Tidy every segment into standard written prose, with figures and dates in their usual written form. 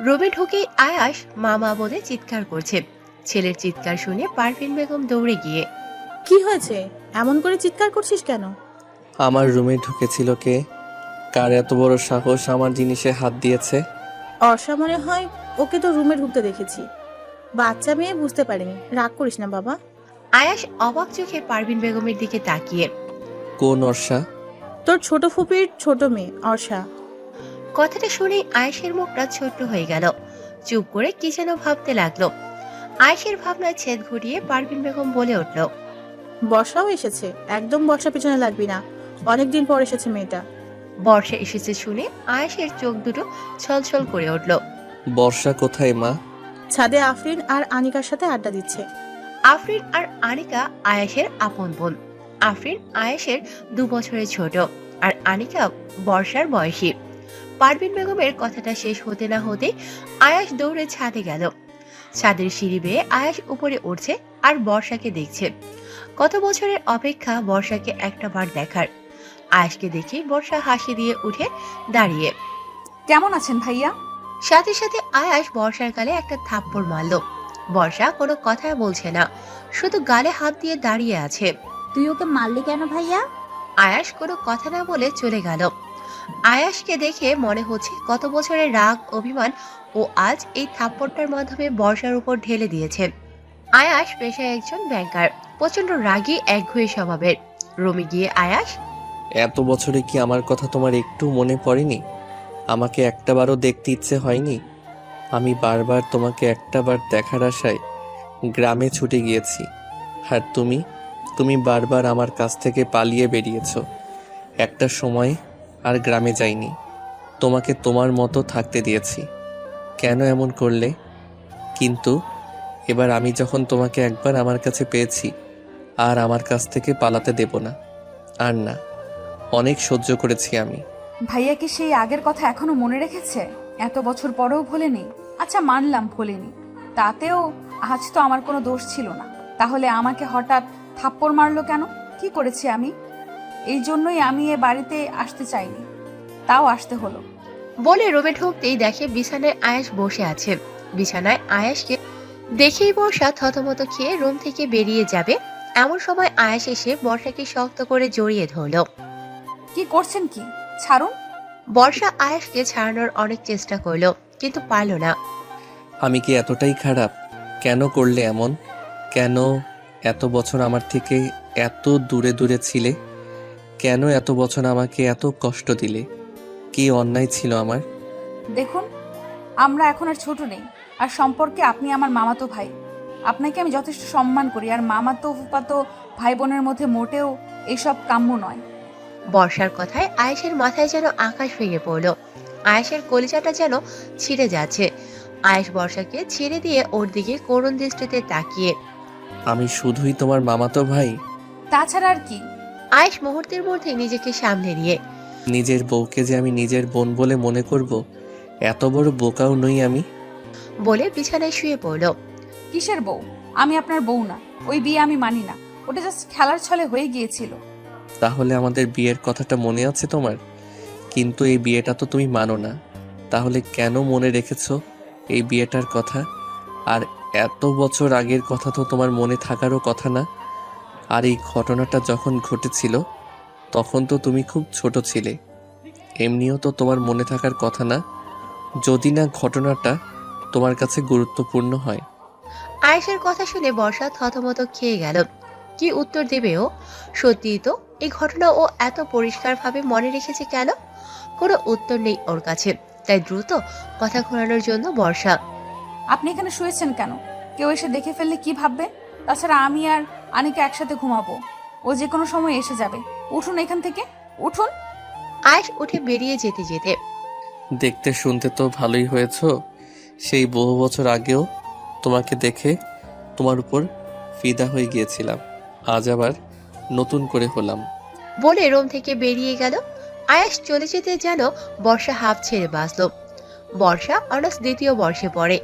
রুমে ঢুকেই আয়াস মা মা বলে চিৎকার করছে। ছেলের চিৎকার শুনে পারভিন বেগম দৌড়ে গিয়ে, কি হয়েছে? এমন করে চিৎকার করছিস কেন? আমার রুমে ঢুকেছিল কে? কার এত বড় সাহস আমার জিনিসে হাত দিয়েছে? অর্ষা মনে হয়, ওকে তো রুমে ঢুকতে দেখেছি। বাচ্চা মেয়ে, বুঝতে পারিনি। রাগ করিস না বাবা। আয়াস অবাক চোখে পারভিন বেগমের দিকে তাকিয়ে। কোন অর্ষা? তোর ছোট ফুপির ছোট মেয়ে অর্ষা। কথাটা শুনেই আয়েশের মুখটা ছোট্ট হয়ে গেল। চুপ করে কি যেন ভাবতে লাগলো। আয়েশের ভাবনায় ছেদ ঘুরিয়ে পারভিন বেগম বলে উঠল, বর্ষাও এসেছে। একদম বর্ষা পিছনে লাগবি না, অনেকদিন পর এসেছে মেয়েটা। বর্ষা এসেছে শুনে আয়েশের চোখ দুটো ছলছল করে উঠল। বর্ষা কোথায় মা? ছাদে আফরিন আর আনিকার সাথে আড্ডা দিচ্ছে। আফরিন আর আনিকা আয়েশের আপন বোন। আফরিন আয়েশের 2 বছরের ছোট, আর আনিকা বর্ষার বয়সী। পারভিন বেগমের কথাটা শেষ হতে না হতে আয়াস দৌড়ে ছাদে গেল। ছাদের সিঁড়ি বেয়ে আয়াস উপরে উঠছে আর বর্ষাকে দেখছে। কত বছরের অপেক্ষা বর্ষাকে একটা বার দেখার। আয়াসকে দেখে বর্ষা হাসি দিয়ে উঠে দাঁড়িয়ে। কেমন আছেন ভাইয়া? সাথে সাথে আয়াস বর্ষার গালে একটা থাপ্পড় মারল। বর্ষা কোনো কথা বলছে না, শুধু গালে হাত দিয়ে দাঁড়িয়ে আছে। তুই ওকে মারলি কেন ভাইয়া? আয়াস কোনো কথা না বলে চলে গেল। আয়াসকে দেখে মনে হচ্ছে কত বছরের রাগ অভিমান ও আজ এই থাপ্পড়টার মাধ্যমে বর্ষার উপর ঢেলে দিয়েছে। আয়াস পেশায় একজন ব্যাংকার, প্রচন্ড রাগী একঘেয়ে স্বভাবের। রুমে গিয়ে আয়াস, এত বছরে কি আমার কথা তোমার একটু মনে পড়েনি? আমাকে একটাবারও দেখতে ইচ্ছে হয়নি? আমি বারবার তোমাকে একটাবার দেখার আশায় গ্রামে ছুটে গিয়েছি, আর তুমি বারবার আমার কাছ থেকে পালিয়ে বেরিয়েছ। একটা সময় আর গ্রামে যাইনি, তোমাকে তোমার মতো থাকতে দিয়েছি। কেন এমন করলে? কিন্তু এবার আমি যখন তোমাকে একবার আমার কাছে পেয়েছি, আর আমার কাছ থেকে পালাতে দেব না। আর না, অনেক সহ্য করেছি আমি। ভাইয়া কি সেই আগের কথা এখনো মনে রেখেছে? এত বছর পরেও ভোলেনি? আচ্ছা মানলাম ভোলেনি, তাতেও আজ তো আমার কোনো দোষ ছিল না। তাহলে আমাকে হঠাৎ থাপ্পড় মারলো কেন? কি করেছি আমি? এই জন্যই আমি এ বাড়িতে আসতে চাইনি, তাও আসতে হলো। বলে রুমে ঢুকতেই দেখে বিছানায় আয়াস বসে আছে। বিছানায় আয়াসকে দেখেই বর্ষা থতমত খেয়ে রুম থেকে বেরিয়ে যাবে, এমন সময় আয়াস এসে বর্ষাকে শক্ত করে জড়িয়ে ধরল। কি করছেন কি? ছাড়ুন। বর্ষা আয়াসকে ছাড়ানোর অনেক চেষ্টা করলো, কিন্তু পারল না। আমি কি এতটাই খারাপ? কেন করলে এমন? কেন এত বছর আমার থেকে এত দূরে দূরে ছিলে? কেন এত বছর আমাকে এত কষ্ট দিলে? কি অন্যায় ছিল আমার? দেখুন, আমরা এখন আর ছোট নেই, আর সম্পর্কে আপনি আমার মামাতো ভাই। আপনাকে আমি যথেষ্ট সম্মান করি, আর মামাতো ফুফাতো ভাই বোনের মধ্যে মোটেও এইসব কাম্য নয়। বর্ষার কথায় আয়েশের মাথায় যেন আকাশ ভেঙে পড়ল। আয়েশের কলিজাটা যেন ছিঁড়ে যাচ্ছে। আয়েশ বর্ষাকে ছেড়ে দিয়ে ওর দিকে করুণ দৃষ্টিতে তাকিয়ে। আমি শুধুই তোমার মামাতো ভাই? তাছাড়া আর কি? আয়েশ মুহূর্তের মধ্যে নিজেকে সামনে নিয়ে, নিজের বউকে যে আমি নিজের বোন বলে মনে করব, এত বড় বোকাও নই আমি। বলে বিছানায় শুয়ে পড়ল। কিসের বউ? আমি আপনার বউ না। ওই বিয়ে আমি মানি না, ওটা জাস্ট খেলার ছলে হয়ে গিয়েছিল। তাহলে আমাদের বিয়ের কথাটা মনে আছে তোমার? কিন্তু এই বিয়েটা তো তুমি মানো না। তাহলে কেন মনে রেখেছো এই বিয়েটার কথা? আর এত বছর আগের কথা তো তোমার মনে থাকারও কথা না। আর এই ঘটনাটা যখন ঘটেছিল তখন তো তুমি খুব ছোট ছিলে। এমনিও তো তোমার মনে থাকার কথা না, যদি না ঘটনাটা তোমার কাছে গুরুত্বপূর্ণ হয়। আয়েশের কথা শুনে বর্ষা থতমত খেয়ে গেল। কি উত্তর দেবে ও? সত্যিই তো এই ঘটনা ও এত পরিষ্কারভাবে মনে রেখেছে কেন? কোনো উত্তর নেই ওর কাছে, তাই দ্রুত কথা ঘোরানোর জন্য বর্ষা, আপনি এখানে শুয়েছেন কেন? কেউ এসে দেখে ফেললে কি ভাববে? তাছাড়া আমি আর আনিকা একসাথে ঘুমাবো, ও যে কোনো সময় এসে যাবে। উঠুন এখান থেকে, উঠুন। আয়েশ উঠে বেরিয়ে যেতে যেতে, দেখতে শুনতে তো ভালোই হয়েছো। সেই বহু বছর আগেও তোমাকে দেখে তোমার উপর ফিদা হয়ে গিয়েছিলাম, আজ আবার নতুন করে হলাম। বলে রুম থেকে বেরিয়ে গেল। আয়েশ চলে যেতে যেন বর্ষা হাঁপ ছেড়ে বাঁচল। বর্ষা অনার্স 2য় বর্ষে পড়ে।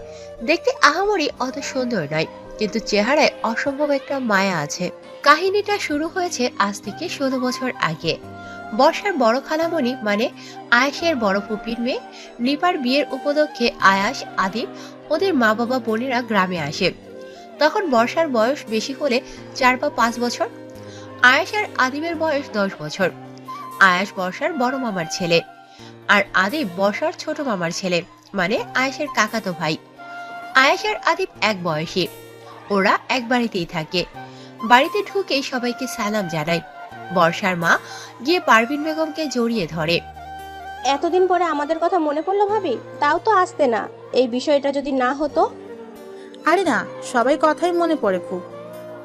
দেখতে আহামরি অত সুন্দর নয়, কিন্তু চেহারায় অসম্ভব একটা মায়া আছে। কাহিনীটা শুরু হয়েছে আজ থেকে 16 বছর আগে। বর্ষার বড় খালামণি মানে আয়াসের বড় ফুপির মেয়ে নিপার বিয়ের উপলক্ষে আয়াস আদিব ওদের মা বাবা বোনেরা গ্রামে আসে। তখন বর্ষার বয়স বেশি হলে 4 বা 5 বছর। আয়াস আর আদিবের বয়স 10 বছর। আয়াস বর্ষার বড় মামার ছেলে আর আদিব বর্ষার ছোট মামার ছেলে মানে আয়াসের কাকাতো ভাই। আয়াস আর আদিব এক বয়সী। ওরা এক বাড়িতেই থাকে। বাড়িতে ঢুকেই সবাইকে সালাম জানায়। বর্ষার মা গিয়ে পারভিন বেগমকে জড়িয়ে ধরে। এতদিন পরে আমাদের কথা মনে পড়লো ভাবি, তাও তো আসতে না। এই বিষয়টা যদি না হতো। আরে না, সবাই কথাই মনে পড়ে খুব,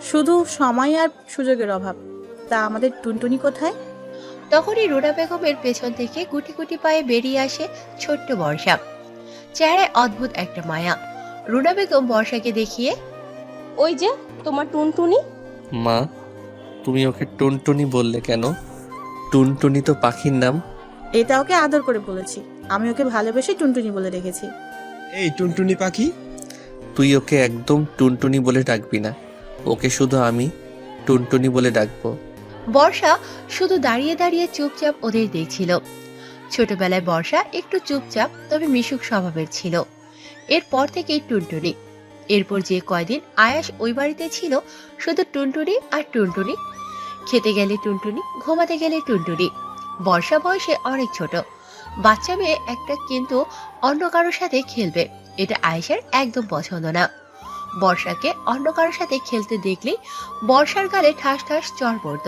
শুধু সময় আর সুযোগের অভাব। তা আমাদের টুনটুনি কোথায়? তখনই রুনা বেগমের পেছন থেকে গুটি গুটি পায়ে বেরিয়ে আসে ছোট্ট বর্ষা। চেহারায় অদ্ভুত একটা মায়া। রুনা বেগম বর্ষাকে দেখিয়ে, ওই যে তোমার টুনটুনি। মা, তুমি ওকে টুনটুনি বললে কেন? টুনটুনি তো পাখির নাম। এটা ওকে আদর করে বলেছি। আমি ওকে ভালোবেসে টুনটুনি বলে রেখেছি। এই টুনটুনি পাখি, তুই ওকে একদম টুনটুনি বলে ডাকবি না। ওকে শুধু আমি টুনটুনি বলে ডাকবো। বর্ষা শুধু দাঁড়িয়ে দাঁড়িয়ে চুপচাপ ওদের দেখছিল। ছোটবেলায় বর্ষা একটু চুপচাপ তবে মিশুক স্বভাবের ছিল। এরপর থেকেই টুনটুনি। এরপর যে কয়দিন আয়াস ওই বাড়িতে ছিল শুধু টুনটুনি আর টুনটুনি। খেতে গেলে টুনটুনি, ঘুমাতে গেলে টুনটুনি। বর্ষা বয়সে অনেক ছোট, বাচ্চা মেয়ে একটা, কিন্তু অন্য কারোর সাথে খেলবে এটা আয়েশার একদম পছন্দ না। বর্ষাকে অন্য কারোর সাথে খেলতে দেখলেই বর্ষার গালে ঠাস ঠাস চড় পড়ত।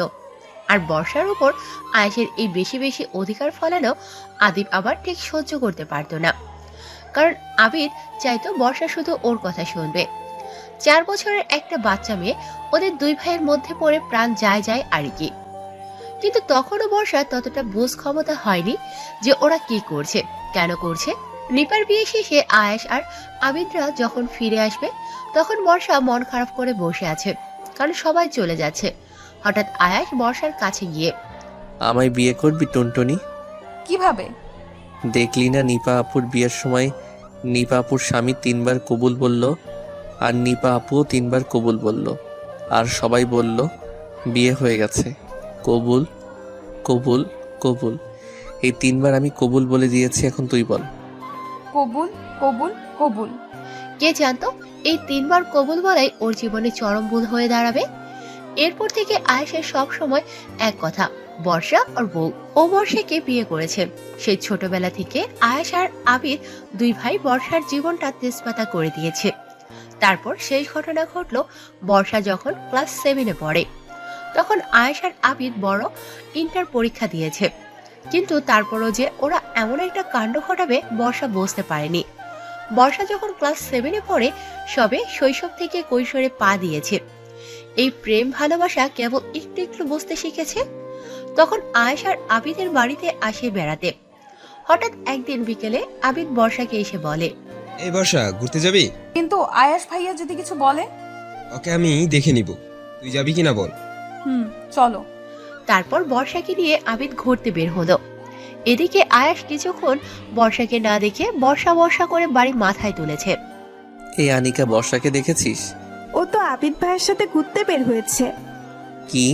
আর বর্ষার উপর আয়েশের এই বেশি বেশি অধিকার ফলানো আদিব আবার ঠিক সহ্য করতে পারত না। কারণ আবিদ চাইতো বর্ষা শুধু ওর কথা শুনবে। 4 বছরের একটা বাচ্চা মেয়ে, ওদের 2 ভাইয়ের মধ্যে পড়ে প্রাণ যায় যায় আর কি। কিন্তু তখনও বর্ষা ততটা বোঝ ক্ষমতা হয়নি যে ওরা কি করছে, কেন করছে। নিপার বিয়ে শেষে আয়েশ আর আবিদরা যখন ফিরে আসবে তখন বর্ষা মন খারাপ করে বসে আছে, কারণ সবাই চলে যাচ্ছে। হঠাৎ আয়েশ বর্ষার কাছে গিয়ে, আমায় বিয়ে করবি টুনটুনি? কিভাবে? দেখলি না নিপা আপুর বিয়ের সময় নিপা আপুর স্বামী 3 বার কবুল বলল, আর নিপা আপুও 3 বার কবুল বলল, আর সবাই বলল বিয়ে হয়ে গেছে। কবুল কবুল কবুল, এই 3 বার আমি কবুল বলে দিয়েছি। এখন তুই বল। কবুল কবুল কবুল। কে জানতো এই 3 বার কবুল বলাই ওর জীবনে চরম ভুল হয়ে দাঁড়াবে। এরপর থেকে আয়েশের সব সময় এক কথা, বর্ষা আর বউ। ও বর্ষাকে বিয়ে করেছে। সেই ছোটবেলা থেকে আয়েশ আর আবির 2 ভাই বর্ষার জীবনটা তেজপাতা করে দিয়েছে। তারপর শেষ ঘটনা ঘটলো বর্ষা যখন ক্লাস 7-এ পড়ে। তখন আয়েশ আর আবির বড় ইন্টার পরীক্ষা দিয়েছে, কিন্তু তারপরও যে ওরা এমন একটা কাণ্ড ঘটাবে বর্ষা বুঝতে পারেনি। বর্ষা যখন ক্লাস 7-এ পড়ে সবে শৈশব থেকে কৈশোরে পা দিয়েছে। এই প্রেম ভালোবাসা কেবল একটু একটু বুঝতে শিখেছে। তখন আয়েশ আর আবিদের বাড়িতে আসে বেড়াতে। হঠাৎ একদিন বিকেলে আবিদ বর্ষাকে এসে বলে, এই বর্ষা ঘুরতে যাবি? কিন্তু আয়াস ভাইয়া যদি কিছু বলে? ওকে আমি দেখে নিব, তুই যাবি কিনা বল। চলো। তারপর বর্ষাকে নিয়ে আবিদ ঘুরতে বের হলো। এদিকে আয়াস কিছুক্ষণ বর্ষাকে না দেখে বর্ষা বর্ষা করে বাড়ি মাথায় তুলেছে। এই আনিকা বর্ষাকে দেখেছিস? ও তো আবিদ ভাইয়ের সাথে ঘুরতে বের হয়েছে। কি?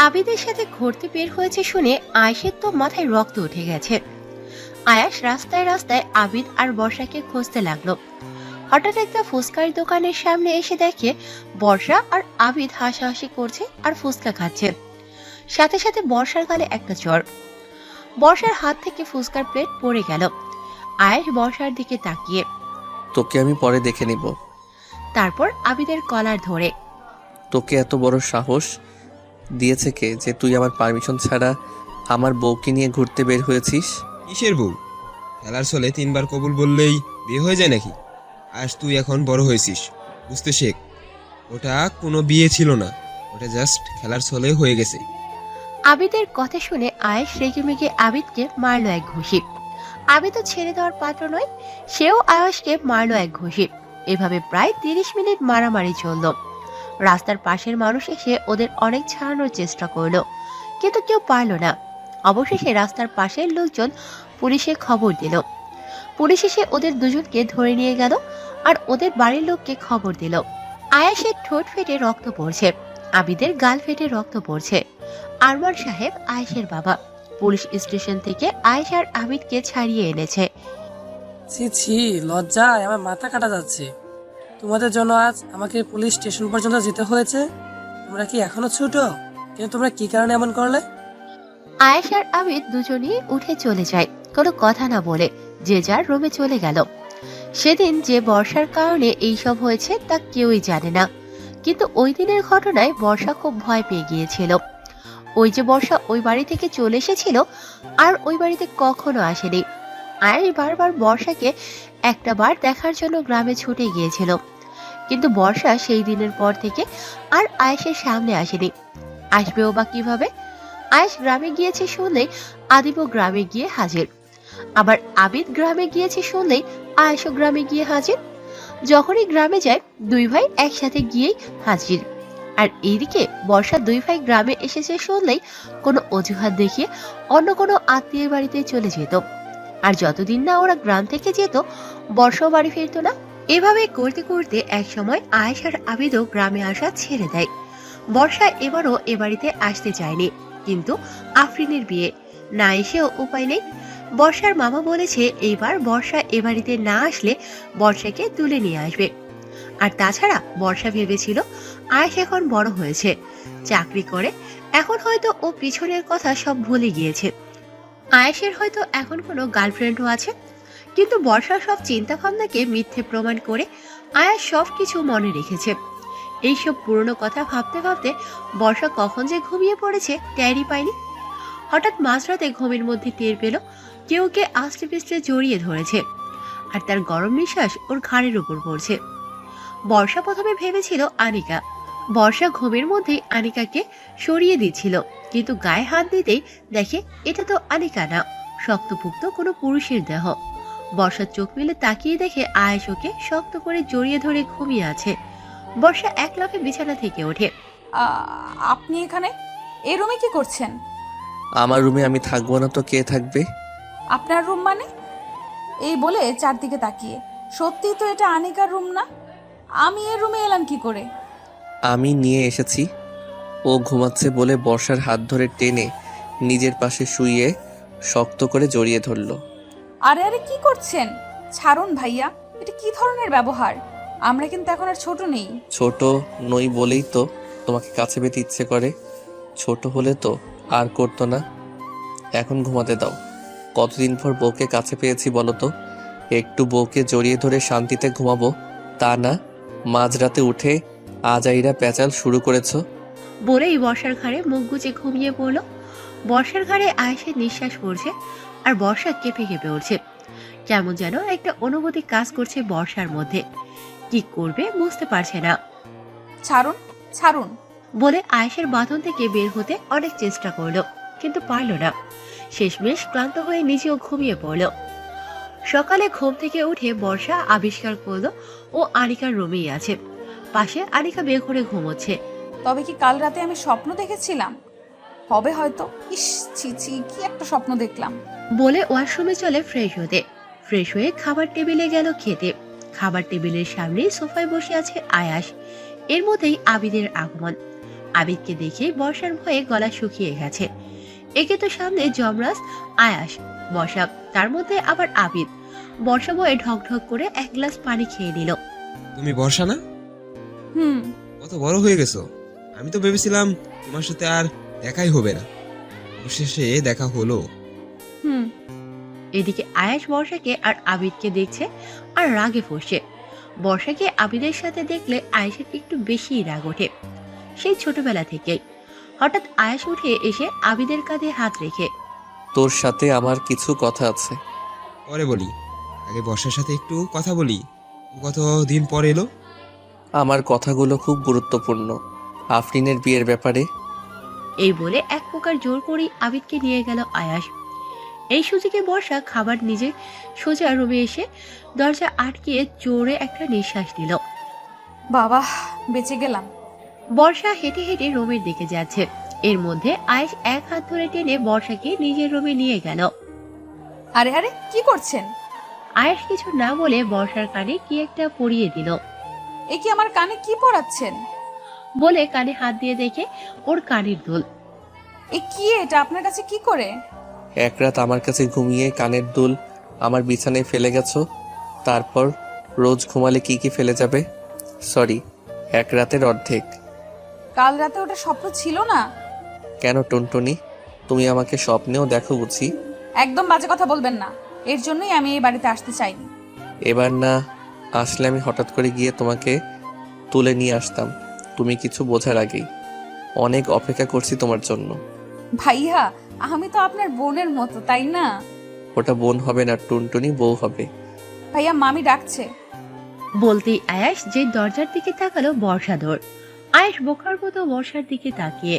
আবিদের সাথে ঘুরতে বের হয়েছে শুনে আয়েশের তো মাথায় রক্ত উঠে গেছে। আয়াস রাস্তায় রাস্তায় আবিদ আর বর্ষাকে খুঁজতে লাগলো। হঠাৎ একটা ফুচকার দোকানের সামনে এসে দেখে বর্ষা আর আবিদ হাসাহাসি করছে আর ফুচকা খাচ্ছে। সাথে সাথে বর্ষার গালে একটা চড়। বর্ষার হাত থেকে ফুচকার প্লেট পড়ে গেল। আয়েশ বর্ষার দিকে তাকিয়ে, তোকে আমি পরে দেখে নিব। তারপর আবিদের কলার ধরে, তোকে এত বড় সাহস দিয়েছে কে যে তুই আমার পারমিশন ছাড়া আমার বউকে নিয়ে ঘুরতে বের হয়েছিস? কিসের বউ? খেলার ছলে 3 বার কবুল বললেই বিয়ে হয়ে যায় নাকি? আজ তুই এখন বড় হয়েছিস, বুঝতে শেখ। ওটা কোনো বিয়ে ছিল না, ওটা জাস্ট খেলার ছলে হয়ে গেছে। আবিদের কথা শুনে আয়েশ রেগেমেগে আবিদকে মারলো এক ঘুষি। আবিদও ছেড়ে দেওয়ার পাত্র নয়, সেও আয়েশকে মারলো এক ঘুষি। এভাবে প্রায় 30 মিনিট মারামারি চলল। রাস্তার পাশের মানুষ এসে ওদের অনেক ছাড়ানোর চেষ্টা করলো, কিন্তু কেউ পারলো না। অবশেষে রাস্তার পাশের লোকজন পুলিশে খবর দিল। পুলিশ এসে ওদের দুজনকে ধরে নিয়ে গেল আর ওদের বাড়ির লোককে খবর দিল। আয়েশের ঠোঁট ফেটে রক্ত পড়ছে, আবিদের গাল ফেটে রক্ত পড়ছে। আরমান সাহেব আয়েশের বাবা পুলিশ স্টেশন থেকে আয়েশ আর আবিদকে ছাড়িয়ে এনেছে। ছি ছি, লজ্জায় আমার মাথা কাটা যাচ্ছে। তোমাদের জন্য আজ আমাকে পুলিশ স্টেশন পর্যন্ত যেতে হয়েছে। তোমরা কি এখনো ছোট? কিন্তু তোমরা কি কারণে এমন করলে? আয়েশ আর আবিদ দুজনেই উঠে চলে যায়, কোনো কথা না বলে যে যার রুমে চলে গেল। সেদিন যে বর্ষার কারণে এইসব হয়েছে তা কেউই জানে না, কিন্তু ওই দিনের ঘটনায় বর্ষা খুব ভয় পেয়ে গিয়েছিল। ওই যে বর্ষা ওই বাড়ি থেকে চলে এসেছিল আর ওই বাড়িতে কখনো আসেনি। আয়েশ বারবার বর্ষাকে একটা বার দেখার জন্য গ্রামে ছুটে গিয়েছিল, কিন্তু বর্ষা সেই দিনের পর থেকে আর আয়েশের সামনে আসেনি। আসবেও বা কিভাবে? আয়েশ গ্রামে গিয়েছে শুনলেই আদিবও গ্রামে গিয়ে হাজির, আবার আবিদ গ্রামে গিয়েছে শুনলেই আয়েশও গ্রামে গিয়ে হাজির। যখনই গ্রামে যায় দুই ভাই একসাথে গিয়েই হাজির। আর এইদিকে বর্ষা দুই ভাই গ্রামে এসেছে শুনলেই কোনো অজুহাত দেখিয়ে অন্য কোনো আত্মীয়ের বাড়িতে চলে যেত। আর যতদিন না ওরা গ্রাম থেকে যেত বর্ষাও বাড়ি ফিরতো না। এভাবে করতে করতে এক সময় আয়েশ আর আবিদও গ্রামে আসা ছেড়ে দেয়। বর্ষা এবারও এ বাড়িতে আসতে চায়নি, কিন্তু আফরিনের বিয়ে, না এসেও উপায় নেই। বর্ষার মামা বলেছে এইবার বর্ষা এ বাড়িতে না আসলে বর্ষাকে তুলে নিয়ে আসবে। আর তাছাড়া বর্ষা ভেবেছিল আয়েশ এখন বড় হয়েছে, চাকরি করে, এখন হয়তো ও পিছনের কথা সব ভুলে গিয়েছে। আয়েশের হয়তো এখন কোনো গার্লফ্রেন্ডও আছে, কিন্তু বর্ষার সব চিন্তা ভাবনাকে মিথ্যে প্রমাণ করে আয়েশ সব কিছু মনে রেখেছে। এইসব পুরনো কথা ভাবতে ভাবতে বর্ষা কখন যে ঘুমিয়ে পড়েছে টেরই পায়নি। হঠাৎ মাঝরাতে ঘুমের মধ্যে টের পেল কেউ ওকে আস্তে পিস্তে জড়িয়ে ধরেছে, আর তার গরম নিঃশ্বাস ওর ঘাড়ের উপর পড়ছে। বর্ষা প্রথমে ভেবেছিল আনিকা। বর্ষা ঘুমের মধ্যেই আনিকাকে সরিয়ে দিচ্ছিল, কিন্তু গায়ে হাত দিতেই দেখে এটা তো আনিকা না, শক্তপুক্ত কোনো পুরুষের দেহ। বর্ষার চোখ মেলে তাকিয়ে দেখে আয়েশ ওকে শক্ত করে জড়িয়ে ধরে ঘুমিয়ে আছে। বর্ষা এক লাফে বিছানা থেকে ওঠে। আপনি এখানে এই রুমে কি করছেন? আমার রুমে আমি থাকবো না তো কে থাকবে? আপনার রুম মানে? এই বলে চারদিকে তাকিয়ে, সত্যি তো এটা আনিকার রুম না? আমি এর রুমে এলাম কি করে? আমি নিয়ে এসেছি। ও ঘুমাচ্ছে বলে বর্ষার হাত ধরে টেনে নিজের পাশে শুইয়ে শক্ত করে জড়িয়ে ধরলো। আরে আরে কি করছেন? ছাড়ুন ভাইয়া, এটা কি ধরনের ব্যবহার? আমরা কিন্তু এখন আর ছোট নেই। ছোট নই বলেই তো তোমাকে কাছে পেতে ইচ্ছে করে। ছোট হলে তো আর করতো না। এখন ঘুমাতে দাও। কতদিন পর বউকে কাছে পেয়েছি বলো তো? একটু বউকে জড়িয়ে ধরে শান্তিতে ঘুমাবো, তা না মাঝরাতে উঠে আজাইরা প্যাচাল শুরু করেছো। বলেই বর্ষার ঘাড়ে মুখ গুজে ঘুমিয়ে পড়ল। বর্ষার ঘাড়ে আয়েশের নিঃশ্বাস পড়ছে আর বর্ষা কেঁপে কেঁপে উঠছে। কেমন যেন একটা অনুভূতি কাজ করছে বর্ষার মধ্যে, কি করবে বুঝতে পারছে না। ছাড়ুন ছাড়ুন বলে আয়েশের বাঁধন থেকে বের হতে অনেক চেষ্টা করলো, কিন্তু পারল না। শেষমেশ ক্লান্ত হয়ে নিজেও ঘুমিয়ে পড়ল। সকালে ঘুম থেকে উঠে বর্ষা আবিষ্কার করলো ও আনিকার রুমেই আছে। পাশে আনিকা বেঘরে ঘুমোচ্ছে। তবে কি কাল রাতে আমি স্বপ্ন দেখেছিলাম? হবে হয়তো। ইস, ছি ছি, কি একটা স্বপ্ন দেখলাম। বলে ওয়াশরুমে চলে ফ্রেশ হতে। ফ্রেশ হয়ে খাবার টেবিলে গেল খেতে। খাবার টেবিলের সামনে সোফায় বসে আছে আয়াস। এর মধ্যেই আবিদের আগমন। আবিদকে দেখে বর্ষার ভয়ে গলা শুকিয়ে গেছে। একে তো সামনে যমরাজ, আয়াস, বর্ষা, তার মধ্যে আবার আবিদ। বর্ষা ভয়ে ঢক ঢক করে এক গ্লাস পানি খেয়ে নিল। তুমি বর্ষা না? হুম। কত বড় হয়ে গেছো। আমি তো ভেবেছিলাম তোমার সাথে আর দেখাই হবে না, অবশেষে দেখা হলো। হুম। এদিকে আয়াস বর্ষাকে আর আবিদকে দেখছে আর রাগে ফুঁসছে। বর্ষাকে আবিদের সাথে দেখলে আয়েশের একটু বেশি রাগ ওঠে, সেই ছোটবেলা থেকেই। হঠাৎ আয়াস উঠে এসে আবিদের কাঁধে হাত রেখে, তোর সাথে আমার কিছু কথা আছে। পরে বলি, আগে বর্ষার সাথে একটু কথা বলি। ও কতদিন পর এলো। আমার কথাগুলো খুব গুরুত্বপূর্ণ, আফরিনের বিয়ের ব্যাপারে। এই বলে এক প্রকার জোর করেই আবিদকে নিয়ে গেল আয়াস। এই সুযোগে বর্ষা খাবার নিজে সোজা রুমে এসে দরজা আটকিয়ে জোরে একটা নিঃশ্বাস দিল। বাবা, বেঁচে গেলাম। বর্ষা হেঁটে হেঁটে রুমের দিকে যাচ্ছে। এর মধ্যে আয়েশ এক হাত ধরে টেনে বর্ষাকে নিজের রুমে নিয়ে গেল। আরে আরে কি করছেন? আয়েশ কিছু না বলে বর্ষার কানে কি একটা পরিয়ে দিল। এ কি আমার কানে কি পরাচ্ছেন? বলে কানে হাত দিয়ে দেখে ওর কানের দুল। এ কি, এটা আপনার কাছে কি করে? এক রাত আমার কাছে ঘুমিয়ে কানের দুল আমার বিছানায় ফেলে গেছো, তারপর রোজ ঘুমালে কি কি ফেলে যাবে? সরি, এক রাতের অর্ধেক। কাল রাতে ওটা স্বপ্ন ছিল না? কেন টুনটুনি, তুমি আমাকে স্বপ্নেও দেখো বুঝি? একদম বাজে কথা বলবেন না, এর জন্যই আমি এই বাড়িতে আসতে চাইনি। এবার না আসলে আমি হঠাৎ করে গিয়ে তোমাকে তুলে নিয়ে আসতাম, তুমি কিছু বোঝার আগেই। অনেক অপেক্ষা করছি তোমার জন্য। ভাইয়া, আমি তো আপনার বোনের মতো, তাই না? ওটা বোন হবে না টুনটুনি, বউ হবে। ভাইয়া, মামি ডাকছে। বলতেই আয়াস যে দরজার দিকে তাকালো বর্ষাধর। আয়াস বোকার মতো বর্ষার দিকে তাকিয়ে।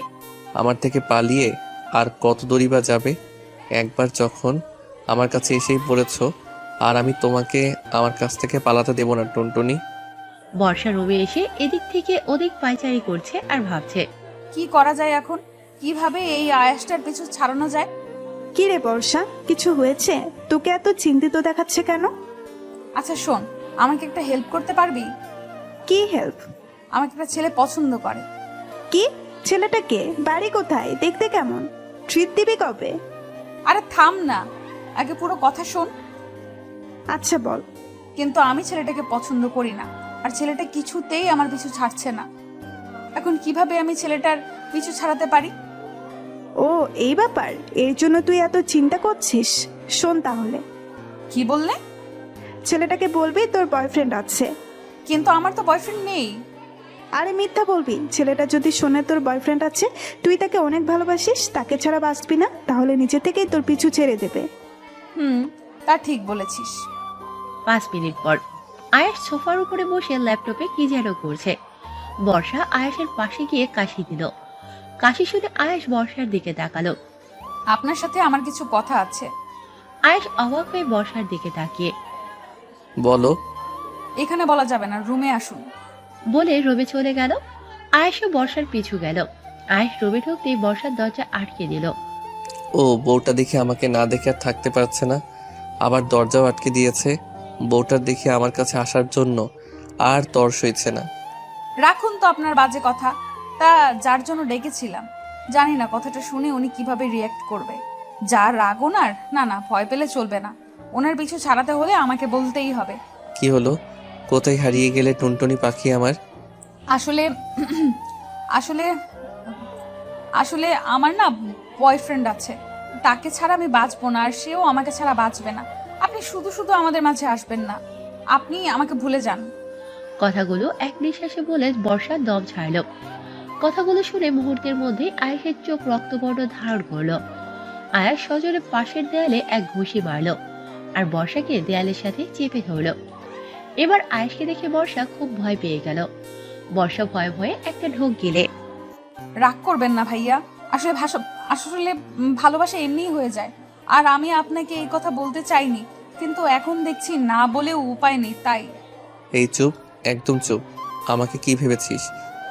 আমার থেকে পালিয়ে আর কত দূরই বা যাবে? একবার যখন আমার কাছে এসেই পড়েছ, আর আমি তোমাকে আমার কাছ থেকে পালাতে দেব না টুনটুনি। বর্ষা রুমে এসে এদিক থেকে ওদিক পায়চারি করছে আর ভাবছে। কি করা যায় এখন? কিভাবে এই আয়াসটার পিছু ছাড়ানো যায়? কি রে বর্ষা, কিছু হয়েছে? তোকে এত চিন্তিত দেখাচ্ছে কেন? আচ্ছা শোন, আমাকে একটা হেল্প করতে পারবি? কি হেল্প? আমাকে একটা ছেলে পছন্দ করে। কি? ছেলেটা কে? বাড়ি কোথায়? দেখতে কেমন? ট্রিট দিবি কবে? আরে থাম না, আগে পুরো কথা শোন। আচ্ছা বল। কিন্তু আমি ছেলেটাকে পছন্দ করি না, আর ছেলেটা কিছুতেই আমার পিছু ছাড়ছে না। এখন কিভাবে আমি ছেলেটার পিছু ছাড়াতে পারি? ও এই ব্যাপার, এর জন্য তুই এত চিন্তা করছিস? শোন তাহলে, কি বললে? ছেলেটাকে বলবি তোর বয়ফ্রেন্ড আছে। কিন্তু আমার তো বয়ফ্রেন্ড নেই। আরে মিথ্যা বলবি। ছেলেটা যদি শোনে তোর বয়ফ্রেন্ড আছে, তুই তাকে অনেক ভালোবাসিস, তাকে ছাড়া বাঁচবি না, তাহলে নিজে থেকেই তোর পিছু ছেড়ে দেবে। তা ঠিক বলেছিস। 5 মিনিট পর আয়াস সোফার উপরে বসে ল্যাপটপে কি যেন করছে। বর্ষা আয়াসের পাশে গিয়ে কাশি দিল। কাশি শুনে আয়াস বর্ষার দিকে তাকালো। আপনার সাথে আমার কিছু কথা আছে। আয়াস অবাক হয়ে বর্ষার দিকে তাকিয়ে। বলো। এখানে বলা যাবে না, রুমে আসুন। বলে রুমে চলে গেল। আয়াসও বর্ষার পিছু গেল। আয়াস রুমে ঢুকতেই বর্ষার দরজা আটকে দিল। ও বউটা দেখে আমাকে না দেখে আর থাকতে পারছে না, আবার দরজাও আটকে দিয়েছে। বউটার দেখে আমার কাছে আসার জন্য আর তর সইছে না। রাখুন তো আপনার বাজে কথা। তা যার জন্য ডেকেছিলাম, জানি না কথাটা শুনে উনি কিভাবে রিয়্যাক্ট করবে। যার রাগ ওনার, না না, ভয় পেলে চলবে না। ওনার পিছু ছাড়াতে হলে আমাকে বলতেই হবে। কি হলো? কোথায় হারিয়ে গেলে টুনটুনি পাখি আমার? আসলে আসলে আসলে আমার না বয়ফ্রেন্ড আছে। তাকে ছাড়া আমি বাঁচবো না, আর সেও আমাকে ছাড়া বাঁচবে না। আপনি শুধু শুধু আমাদের মাঝে আসবেন না, আপনি আমাকে ভুলে যান। কথাগুলো এক নিঃশ্বাসে বলে বর্ষার দম ছাড়ল। কথাগুলো শুনে মুহূর্তের মধ্যে আয়াসের চোখ রক্তবর্ণ ধারণ করলো। আয়াস সজোরে পাশের দেয়ালে এক ঘুষি মারল আর বর্ষাকে দেয়ালের সাথে চেপে ধরল। এবার আয়াসকে দেখে বর্ষা খুব ভয় পেয়ে গেল। বর্ষা ভয়ে ভয়ে একটা ঢোক গিলে। রাগ করবেন না ভাইয়া, আসলে ভালোবাসা এমনিই হয়ে যায়। আর আমি আপনাকে এই কথা বলতে চাইনি, কিন্তু এখন দেখছি না বলেও উপায় নেই, তাই। এই চুপ, একদম চুপ। আমাকে কি ভেবেছিস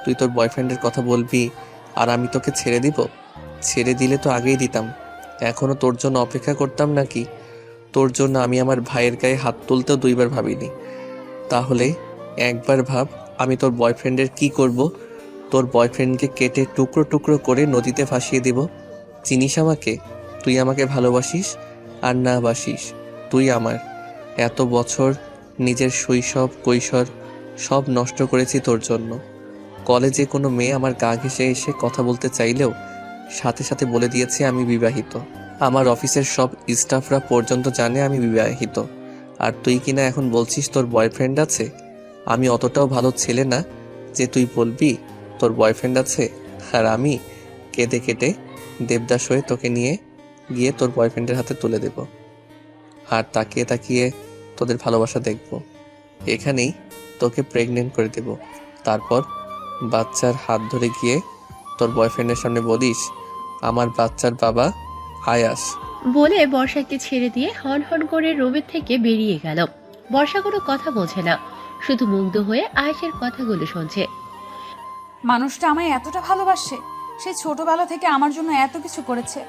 তুই তোর বয়ফ্রেন্ডের কথা বলবি আর আমি তোকে ছেড়ে দিব? ছেড়ে দিলে তো আগেই দিতাম। এখনো তোর জন্য অপেক্ষা করতাম নাকি? তোর জন্য আমি আমার ভাইয়ের গায়ে হাত তুলতেও 2 বার ভাবিনি। তাহলে একবার ভাব আমি তোর বয়ফ্রেন্ডের কি করব। তোর বয়ফ্রেন্ডকে কেটে টুকরো টুকরো করে নদীতে ভাসিয়ে দিব। চিনিস আমাকে? তুই আমাকে ভালোবাসিস আর না বাসিস, তুই আমার এত বছর নিজের শৈশব কৈশোর সব নষ্ট করেছি তোর জন্য। কলেজে কোনো মেয়ে আমার গা ঘেঁষে এসে কথা বলতে চাইলেও সাথে সাথে বলে দিয়েছে আমি বিবাহিত। আমার অফিসের সব স্টাফরা পর্যন্ত জানে আমি বিবাহিত। আর তুই কিনা এখন বলছিস তোর বয়ফ্রেন্ড আছে? আমি অতটাও ভালো ছেলে না যে তুই বলবি তোর বয়ফ্রেন্ড আছে। আর আমি কেঁদে কেটে দেবদাস হয়ে তোকে নিয়ে গিয়ে তোর বয়ফ্রেন্ডের হাতে তুলে দেব, আর তাকিয়ে তাকিয়ে তোদের ভালোবাসা দেখব। এখানেই তোকে প্রেগনেন্ট করে দেব। তারপর বাচ্চার হাত ধরে গিয়ে তোর বয়ফ্রেন্ডের সামনে বলিস আমার বাচ্চার বাবা আয়াস। বলে বর্ষাকে ছেড়ে দিয়ে হন হন করে রুমের থেকে বেরিয়ে গেল। বর্ষা কোনো কথা বোঝে না, শুধু মুগ্ধ হয়ে আয়াসের কথাগুলো শুনছে। মানুষটা আমায় এতটা ভালোবাসে, সে ছোটবেলা থেকে আমার জন্য এত কিছু করেছে,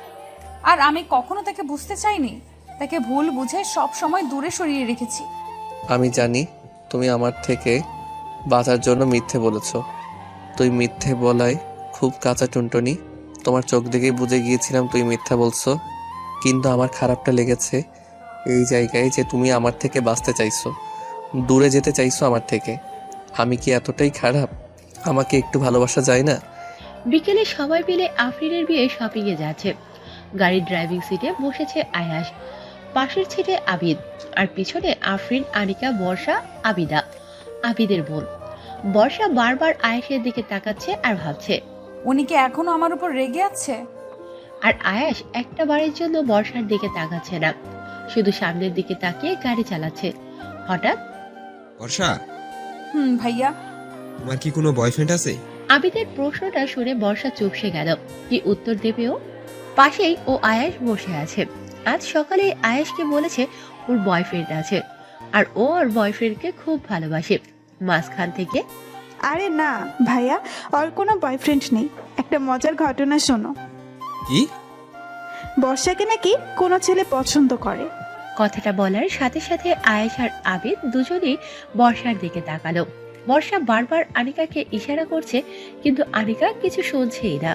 আর আমি কখনো তাকে বুঝতে চাইনি। তাকে ভুল বুঝে সব সময় দূরে সরিয়ে রেখেছি। আমি জানি তুমি আমার থেকে বাঁচার জন্য মিথ্যে বলেছ। তুই মিথ্যে বলায় খুব কাঁচা টুনটুনি। তোমার চোখ দেখেই বুঝে গিয়েছিলাম তুই মিথ্যা বলছো। কিন্তু আমার খারাপটা লেগেছে এই জায়গায় যে তুমি আমার থেকে বাঁচতে চাইছো, দূরে যেতে চাইছো আমার থেকে। আমি কি এতটাই খারাপ? আমাকে একটু ভালোবাসা যায় না? বিকেলে সবাই মিলে আফরিনের বিয়ে শপিংয়ে যাচ্ছে। গাড়ির ড্রাইভিং সিটে বসেছে আয়াস, পাশের সিটে আবিদ, আর পিছনে আফরিন, আনিকা, বর্ষা, আবিদা, আবিদের বোন। বর্ষা বারবার আয়াসের দিকে তাকাচ্ছে আর ভাবছে। উনি কি এখনো আমার উপর রেগে আছে? আর আয়াস একটা বারের জন্য বর্ষার দিকে তাকাচ্ছে না, শুধু সামনের দিকে তাকিয়ে গাড়ি চালাচ্ছে। হঠাৎ বর্ষা, ভাইয়া। তোমার কি কোনো বয়ফ্রেন্ড আছে? আবিদের প্রশ্নটা শুনে বর্ষা চুপসে গেল। কি উত্তর দেবে ও? পাশেই ও আয়াস বসে আছে। আজ সকালে আয়াসকে বলেছে ওর বয়ফ্রেন্ড আছে, আর ও ওর বয়ফ্রেন্ডকে খুব ভালোবাসে। মাঝখান থেকে, আরে না ভাইয়া, ওর কোনো বয়ফ্রেন্ড নেই। একটা মজার ঘটনা শোনো। কি? বর্ষাকে নাকি কোনো ছেলে পছন্দ করে। কথাটা বলার সাথে সাথে আয়েশ আর আবিদ দুজনেই বর্ষার দিকে তাকালো। বর্ষা বারবার আনিকাকে ইশারা করছে, কিন্তু আনিকা কিছু শুনছেই না।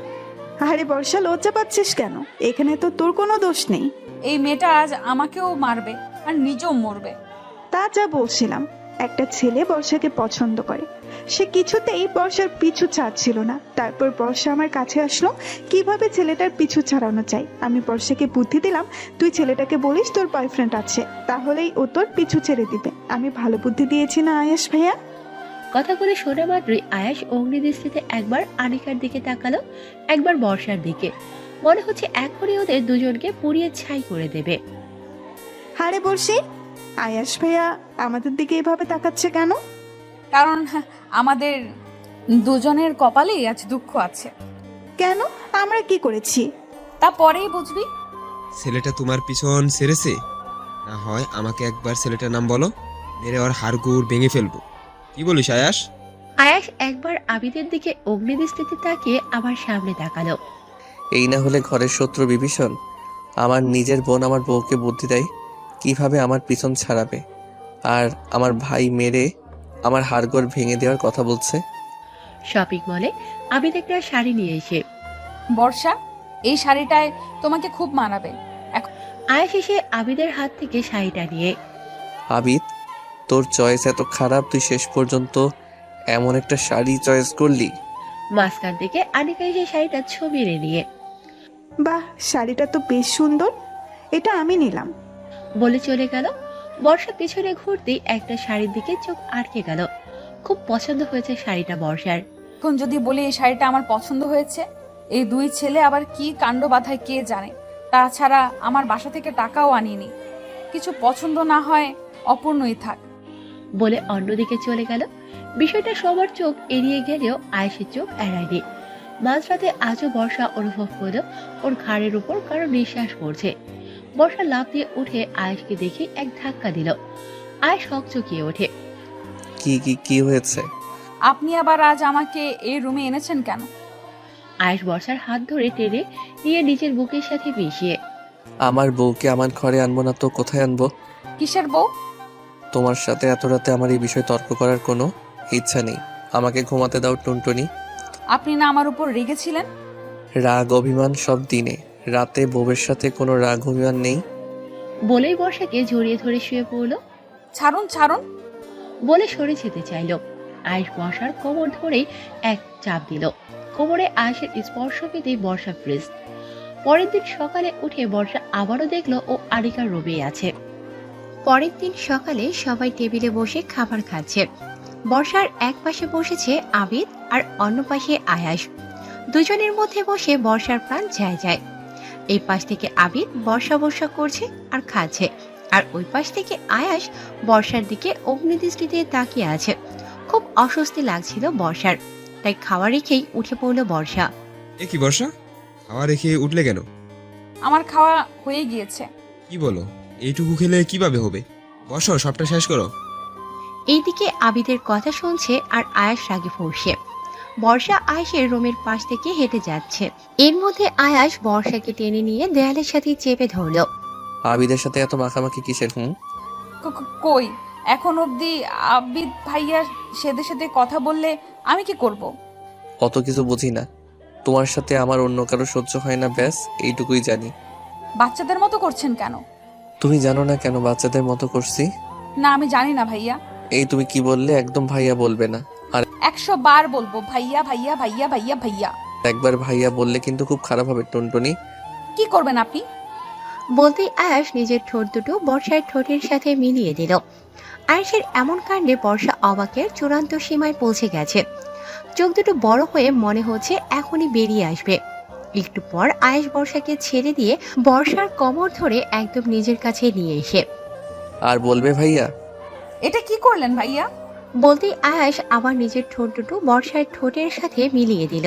আরে বর্ষা, লজ্জা পাচ্ছিস কেন? এখানে তো তোর কোনো দোষ নেই। এই মেয়েটা আজ আমাকেও মারবে আর নিজেও মরবে। তা যা বলছিলাম, একটা ছেলে বর্ষাকে পছন্দ করে, সে কিছুতেই বর্ষার পিছু ছাড়ছিল না। তারপর বর্ষা আমার কাছে আসলো কিভাবে ছেলেটার পিছু ছাড়ানো যায়। আমি বর্ষাকে বুদ্ধি দিলাম, তুই ছেলেটাকে বলিস তোর বয়ফ্রেন্ড আছে, তাহলেই ও তোর পিছু ছেড়ে দিবে। আমি ভালো বুদ্ধি দিয়েছি না আয়াস ভাইয়া? কথাগুলো শোনা মাত্রই আয়াস অগ্নিদৃষ্টিতে একবার আনিকার দিকে তাকালো, একবার বর্ষার দিকে। মনে হচ্ছে এখনই ওদের দুজনকে পুড়িয়ে ছাই করে দেবে। আরে বর্ষি, আয়াস ভাইয়া আমাদের দিকে এভাবে তাকাচ্ছে কেন? কারণ আমাদের দুজনের কপালেই আজ দুঃখ আছে। কেন? আমরা কি করেছি? তা পরেই বুঝবি। ছেলেটা তোমার পিছন ছেড়েছে? না হয় আমাকে একবার ছেলেটার নাম বলো, মেরে ওর হাড়গোড় ভেঙে ফেলবো। কি বলিস আয়াস? আয়াস একবার আবিদের দিকে অগ্নিদৃষ্টিতে তাকিয়ে আবার সামনে তাকালো। এই না হলে ঘরের শত্রু বিভীষণ আমার নিজের বোন আমার বউকে বুদ্ধি দেয় কিভাবে আমার পিছন ছাড়াবে, আর আমার ভাই মেরে আমার হাড়গোড় ভেঙে দেওয়ার কথা বলছে। শপিং মলে আবিদ একটা শাড়ি নিয়ে এসে, বর্ষা, এই শাড়িটায় তোমাকে খুব মানাবে। আয়াস এসে আবিদের হাত থেকে শাড়িটা নিয়ে, আবিদ, তোর চয়েস এত খারাপ, তুই শেষ পর্যন্ত এমন একটা শাড়ি চয়েস করলি? মাঝখান থেকে আনিকা এসে শাড়িটা ছবি নিয়ে, বাহ, শাড়িটা তো বেশ সুন্দর, এটা আমি নিলাম বলে চলে গেল। বর্ষা পিছনে ঘুরতেই একটা শাড়ির দিকে চোখ আটকে গেল। খুব পছন্দ হয়েছে শাড়িটা বর্ষার। এখন যদি বলি এই শাড়িটা আমার পছন্দ হয়েছে, এই দুই ছেলে আবার কি কাণ্ড বাঁধায় কে জানে। তাছাড়া আমার বাসা থেকে টাকাও আনিনি। কিছু পছন্দ না হয় অপূর্ণই থাক। বলে অন্যদিকে চলে গেল। বিষয়টা সবার চোখ এড়িয়ে গেলেও আয়েশের চোখ এড়ায়নি। মাঝরাতে আজও বর্ষা অনুভব করলো ওর ঘাড়ের উপর কারো নিঃশ্বাস পড়ছে। বর্ষা লাফ দিয়ে উঠে আয়েশকে দেখে এক ধাক্কা দিল। আয়েশ হকচকিয়ে ওঠে। কি কি কি হয়েছে? আপনি আবার আজ আমাকে এই রুমে এনেছেন কেন? আয়েশ বর্ষার হাত ধরে টেনে নিয়ে নিজের বুকের সাথে মিশিয়ে, আমার বউকে আমার ঘরে আনবো না তো কোথায় আনবো? কিসের বউ? তোমার সাথে এত রাতে আমার এই বিষয়ে তর্ক করার কোনো ইচ্ছা নেই। আমাকে ঘুমাতে দাও টুনটুনি। আপনি না আমার উপর রেগেছিলেন? রাগ অভিমান সব দিনে, রাতে বউয়ের সাথে কোনো রাগ অভিমান নেই। বলেই বর্ষাকে জড়িয়ে ধরে শুয়ে পড়ল। ছাড়ুন ছাড়ুন বলে সরে যেতে চাইল। আয়েশ বর্ষার কোমর ধরেই এক চাপ দিল। কোমরে আয়েশের স্পর্শ পেতেই বর্ষা ফ্রিজ। পরের দিন সকালে উঠে বর্ষা আবারও দেখলো ও আনিকার রুমে আছে। পরের দিন সকালে সবাই টেবিলে বসে খাবার খাচ্ছে। বর্ষার এক পাশে বসেছে আবিদ আর অন্য পাশে আয়াস। দুজনের মধ্যে বসে বর্ষার প্রাণ যায় যায়। এই পাশ থেকে আবিদ বর্ষা বর্ষা করছে আর খাচ্ছে, আর ওই পাশ থেকে আয়াস বর্ষার দিকে অগ্নিদৃষ্টিতে তাকিয়ে আছে। খুব অস্বস্তি লাগছিল বর্ষার, তাই খাওয়া রেখেই উঠে পড়ল বর্ষা। এ কি বর্ষা, খাওয়া রেখে উঠলে কেন? আমার খাওয়া হয়ে গিয়েছে। কি বলো, এইটুকু খেলে কিভাবে হবে? বসো, সবটা শেষ করো। এইদিকে আবিদের কথা শুনছে আর আয়াস রাগে ফুঁসছে। বর্ষা আয়াসের রুমের পাশ থেকে হেঁটে যাচ্ছে। এর মধ্যে আয়াস বর্ষাকে টেনে নিয়ে দেয়ালের সাথে চেপে ধরলো। আবিদের সাথে এত মাখামাখি কিসের? কই, এখন অবধি আবিদ ভাইয়া সেদে সেদে কথা বললে আমি কি করব? অত কিছু বুঝি না। তোমার সাথে আমার অন্য কারো সহ্য হয় না, ব্যাস এইটুকুই জানি। বাচ্চাদের মতো করছেন কেন? তুমি জানো না কেন বাচ্চাদের মতো করছি? না, আমি জানি না ভাইয়া। এই তুমি কি বললে? একদম ভাইয়া বলবে না। আর 100 বার বলবো ভাইয়া ভাইয়া ভাইয়া ভাইয়া ভাইয়া। একবার ভাইয়া বললে কিন্তু খুব খারাপ হবে টুনটুনি। কি করবেন আপনি? বলতেই আয়াস নিজের ঠোঁট দুটো বর্ষার ঠোঁটের সাথে মিলিয়ে দিল। আয়াসের এমন কাণ্ডে বর্ষা অবাকের চূড়ান্ত সীমায় পৌঁছে গেছে। চোখ দুটো বড় হয়ে মনে হচ্ছে এখনই বেরিয়ে আসবে। একটু পর আয়াস বর্ষাকে ছেড়ে দিয়ে বর্ষার কোমর ধরে একদম নিজের কাছে নিয়ে এসে আর বলবে ভাইয়া? এটা কি করলেন ভাইয়া? বলতেই আয়াস আবার নিজের ঠোঁট দুটো বর্ষার ঠোঁটের সাথে মিলিয়ে দিল।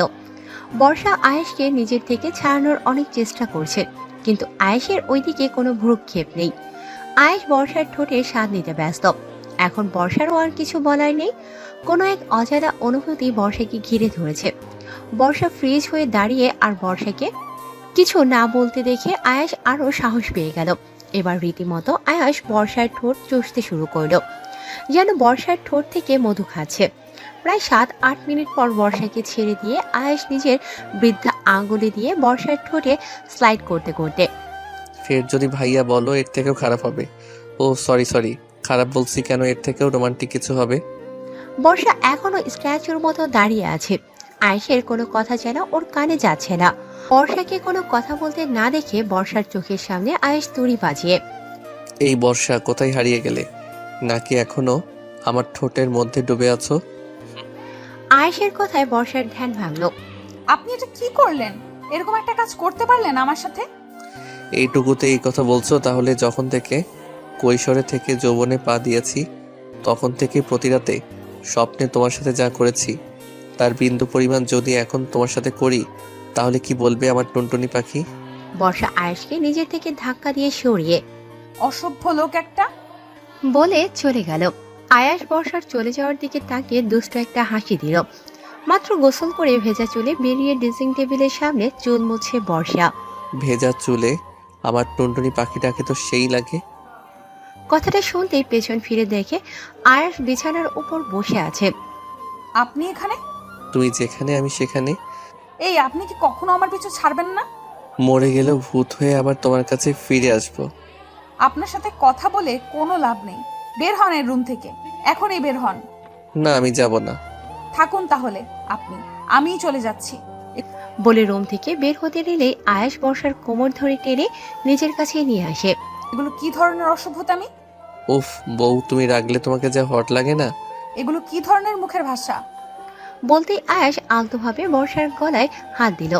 বর্ষা আয়াসকে নিজের থেকে ছাড়ানোর অনেক চেষ্টা করছে, কিন্তু আয়াসের ওইদিকে কোনো ভ্রুক্ষেপ নেই। আয়াস বর্ষার ঠোঁটে স্বাদ নিতে ব্যস্ত। এখন বর্ষারও আর কিছু বলার নেই। কোনো এক অজানা অনুভূতি বর্ষাকে ঘিরে ধরেছে। বর্ষা ফ্রিজ হয়ে দাঁড়িয়ে আর বর্ষাকে কিছু না বলতে দেখে আয়াস আরও সাহস পেয়ে গেল। এবার রীতিমতো আয়াস বর্ষার ঠোঁট চষতে শুরু করলো, যেন বর্ষার ঠোঁট থেকে মধু খাচ্ছে। প্রায় 7-8 মিনিট পর বর্ষাকে ছেড়ে দিয়ে আয়াস নিজের বৃদ্ধা আঙ্গুলে দিয়ে বর্ষার ঠোঁটে স্লাইড করতে করতে ফের যদি ভাইয়া বলো এর থেকেও খারাপ হবে। ও সরি, খারাপ বলছি কেন? এর থেকেও রোমান্টিক কিছু হবে। বর্ষা এখনো স্ট্যাচুর মতো দাঁড়িয়ে আছে। আয়েশের কোনো কথা যেন ওর কানে যাচ্ছে না। বর্ষাকে কোনো কথা বলতে না দেখে বর্ষার চোখের সামনে আয়েশ তুড়ি বাজিয়ে, এই বর্ষা কোথায় হারিয়ে গেলে? নাকি এখনো আমার ঠোঁটের মধ্যে ডুবে আছো? আয়েশের কথায় বর্ষার ধ্যান ভাঙল। আপনি এটা কি করলেন? এরকম একটা কাজ করতে পারলেন আমার সাথে? এইটুকুতে এই কথা বলছো? তাহলে যখন থেকে কৈশোরে থেকে যৌবনে পা দিয়েছি তখন থেকে প্রতি রাতে স্বপ্নে তোমার সাথে যা করেছি তার বিন্দু পরিমাণ যদি এখন তোমার সাথে করি তাহলে কি বলবে আমার টুনটুনি পাখি? বর্ষা আয়েশকে নিজের থেকে ধাক্কা দিয়ে সরিয়ে অসভ্য লোক একটা। বলে চলে গেল। আয়াস বর্ষার চলে যাওয়ার দিকে তাকিয়ে দুষ্ট একটা হাসি দিল। মাত্র গোসল করে ভেজা চুলে বেরিয়ে ড্রেসিং টেবিলের সামনে চুল মুছে বর্ষা। ভেজা চুলে আমার টুনটুনি পাখিটাকে তো সেই লাগে। কথাটা শুনতেই পেছন ফিরে দেখে আয়াস বিছানার উপর বসে আছে। আপনি এখানে? তুমি যেখানে আমি সেখানে। এই, আপনি কি কখনো আমার পিছু ছাড়বেন না? মরে গেলেও ভূত হয়ে আবার তোমার কাছে ফিরে আসবো। আপনার সাথে কথা বলে কোনো লাভ নেই। বের হন এই রুম থেকে, এখনই বের হন। না, আমি যাব না। থাকুন তাহলে আপনি, আমিই চলে যাচ্ছি। বলে রুম থেকে বের হতে নিলে আয়াস বর্ষার কোমর ধরে টেনে নিজের কাছে নিয়ে আসে। এগুলো কি ধরনের অসভ্যতামি? উফ বউ, তুমি রাগলে তোমাকে যা হট লাগে না। এগুলো কি ধরনের মুখের ভাষা? বলতেই আয়াস আলতোভাবে বর্ষার গলায় হাত দিল।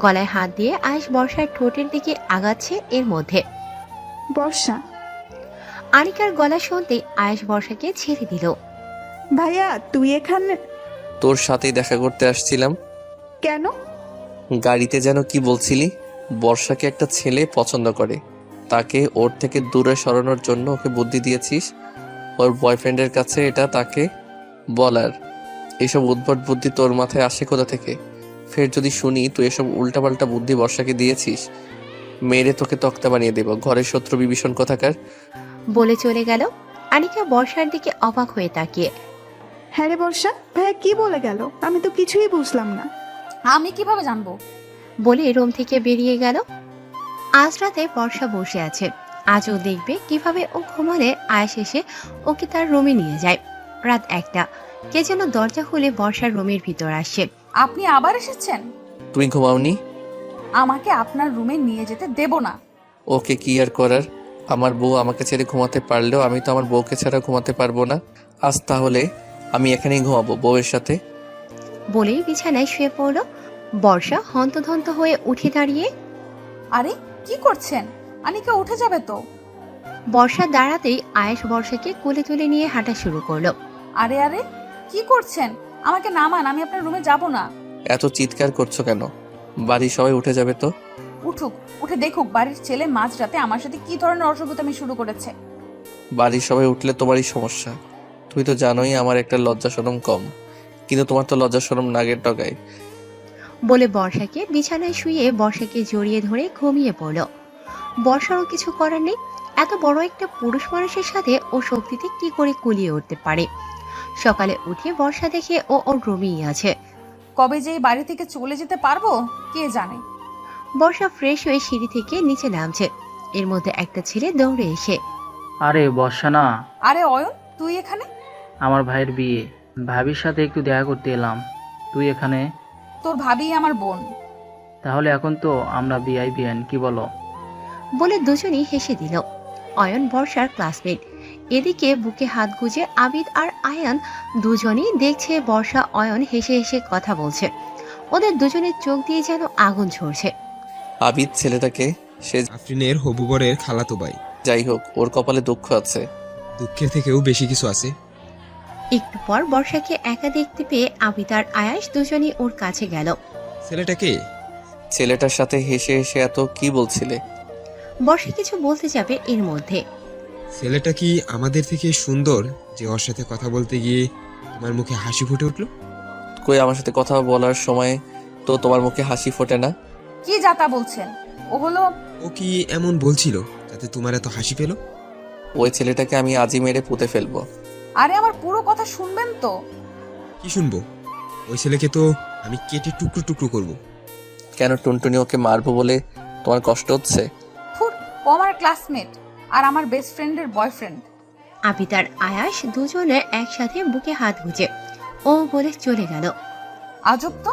গলায় হাত দিয়ে আয়াস বর্ষার ঠোঁটের দিকে আগাচ্ছে। এর মধ্যে বর্ষা, আনিকার গলা শুনতেই আয়াস বর্ষাকে ছেড়ে দিল। ভাইয়া তুই এখানে তোর সাথেই দেখা করতে আসছিলাম। কেন? গাড়িতে যেন কি বলছিলি? বর্ষাকে একটা ছেলে পছন্দ করে, তাকে ওর থেকে দূরে সরানোর জন্য ওকে বুদ্ধি দিয়েছিস। ওর বয়ফ্রেন্ডের কাছে এটা তাকে বলার। এসব উদ্ভট বুদ্ধি তোর মাথায় আসে কোথা থেকে? ফের যদি শুনি তুই এসব উল্টাপাল্টা বুদ্ধি বর্ষাকে দিয়েছিস, মেরে তোকে তক্তা বানিয়ে দেব। ঘরের শত্রু বিভীষণ কোথাকার। বলে চলে গেল। আনিকা বর্ষার দিকে অবাক হয়ে তাকিয়ে, হ্যাঁ রে বর্ষা, ভাইয়া কি বলে গেল? আমি তো কিছুই বুঝলাম না। আমি কিভাবে জানবো? বলে রুম থেকে বেরিয়ে গেল। আজ রাতে বর্ষা বসে আছে। আজও দেখবে কিভাবে ও ঘুমালে আয়াস এসে ওকে তার রুমে নিয়ে যায়। রাত 1টা, কে যেন দরজা খুলে বর্ষার রুমের ভিতর আসছে। আপনি আবার এসেছেন? তুমি ঘুমাওনি? আমাকে আপনার রুমে নিয়ে যেতে দেব না। ওকে কি আর করার? আমার বউ আমাকে ছেড়ে ঘুমাতে পারলেও আমি তো আমার বউকে ছাড়া ঘুমাতে পারবো না। আজ তাহলে আমি এখানেই ঘুমাবো বউয়ের সাথে। বলেই বিছানায় শুয়ে পড়ল। বর্ষা হন্তদন্ত হয়ে উঠে দাঁড়িয়ে, আরে কি করছেন? আনিকা উঠে যাবে তো। বর্ষা দাঁড়াতেই আয়েশ বর্ষাকে কোলে তুলে নিয়ে হাঁটা শুরু করলো। আরে আরে কি করছেন? আমাকে নামান, আমি আপনার রুমে যাব না। এত চিৎকার করছো কেন? বাড়ির সবাই উঠে যাবে তো। উঠুক, উঠে দেখুক বাড়ির ছেলে মাঝরাতে আমার সাথে কি ধরনের অসভ্যতামি শুরু করেছে। বাড়ির সবাই উঠলে তোমারই সমস্যা। তুমি তো জানোই আমার একটা লজ্জা শরম কম, কিন্তু তোমার তো লজ্জা শরম নাগের ডগায়। বলে বর্ষাকে বিছানায় শুয়ে বর্ষাকে জড়িয়ে ধরে ঘুমিয়ে পড়ল। বর্ষারও কিছু করার নেই। এত বড় একটা পুরুষ মানুষের সাথে ও শক্তিতে কি করে কুলিয়ে উঠতে পারে। সকালে উঠে বর্ষা দেখে ও ওর রুমেই আছে। কবে যে এই বাড়ি থেকে চলে যেতে পারবো কে জানে। বর্ষা ফ্রেশ হয়ে সিঁড়ি থেকে নিচে নামছে। এর মধ্যে একটা ছেলে দৌড়ে এসে, আরে বর্ষা না, আরে অয়ন, তুই এখানে? আমার ভাইয়ের বিয়ে, ভাবির সাথে একটু দেখা করতে এলাম। তুই এখানে? তোর ভাবি আমার বোন। তাহলে এখন তো আমরা বিআইবিএন, কি বলো? বলে দুজনই হেসে দিল। অয়ন বর্ষার ক্লাসমেট। এদিকে বুকে হাত গুজে আবিদ আর আয়ান দুজনই দেখছে বর্ষা অয়ন হেসে হেসে কথা বলছে। ওদের দুজনের চোখ দিয়ে যেন আগুন ঝরছে। আবিদ ছেলেটাকে, সে আফরিনের হবু বরের খালাতো ভাই। যাই হোক, ওর কপালে দুঃখ আছে। দুঃখের থেকেও বেশি কিছু আছে। একটু পর বর্ষাকে একা দেখতে পেয়ে আবিদ আর আয়াস দুজনই ওর কাছে গেল। ছেলেটাকে ছেলেটার সাথে হেসে হেসে এত কি বলছিলে? বর্ষা কিছু বলতে যাবে এর মধ্যে ছেলেটা কি আমাদের থেকে সুন্দর যে ওর সাথে কথা বলতে গিয়ে তোমার মুখে হাসি ফুটে উঠলো? কই, আমার সাথে কথা বলার সময় তো তোমার মুখে হাসি ফোটে না। কি যাতা বলছেন? ও হলো ও কি এমন বলছিল যাতে তোমার এত হাসি পেল? ওই ছেলেটাকে আমি আজই মেরে পুঁতে ফেলবো। আরে আমার পুরো কথা শুনবেন তো। কি শুনবো? ওই ছেলেকে তো আমি কেটে টুকরো টুকরো করব। কেন, টুনটুনি ওকে মারবো বলে তোমার কষ্ট হচ্ছে? ফুর, ও আমার ক্লাসমেট আর আমার বেস্ট ফ্রেন্ডের বয়ফ্রেন্ড। আবিদ আর আয়াস দুজনে একসাথে বুকে হাত গুজে ও বলে চলে গেল। আজব তো।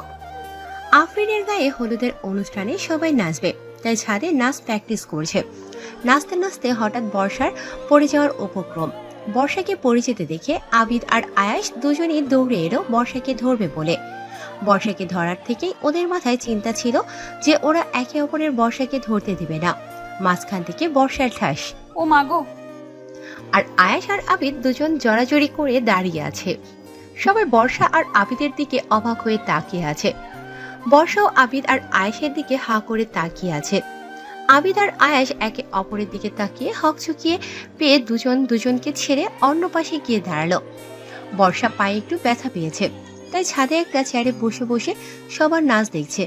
আফরিনের গায়ে হলুদের অনুষ্ঠানে সবাই নাচবে, তাই ছাদে নাচ প্র্যাকটিস করছে। নাচতে নাচতে হঠাৎ বর্ষার পড়ে যাওয়ার উপক্রম। বর্ষাকে পড়ে যেতে দেখে আবিদ আর আয়াস দুজনেই দৌড়ে এলো বর্ষাকে ধরবে বলে। বর্ষাকে ধরার থেকেই ওদের মাথায় চিন্তা ছিল যে ওরা একে অপরের বর্ষাকে ধরতে দিবে না। মাঝখান থেকে বর্ষার ঠাস। ও মাগো। আর আয়াস আর আবিদ দুজন জড়াজড়ি করে দাঁড়িয়ে আছে। সবাই বর্ষা আর আবিদের দিকে অবাক হয়ে তাকিয়ে আছে। বর্ষাও আবিদ আর আয়েশের দিকে হা করে তাকিয়ে আছে। আবিদ আর আয়েশ একে অপরের দিকে তাকিয়ে হকচকিয়ে পেয়ে দুজন দুজনকে ছেড়ে অন্য পাশে গিয়ে দাঁড়ালো। বর্ষা পায়ে একটু ব্যথা পেয়েছে, তাই ছাদে একটা চেয়ারে বসে বসে সবার নাচ দেখছে।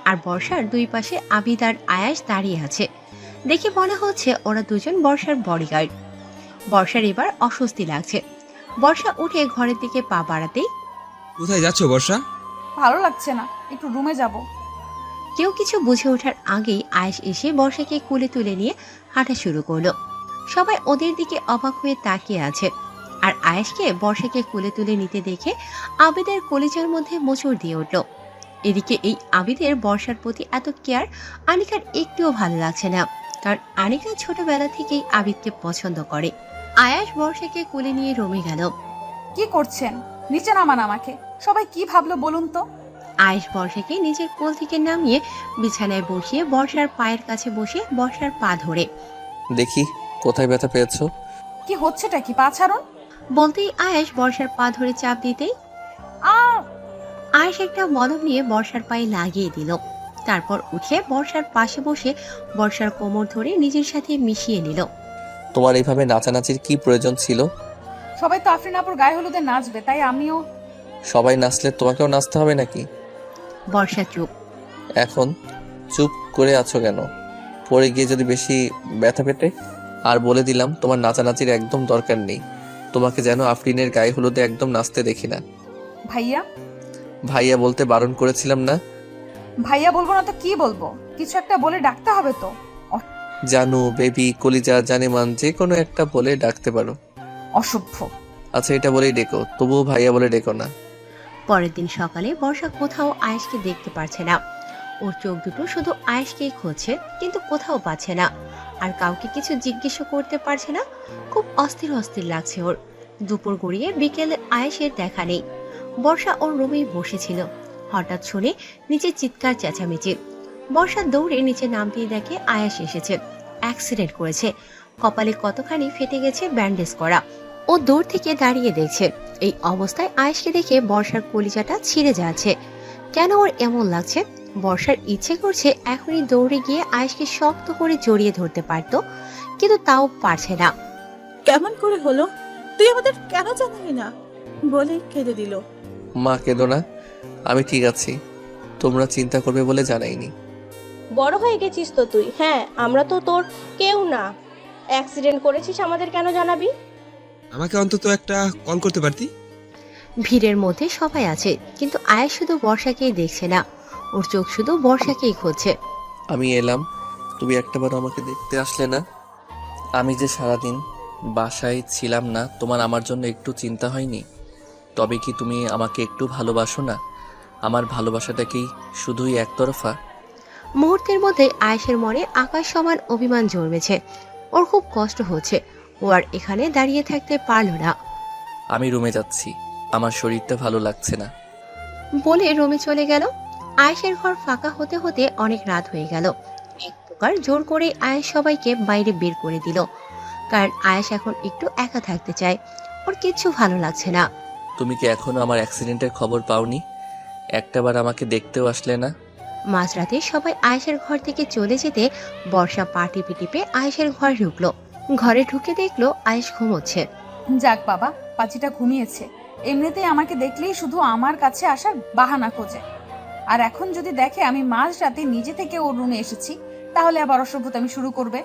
আর বর্ষার দুই পাশে আবিদ আর আয়াস দাঁড়িয়ে আছে। দেখে মনে হচ্ছে ওরা দুজন বর্ষার বডিগার্ড। বর্ষার এবার অস্বস্তি লাগছে। বর্ষা উঠে ঘরের দিকে পা বাড়াতেই, কোথায় যাচ্ছ বর্ষা? ভালো লাগছে না, একটু রুমে যাব। কেউ কিছু বুঝে ওঠার আগেই আয়েশ এসে বর্ষাকে কোলে তুলে নিয়ে হাঁটা শুরু করলো। সবাই ওদের দিকে অবাক হয়ে তাকিয়ে আছে। আর আয়েশকে বর্ষাকে কোলে তুলে নিতে দেখে আবিদের কলিজার মধ্যে মোচড় দিয়ে উঠল। এদিকে এই আবিদের বর্ষার প্রতি এত কেয়ার আনিকার একটুও ভালো লাগছে না, কারণ আনিকা ছোটবেলা থেকেই আবিদকে পছন্দ করে। আয়াস বর্ষাকে কোলে নিয়ে রুমে গেল। কি করছেন? নিচে নামান আমাকে। সবাই কি ভাবলো বলুন তো? আয়েশ বর্ষাকে নিজের কোল থেকে নামিয়ে বিছানায় বসিয়ে বর্ষার পায়ের কাছে বসে বর্ষার পা ধরে, দেখি কোথায় ব্যথা পেয়েছো। কি হচ্ছেটা কি? পা ছাড়ুন। বলতেই আয়েশ বর্ষার পা ধরে চাপ দিতেই আহ! আয়েশ একটা মলম নিয়ে বর্ষার পায়ে লাগিয়ে দিল। তারপর উঠে বর্ষার পাশে বসে বর্ষার কোমর ধরে নিজের সাথে মিশিয়ে নিল। তোমার এইভাবে নাচানাচির কি প্রয়োজন ছিল? সবাই তো আফরিন আপুর গায়ে হলুদে নাচবে, তাই আমিও। সবাই নাচলে তোমাকেও নাচতে হবে নাকি? বর্ষা চুপ। এখন চুপ করে আছো কেন? পড়ে গিয়ে যদি বেশি ব্যথা পেতে? আর বলে দিলাম, তোমার নাচানাচির একদম দরকার নেই। তোমাকে যেন আফরিনের গায়ে হলুদে একদম নাচতে দেখি না। ভাইয়া? ভাইয়া বলতে বারণ করেছিলাম না? ভাইয়া বলবো না তো কি বলবো? কিছু একটা বলে ডাকতে হবে তো। জানু, বেবি, কলিজা, জানেমান, যে কোনো একটা বলে ডাকতে পারো। অসভ্য। আচ্ছা, এটা বলেই ডেকো, তবুও ভাইয়া বলে ডেকো না। পরের দিন সকালে বর্ষা কোথাও আয়েশকে দেখতে পারছে না। ওর চোখ দুটো শুধু আয়েশকেই খুঁজছে, কিন্তু কোথাও পাচ্ছে না। আর কাউকে কিছু জিজ্ঞেস করতে পারছে না। খুব অস্থির অস্থির লাগছে ওর। দুপুর গড়িয়ে বিকেলে আয়েশের দেখা নেই। বর্ষা ওর রুমেই বসেছিল। হঠাৎ শুনে নিচে চিৎকার চেঁচামেচি। বর্ষা দৌড়ে নিচে নামতেই দেখে আয়েশ এসেছে। অ্যাক্সিডেন্ট করেছে, কপালে কতখানি ফেটে গেছে ব্যান্ডেজ করা। ও দূর থেকে দাঁড়িয়ে দেখছে। এই অবস্থায় আয়েশকে দেখে বর্ষার কলিজাটা ছিঁড়ে যাচ্ছে। কেন ওর এমন লাগছে? বর্ষার ইচ্ছে করছে এখনই দৌড়ে গিয়ে আয়েশকে শক্ত করে জড়িয়ে ধরতে পারতো, কিন্তু তাও পারছে না। কেমন করে হলো? তুই আমাদের কেন জানালি না? বলে কেঁদে দিল। মা, কেঁদো না, আমি ঠিক আছি। তোমরা চিন্তা করবে বলে জানাইনি। বড় হয়ে গেছিস তো তুই। হ্যাঁ, আমরা তো তোর কেউ না। অ্যাক্সিডেন্ট করেছিস, আমাদের কেন জানাবি? আমাকে অন্তত একটা কল করতে পারতি। ভিড়ের মধ্যে সবাই আছে, কিন্তু আয়েশ শুধু বর্ষাকেই দেখছে না। ওর চোখ শুধু বর্ষাকেই খুঁজছে। আমি এলাম, তুমি একটাবার আমাকে দেখতে আসলে না। আমি যে সারাদিন বাসায় ছিলাম না, তোমার আমার জন্য একটু চিন্তা হয়নি? তবে কি তুমি আমাকে একটু ভালোবাসো না? আমার ভালোবাসাটা কি শুধুই একতরফা? মুহূর্তের মধ্যে আয়েশের মনে আকাশ সমান অভিমান জন্মেছে। ওর খুব কষ্ট হচ্ছে। ও আর এখানে দাঁড়িয়ে থাকতে পারল না। আমি রুমে যাচ্ছি, আমার শরীরটা ভালো লাগছে না। বলে রুমে চলে গেল। আয়েশের ঘর ফাঁকা হতে হতে অনেক রাত হয়ে গেল। এক প্রকার জোর করে আয়েশ সবাইকে বাইরে বের করে দিল, কারণ আয়েশ এখন একটু একা থাকতে চায়। ওর কিচ্ছু ভালো লাগছে না। তুমি কি এখনো আমার অ্যাক্সিডেন্টের খবর পাওনি? একটাবার আমাকে দেখতেও আসলে না। মাঝরাতে সবাই আয়েশের ঘর থেকে চলে যেতে বর্ষা পা টিপে টিপে আয়েশের ঘরে ঢুকলো। ঘরে ঢুকে দেখলো আয়েশ ঘুমোচ্ছে। যাক বাবা, পাচিটা ঘুমিয়েছে। এমনিতেই আমাকে দেখলেই শুধু আমার কাছে আসার বাহানা খোঁজে। আর এখন যদি দেখে আমি মাঝরাতে নিজে থেকে ওর রুমে এসেছি, তাহলে আবার অসভ্যতামি শুরু করবে।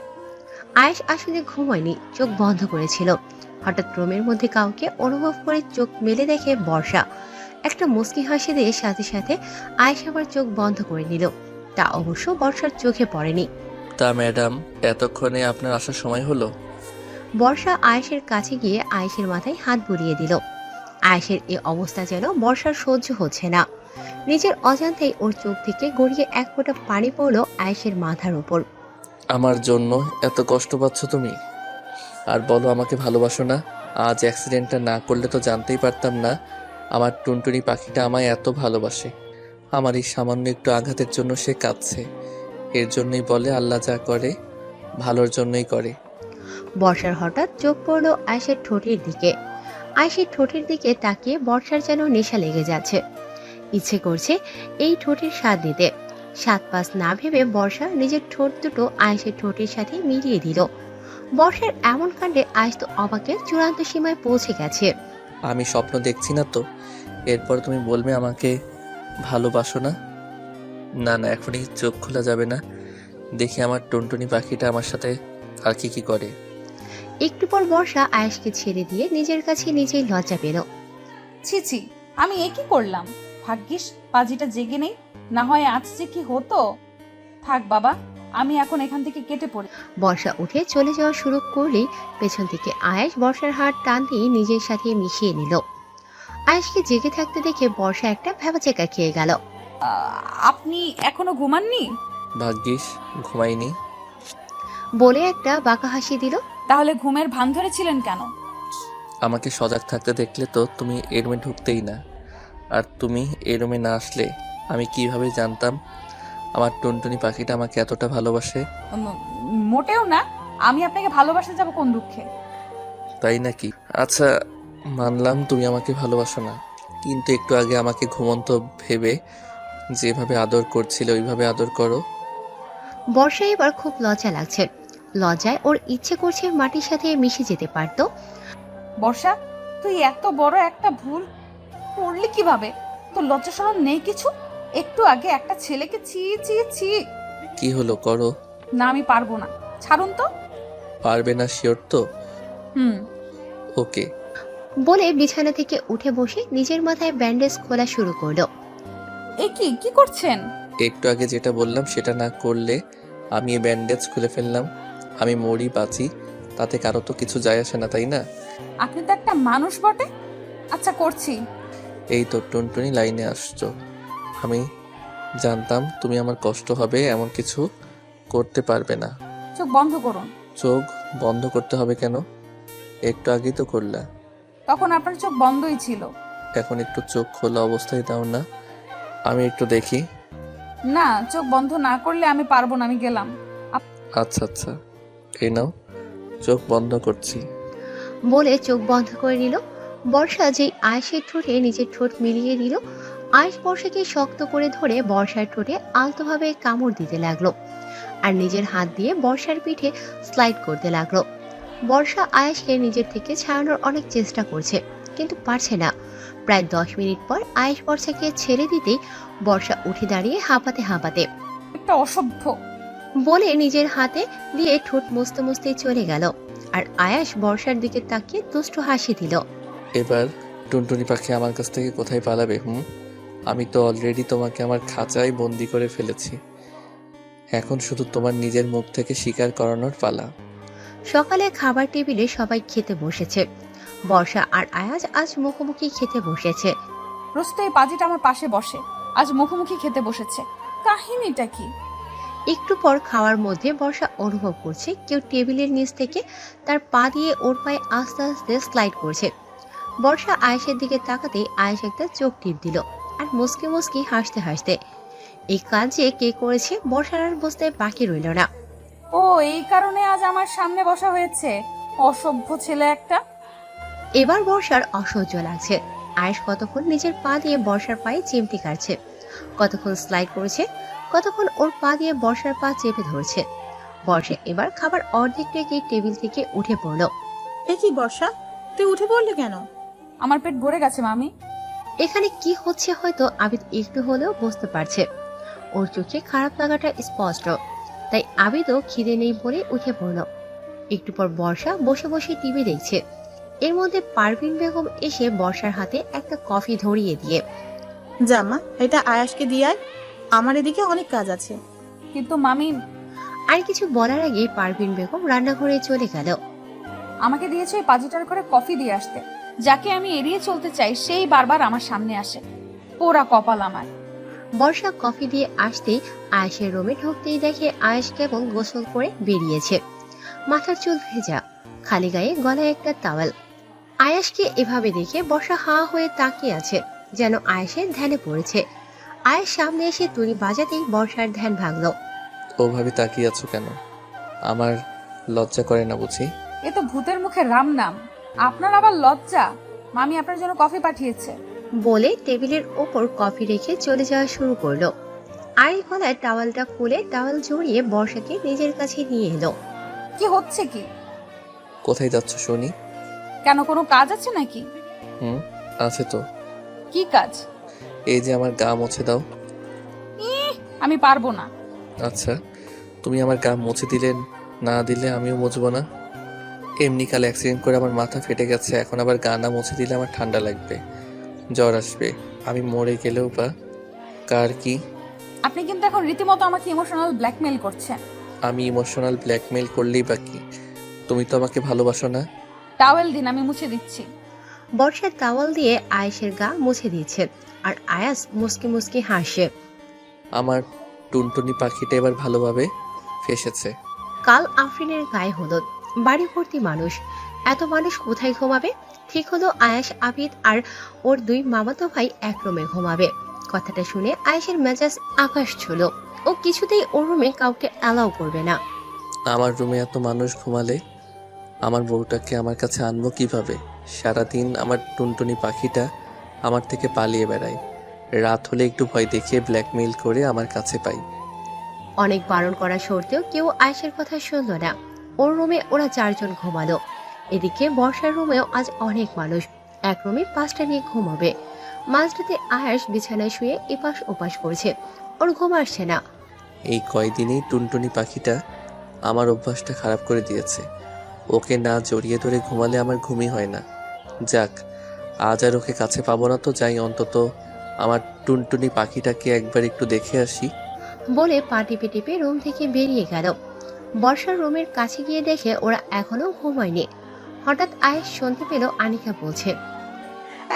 আয়েশ আসলে ঘুমায়নি, চোখ বন্ধ করেছিল। হঠাৎ রুমের মধ্যে কাউকে অনুভব করে চোখ মেলে দেখে বর্ষা। একটা মুচকি হাসি দিয়ে সাথে সাথে আয়েশ আবার চোখ বন্ধ করে নিল। তা অবশ্য বর্ষার চোখে পড়েনি। তা ম্যাডাম, এতক্ষণে আপনার আসার সময় হলো? বর্ষা আয়েশের কাছে গিয়ে আয়েশের মাথায় হাত বুলিয়ে দিল। আয়েশের এই অবস্থা যেন বর্ষার সহ্য হচ্ছে না। নিজের অজান্তেই ওর চোখ থেকে গড়িয়ে এক ফোঁটা পানি পড়লো আয়েশের মাথার উপর। আমার জন্য এত কষ্ট পাচ্ছ তুমি? আর বলো আমাকে ভালোবাসো না? আজ অ্যাক্সিডেন্টটা না করলে তো জানতেই পারতাম না আমার টুনটুনি পাখিটা আমায় এত ভালোবাসে। আমার এই সামান্য একটু আঘাতের জন্য সে কাঁদছে। এর জন্যই বলে আল্লাহ যা করে ভালোর জন্যই করে। বর্ষার হঠাৎ চোখ পড়লো আয়েশের ঠোঁটের দিকে। আয়েশের ঠোঁটের দিকে তাকিয়ে বর্ষার যেন নেশা লেগে যাচ্ছে। ইচ্ছে করছে এই ঠোঁটের স্বাদ নিতে। সাত পাঁচ না ভেবে বর্ষা নিজের ঠোঁট দুটো আয়েশের ঠোঁটের সাথে মিলিয়ে দিল। বর্ষার এমন কাণ্ডে আয়েশ তো অবাকের চূড়ান্ত সীমায় পৌঁছে গেছে। আমি স্বপ্ন দেখছি না তো? এরপর তুমি বলবে আমাকে ভালোবাসো না? না না, এখনই চোখ খোলা যাবে না। দেখি আমার টুনটুনি পাখিটা আমার সাথে আর কি কি করে। একটু পর বর্ষা আয়েশকে ছেড়ে দিয়ে নিজের কাছে নিজেই লজ্জা পেল। ছি ছি, আমি এ কি করলাম? ভাগ্যিস পাজিটা জেগে নেই, না হয় আজ যে কি হতো। থাক বাবা, আমি এখন এখান থেকে কেটে পড়ি। বর্ষা উঠে চলে যাওয়া শুরু করলেই পেছন থেকে আয়েশ বর্ষার হাত টান দিয়ে নিজের সাথে মিশিয়ে নিল। আয়েশকে জেগে থাকতে দেখে বর্ষা একটা ভ্যাবাচেকা খেয়ে গেল। আপনি এখনো ঘুমাননি? ভাগ্যিস ঘুমাইনি। বলে একটা বাঁকা হাসি দিল। তাহলে ঘুমের ভান ধরেছিলেন কেন? আমাকে সজাগ থাকতে দেখলে তো তুমি এই রুমে ঢুকতেই না। আর তুমি এই রুমে না আসলে আমি কিভাবে জানতাম আমার টুনটুনি পাখিটা আমাকে এতটা ভালোবাসে? মোটেও না। আমি আপনাকে ভালোবাসতে যাব কোন দুঃখে? তাই নাকি? আচ্ছা, মানলাম তুমি আমাকে ভালোবাসো না, কিন্তু একটু আগে আমাকে ঘুমন্ত ভেবে যেভাবে আদর করছিলে ওইভাবে আদর করো। বর্ষা এবার খুব লজ্জা লাগছে। লজ্জায় ওর ইচ্ছে করছে মাটির সাথে মিশে যেতে পারতো। বর্ষা, তুই এত বড় একটা ভুল করলি কিভাবে? তোর লজ্জা শরম নেই কিছু? একটু আগে একটা ছেলেকে ছি ছি ছি। কি হলো, করো। না, আমি পারবো না, ছাড়ুন তো। পারবে না শিওর তো? হুম। ওকে। বলে বিছানা থেকে উঠে বসে নিজের মাথায় ব্যান্ডেজ খোলা শুরু করলো। এ কি করছেন? একটু আগে যেটা বললাম সেটা না করলে আমি এই ব্যান্ডেজ খুলে ফেললাম, আমি মরি বাঁচি তাতে কারো তো কিছু যায় আসে না, তাই না? আপনি তো একটা মানুষ বটে। আচ্ছা, করছি। এই তো টুনটুনি লাইনে আসছো। আমি জানতাম তুমি আমার কষ্ট হবে এমন কিছু করতে পারবে না। চোখ বন্ধ করুন। চোখ বন্ধ করতে হবে কেন? একটু আগেই তো করলা। তখন আপনার চোখ বন্ধই ছিল। এখন একটু চোখ খোলা অবস্থায় দাও না, আমি একটু দেখি। না, চোখ বন্ধ না করলে আমি পারবো না, আমি গেলাম। আচ্ছা আচ্ছা, এই নাও, চোখ বন্ধ করছি। বলে চোখ বন্ধ করে নিল। বর্ষা যেই আয়েশের ঠোঁটে নিজের ঠোঁট মিলিয়ে দিল, আয়েশ বর্ষাকে শক্ত করে ধরে বর্ষার ঠোঁটে আলতোভাবে কামড় দিতে লাগলো আর নিজের হাত দিয়ে বর্ষার পিঠে স্লাইড করতে লাগলো। বর্ষা আয়েশকে নিজের থেকে ছাড়ানোর অনেক চেষ্টা করছে, কিন্তু পারছে না। প্রায় 10 মিনিট পর আয়েশ বর্ষাকে ছেড়ে দিতেই বর্ষা উঠে দাঁড়িয়ে হাঁপাতে হাঁপাতে একটা অসভ্য বলে নিজের হাতে দিয়ে ঠোঁট মুছতে মুছতে চলে গেল। আর আয়েশ বর্ষার দিকে তাকিয়ে দুষ্ট হাসি দিল। এবার টুনটুনি পাখি আমার কাছ থেকে কোথায় পালাবে? আমি তো অলরেডি তোমাকে আমার খাঁচায় বন্দি করে ফেলেছি। এখন শুধু তোমার নিজের মুখ থেকে স্বীকার করানোর পালা। সকালে খাবার টেবিলে সবাই খেতে বসেছে। বর্ষা আর আয়াজ আজ মুখোমুখি খেতে বসেছে। রোজ তো এই পাজিটা আমার পাশে বসে, আজ মুখোমুখি খেতে বসেছে, কাহিনীটা কি? একটু পর খাওয়ার মধ্যে বর্ষা অনুভব করছে কেউ টেবিলের নিচ থেকে তার পা দিয়ে ওর পায়ে আস্তে আস্তে স্লাইড করছে। বর্ষা আয়েশের দিকে তাকাতেই আয়েশ একটা চোখ টিপ দিল আর মুসকি মুসকি হাসতে হাসতে। এই কাজ যে কে করেছে বর্ষার আর বুঝতে বাকি রইল না। ও এই কারণে আজ আমার সামনে বসা হয়েছে, অসভ্য ছেলে একটা। এবার বর্ষার অসহ্য লাগছে। আয়েশ কতক্ষণ নিজের পা দিয়ে বর্ষার পায়ে চিমটি কাটছে, কতক্ষণ স্লাইড করেছে, কতক্ষণ ওর পা দিয়ে বর্ষার পা চেপে ধরছে। বর্ষা এবার খাবার অর্ধেক রেখে টেবিল থেকে উঠে পড়ল। এ কি বর্ষা, তুই উঠে পড়লি কেন? আমার পেট ভরে গেছে মামি। এখানে কি হচ্ছে হয়তো আবিদ একটু হলেও বুঝতে পারছে। ওর চোখে খারাপ লাগাটা স্পষ্ট, তাই আবিদও খিদে নেই বলে উঠে পড়ল। একটু পর বর্ষা বসে বসে টিভি দেখছে। এর মধ্যে পারভিন বেগম এসে বর্ষার হাতে একটা কফি ধরিয়ে দিয়ে, জামা এটা আয়াসকে দিয়ে আয়, আমার এদিকে অনেক কাজ আছে। কিন্তু মামি, আর কিছু বলার আগে পারভিন বেগম রান্নাঘরে চলে গেল। আমাকে দিয়েছে ওই পাজিটার করে কফি দিয়ে আসতে, যাকে আমি এড়িয়ে চলতে চাই সেই বারবার আমার সামনে আসে। পোড়া কপাল আমার। বর্ষা কফি দিয়ে আসতেই আয়েশের রুমে ঢুকতেই দেখে আয়েশ কেবল গোসল করে বেরিয়েছে। মাথার চুল ভেজা, খালি গায়ে গলায় একটা টাওয়েল। আয়েশকে এভাবে দেখে বর্ষা হাঁ হয়ে তাকিয়ে আছে, যেন আয়েশের ধ্যানে পড়েছে। আয়েশ সামনে এসে তুড়ি বাজাতেই বর্ষার ধ্যান ভাঙলো। ওভাবে তাকিয়ে আছো কেন? আমার লজ্জা করে না বুঝি? এ তো ভূতের মুখে রাম নাম, আপনার আবার লজ্জা? মামি আপনার জন্য কফি পাঠিয়েছে। বলে টেবিলের ওপর কফি রেখে চলে যাওয়া শুরু করলো। আয়েশ গলায় টাওয়ালটা খুলে টাওয়াল জড়িয়ে বর্ষাকে নিজের কাছে নিয়ে এলো। কি হচ্ছে কি? কোথায় যাচ্ছ শুনি? কেন, কোনো কাজ আছে নাকি? আছে তো। কি কাজ? এই যে আমার গা মুছে দাও। আমি পারবো না। আচ্ছা, তুমি আমার গা মুছে দিলে না দিলে আমিও মুছবো না। এমনি কাল অ্যাক্সিডেন্ট করে আমার মাথা ফেটে গেছে, এখন আবার গা না মুছে দিলে আমার ঠান্ডা লাগবে, জ্বর আসবে, আমি মরে গেলেও বা কার কি? আপনি কিন্তু এখন রীতিমতো আমাকে ইমোশনাল ব্ল্যাকমেল করছেন। আমি ইমোশনাল ব্ল্যাকমেল করলেই বা কি? তুমি তো আমাকে ভালোবাসো না? টাওয়েল দিন, আমি মুছে দিচ্ছি। বর্ষা টাওয়াল দিয়ে আয়েশের গা মুছে দিচ্ছে আর আয়াস মুসকি মুসকি হাসে। আমার টুনটুনি পাখিটা এবার ভালোভাবে ফেসেছে। কাল আফরিনের গায়ে হলুদ, বাড়ি ভর্তি মানুষ। এত মানুষ কোথায় ঘুমাবে? ঠিক হলো আয়াস, আবিদ আর ওর দুই মামাতো ভাই এক রুমে ঘুমাবে। কথাটা শুনে আয়েশের মেজাজ আকাশ ছিল। ও কিছুতেই ওর রুমে কাউকে অ্যালাউ করবে না। আমার রুমে এত মানুষ ঘুমালে আমার বউটাকে আমার কাছে আনবো কিভাবে? সারাদিন আমার টুনটুনি পাখিটা আমার থেকে পালিয়ে বেড়ায়, রাত হলে একটু ভয় দেখিয়ে ব্ল্যাকমেইল করে আমার কাছে পাই। অনেক বারণ করা সত্ত্বেও কেউ আয়েশের কথা শুনল না। ওর রুমে ওরা 4 জন ঘুমালো। এদিকে বর্ষার রুমেও আজ অনেক মানুষ, এক রুমে 5টা নিয়ে ঘুমাবে। মাঝরাতে আয়েশ বিছানায় শুয়ে এপাশ ওপাশ করছে, ওর ঘুম আসছে না। এই কয়দিনেই টুনটুনি পাখিটা আমার অভ্যাসটা খারাপ করে দিয়েছে। ওকে না জড়িয়ে ধরে ঘুমালে আমার ঘুমই হয় না। যাক, আজ আর ওকে কাছে পাবো না তো যাই অন্তত আমার টুনটুনি পাখিটাকে একবার একটু দেখে আসি। বলে পা টিপে টিপে রুম থেকে বেরিয়ে গেল। বর্ষার রুমের কাছে গিয়ে দেখে ওরা এখনো ঘুমায়নি। হঠাৎ আয়েশ শুনতে পেল আনিকা বলছে,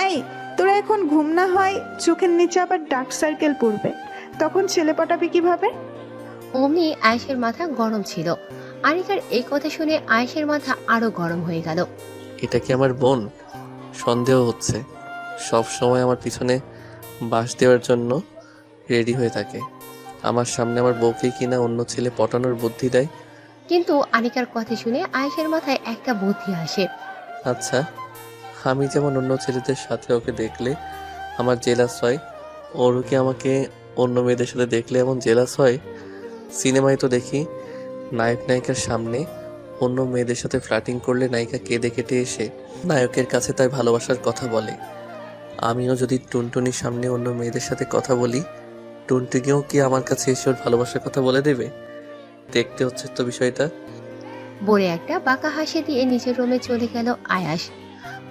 এই তোরা এখন ঘুম না হয় চোখের নিচে আবার ডার্ক সার্কেল পড়বে, তখন ছেলে পটাবি কিভাবে? অমনি আয়েশের মাথা গরম ছিল। আনিকার এই কথা শুনে আয়েশের মাথা আরো গরম হয়ে গেল। এটা কি আমার বোন? সন্দেহ হচ্ছে। সব সময় আমার পিছনে বাঁশ দেওয়ার জন্য রেডি হয়ে থাকে। আমার সামনে আমার বউকে কিনা অন্য ছেলে পটানোর বুদ্ধি দেয়। কিন্তু আনিকার কথা শুনে আয়েশের মাথায় একটা বুদ্ধি আসে। আচ্ছা, আমি যেমন অন্য ছেলেদের সাথে ওকে দেখলে আমার জেলাস হয়, ওরও কি আমাকে অন্য মেয়েদের সাথে দেখলে এমন জেলাস হয়? সিনেমায় তো দেখি নায়ক নায়িকার সামনে অন্য মেয়েদের সাথে ফ্লার্টিং করলে নায়িকা কেঁদে কেটে এসে নায়কের কাছে তার ভালোবাসার কথা বলে। আমিও যদি টুনটুনির সামনে অন্য মেয়েদের সাথে কথা বলি, টুনটুনিও কি আমার কাছে এসে ওর ভালোবাসার কথা বলে দেবে? দেখতে হচ্ছে তো বিষয়টা। বলে একটা বাঁকা হাসি দিয়ে নিজের রুমে চলে গেল আয়াস।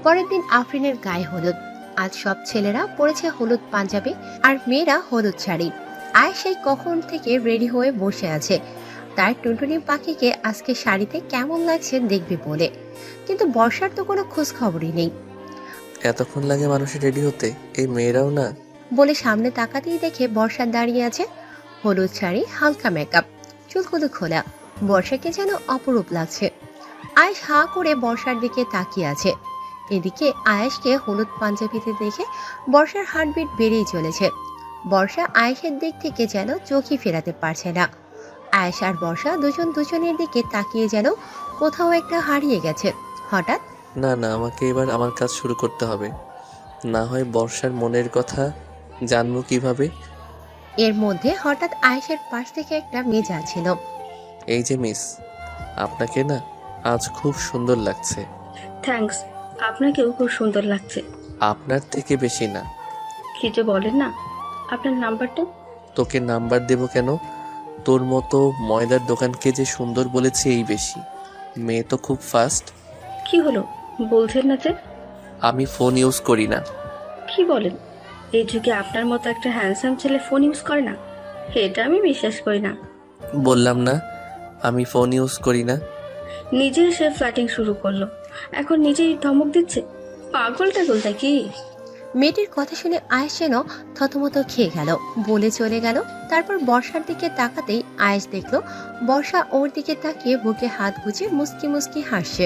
পরের দিন আফরিনের গায়ে হলুদ। আজ সব ছেলেরা পরেছে হলুদ পাঞ্জাবি আর মেয়েরা হলুদ শাড়ি। আয়েশ সেই কখন থেকে রেডি হয়ে বসে আছে তার টুনটুনি পাখিকে আজকে শাড়িতে কেমন লাগছে দেখবে বলে, কিন্তু বর্ষার তো কোনো খোঁজ খবরই নেই। এতক্ষণ লাগে মানুষের রেডি হতে, এই মেয়েরাও না। বলে সামনে তাকাতেই দেখে বর্ষা দাঁড়িয়ে আছে, হলুদ শাড়ি, হালকা মেকআপ, চুলগুলো খোলা। বর্ষাকে যেন অপরূপ লাগছে। আয়েশ হাঁ করে বর্ষার দিকে তাকিয়ে আছে। এদিকে আয়েশকে হলুদ পাঞ্জাবিতে দেখে বর্ষার হার্টবিট বেড়েই চলেছে। বর্ষা আয়েশের দিক থেকে যেন চোখই ফেরাতে পারছে না। আয়েশ আর বর্ষা দুজন দুজনের দিকে তাকিয়ে যেন কোথাও একটা হারিয়ে গেছে। হঠাৎ না না, আমাকে এবার আমার কাজ শুরু করতে হবে, না হয় বর্ষার মনের কথা জানবো কিভাবে। এর মধ্যে হঠাৎ আয়েশের পাশ থেকে একটা মেয়ে যাচ্ছিল। এই যে মিস, আপনাকে না আজ খুব সুন্দর লাগছে। থ্যাঙ্কস, আপনাকেও খুব সুন্দর লাগছে। আপনার থেকে বেশি না। কি যে বলেন না, আপনার নাম্বারটা? তোকে নাম্বার দেব কেন? তোর মতো ময়দার দোকানকে যে সুন্দর বলেছে এই বেশি। মেয়ে তো খুব ফাস্ট। কি হলো বলছেন না যে? আমি ফোন ইউজ করি না। কি বলেন? এই যুগে আপনার মতো একটা হ্যান্ডসাম ছেলে ফোন ইউজ করে না? এটা আমি বিশ্বাস করি না। বললাম না আমি ফোন ইউজ করি না। নিজেই সে ফ্ল্যাটিং শুরু করলো, এখন নিজেই ধমক দিচ্ছে। পাগল টাগল নাকি? মেয়েটির কথা শুনে আয়েশ যেন থতমত খেয়ে গেল, বলে চলে গেল। তারপর বর্ষার দিকে তাকাতেই আয়েশ দেখলো বর্ষা ওর দিকে তাকিয়ে বুকে হাত গুজে মুস্কি মুস্কি হাসছে।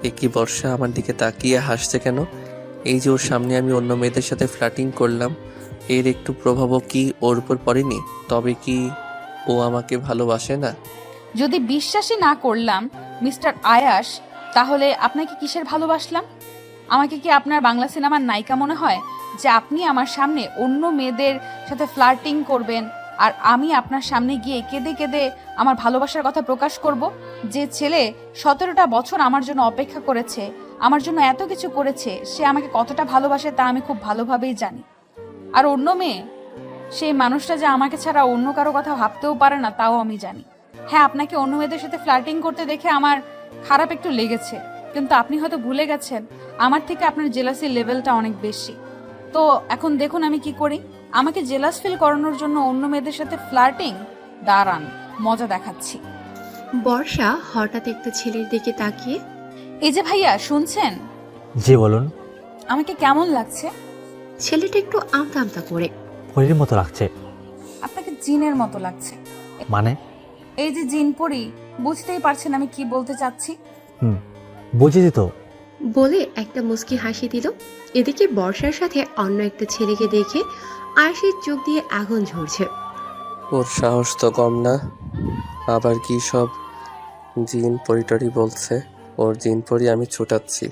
এ কি বর্ষা আমার দিকে তাকিয়ে হাসছে কেন? এই যে ওর সামনে আমি অন্য মেয়েদের সাথে ফ্ল্যাটিং করলাম, এর একটু প্রভাবও কি ওর উপর পড়েনি? তবে কি ও আমাকে ভালোবাসে না? যদি বিশ্বাসই না করলাম মিস্টার আয়াস, তাহলে আপনাকে কিসের ভালোবাসলাম? আমাকে কি আপনার বাংলা সিনেমার নায়িকা মনে হয় যে আপনি আমার সামনে অন্য মেয়েদের সাথে ফ্লার্টিং করবেন আর আমি আপনার সামনে গিয়ে কেঁদে কেঁদে আমার ভালোবাসার কথা প্রকাশ করব? যে ছেলে 17টা বছর আমার জন্য অপেক্ষা করেছে, আমার জন্য এত কিছু করেছে, সে আমাকে কতটা ভালোবাসে তা আমি খুব ভালোভাবেই জানি। আর অন্য মেয়ে, সেই মানুষটা যে আমাকে ছাড়া অন্য কারো কথা ভাবতেও পারে না তাও আমি জানি। হ্যাঁ, আপনাকে অন্য মেয়েদের সাথে ফ্লার্টিং করতে দেখে আমার খারাপ একটু লেগেছে, কিন্তু আপনি হয়তো ভুলে গেছেন আমার থেকে আপনার জেলাসির লেভেলটা অনেক বেশি। তো এখন দেখুন আমি কি করি। আমাকে জেলাস ফিল করানোর জন্য অন্য মেয়েদের সাথে ফ্লার্টিং? দাঁড়ান, মজা দেখাচ্ছি। বর্ষা হঠাৎ একটা ছেলের দিকে তাকিয়ে, এই যে ভাইয়া, শুনছেন? জি বলুন। আমাকে কেমন লাগছে? ছেলেটা একটু আমতা আমতা করে, পরীর মতো লাগছে। আপনাকে জিনের মতো লাগছে। মানে? এই যে জিন পরি, বুঝতেই পারছেন আমি কি বলতে চাচ্ছি। বুঝেছি তো। বলে একটা মুস্কি হাসি দিল। এদিকে বর্ষার সাথে অন্য একটা ছেলেকে দেখে আয়েশের চোখ দিয়ে আগুন ঝরছে। ওর সাহস তো কম না, আবার কি সব জিন পরিটরি বলছে। ওর জিন পরি আমি ছুটাচ্ছি।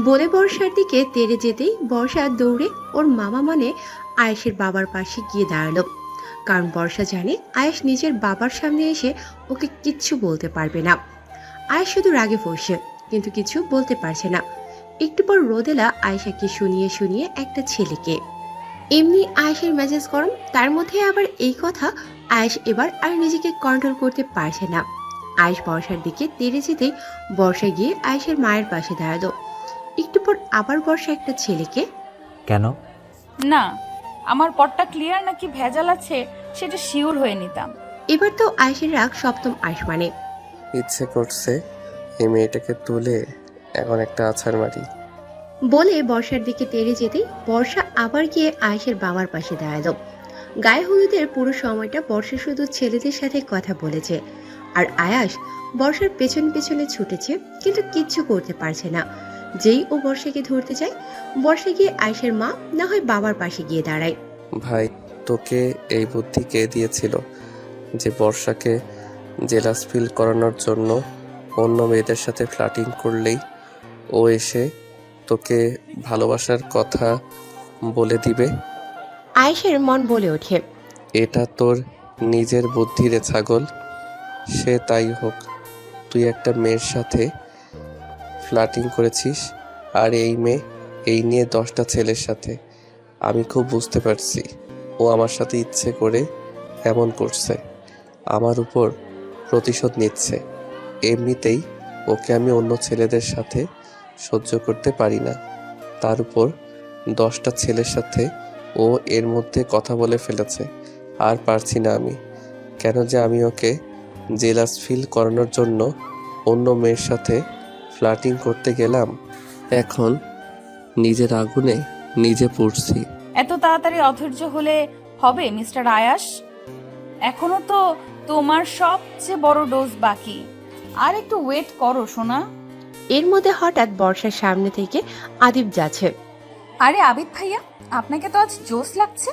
বলে বর্ষার দিকে তেড়ে যেতেই বর্ষা দৌড়ে ওর মামা মানে আয়েশের বাবার পাশে গিয়ে দাঁড়ালো। কারণ বর্ষা জানে আয়েশ নিজের বাবার সামনে এসে ওকে কিচ্ছু বলতে পারবে না। আয়েশ শুধু রাগে বসে, কিন্তু কিছু বলতে পারছে না। একটু পর রোদেলা আয়েশাকে শুনিয়ে শুনিয়ে একটা ছেলেকে। এমনি আয়েশের মেজাজ গরম, তার মধ্যে আবার এই কথা। আয়েশ এবার আর নিজেকে কন্ট্রোল করতে পারছে না। আয়েশ বর্ষার দিকে তেড়ে যেতেই বর্ষা গিয়ে আয়েশের মায়ের পাশে দাঁড়ালো। একটু পর আবার বর্ষা একটা ছেলেকে। কেন? না, আমার পটটা ক্লিয়ার নাকি ভেজাল আছে সেটা শিওর হয়ে নিতাম। এবার তো আয়েশের রাগ সপ্তম আসমানে। ইচ্ছে করছে এই মেয়েটাকে তুলে এখন একটা আছাড় মারি। বলে বর্ষার দিকে তেড়ে যেতেই বর্ষা আবার গিয়ে আয়েশের বাবার পাশে দাঁড়ালো। গায়ে হলুদের পুরো সময়টা বর্ষা শুধু ছেলেদের সাথে কথা বলেছে, আর আয়াস বর্ষার পেছন পেছনে ছুটেছে, কিন্তু কিচ্ছু করতে পারছে না। যেই ও বর্ষাকে ধরতে যায়, বর্ষা গিয়ে আয়েশের মা না হয় বাবার পাশে গিয়ে দাঁড়ায়। ভাই, তোকে এই বুদ্ধি কে দিয়েছিল যে বর্ষাকে জেলাস ফিল করানোর জন্য অন্য মেয়েদের সাথে ফ্লার্টিং করলেই ও এসে তোকে ভালোবাসার কথা বলে দিবে? আয়েশের মন বলে ওঠে, এটা তোর নিজের বুদ্ধি রে ছাগল। সে তাই হোক, তুই একটা মেয়ের সাথে ফ্লার্টিং করেছিস, আর এই মেয়ে এই নিয়ে 10টা ছেলের সাথে। আমি খুব বুঝতে পারছি ও আমার সাথে ইচ্ছে করে এমন করছে, আমার উপর প্রতিশোধ নিচ্ছে। এমনিতেই ওকে আমি অন্য ছেলেদের সাথে সহ্য করতে পারি না, তার উপর 10টা ছেলের সাথে ও এর মধ্যে কথা বলে ফেলেছে। আর পারছি না আমি। কেন যে আমি ওকে জেলাস ফিল করানোর জন্য অন্য মেয়ের সাথে ফ্লার্টিং করতে গেলাম। এখন নিজের আগুনে নিজে পুড়ছি। এত তাড়াতাড়ি অধৈর্য হলে হবে মিস্টার আয়াস? এখনো তো তোমার সবচেয়ে বড় ডোজ বাকি। আর একটু ওয়েট করো সোনা। এর মধ্যে হঠাৎ বর্ষার সামনে থেকে আদিব যাচ্ছে। আরে আবিদ ভাইয়া, আপনাকে তো আজ জোশ লাগছে।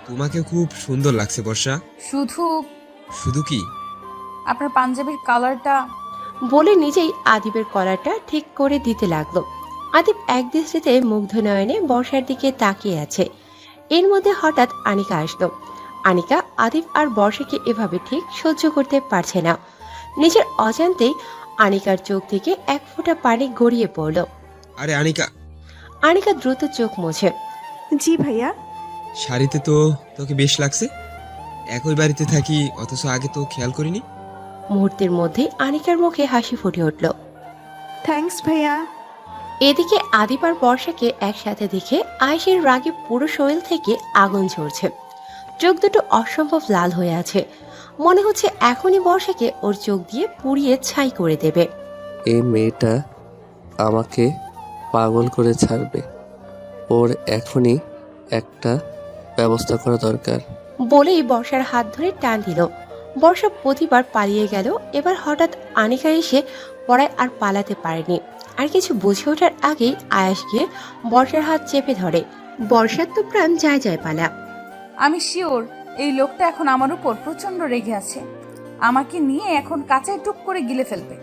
তোমাকে খুব সুন্দর লাগছে বর্ষা। শুধু শুধু কি? আপনার পাঞ্জাবির কালারটা। বলে নিজেই আদিবের কলারটা ঠিক করে দিতে লাগলো। আদিব এক দৃষ্টিতে মুগ্ধ নয়নে বর্ষার দিকে তাকিয়ে আছে। এর মধ্যে হঠাৎ আনিকা আসলো। আনিকা আদিব আর বর্ষাকে এভাবে ঠিক সহ্য করতে পারছে না। নিজের অজান্তেই আনিকার চোখ থেকে এক ফোঁটা পানি গড়িয়ে পড়ল। আরে আনিকা। আনিকা দ্রুত চোখ মুছে। জি ভাইয়া। শাড়িতে তো তোকে বেশ লাগছে। একই বাড়িতে থাকি অথচ আগে তো খেয়াল করিনি। মুহূর্তের মধ্যে আনিকার মুখে হাসি ফুটে উঠল। থ্যাঙ্কস ভাইয়া। এদিকে আদিব আর বর্ষাকে একসাথে দেখে আয়েশের রাগে পুরো শরীর থেকে আগুন ঝরছে। চোখ দুটো অসম্ভব লাল হয়ে আছে। মনে হচ্ছে এখনই বর্ষাকে ওর চোখ দিয়ে পুড়িয়ে ছাই করে দেবে। এই মেয়েটা আমাকে পাগল করে ছাড়বে। ওর এখনই একটা ব্যবস্থা করা দরকার। বলেই বর্ষার হাত ধরে টান দিল। বর্ষা প্রতিবার পালিয়ে গেল। এবার হঠাৎ আনিকা এসে পড়ায় আর পালাতে পারেনি। আর কিছু বুঝে ওঠার আগেই আয়াস গিয়ে বর্ষার হাত চেপে ধরে। বর্ষার তো প্রাণ যায় যায় পালা। আমি শিওর এই লোকটা এখন আমার উপর প্রচন্ড রেগে আছে। আমাকে নিয়ে এখন কাঁচায় টুক করে গিলে ফেলবে।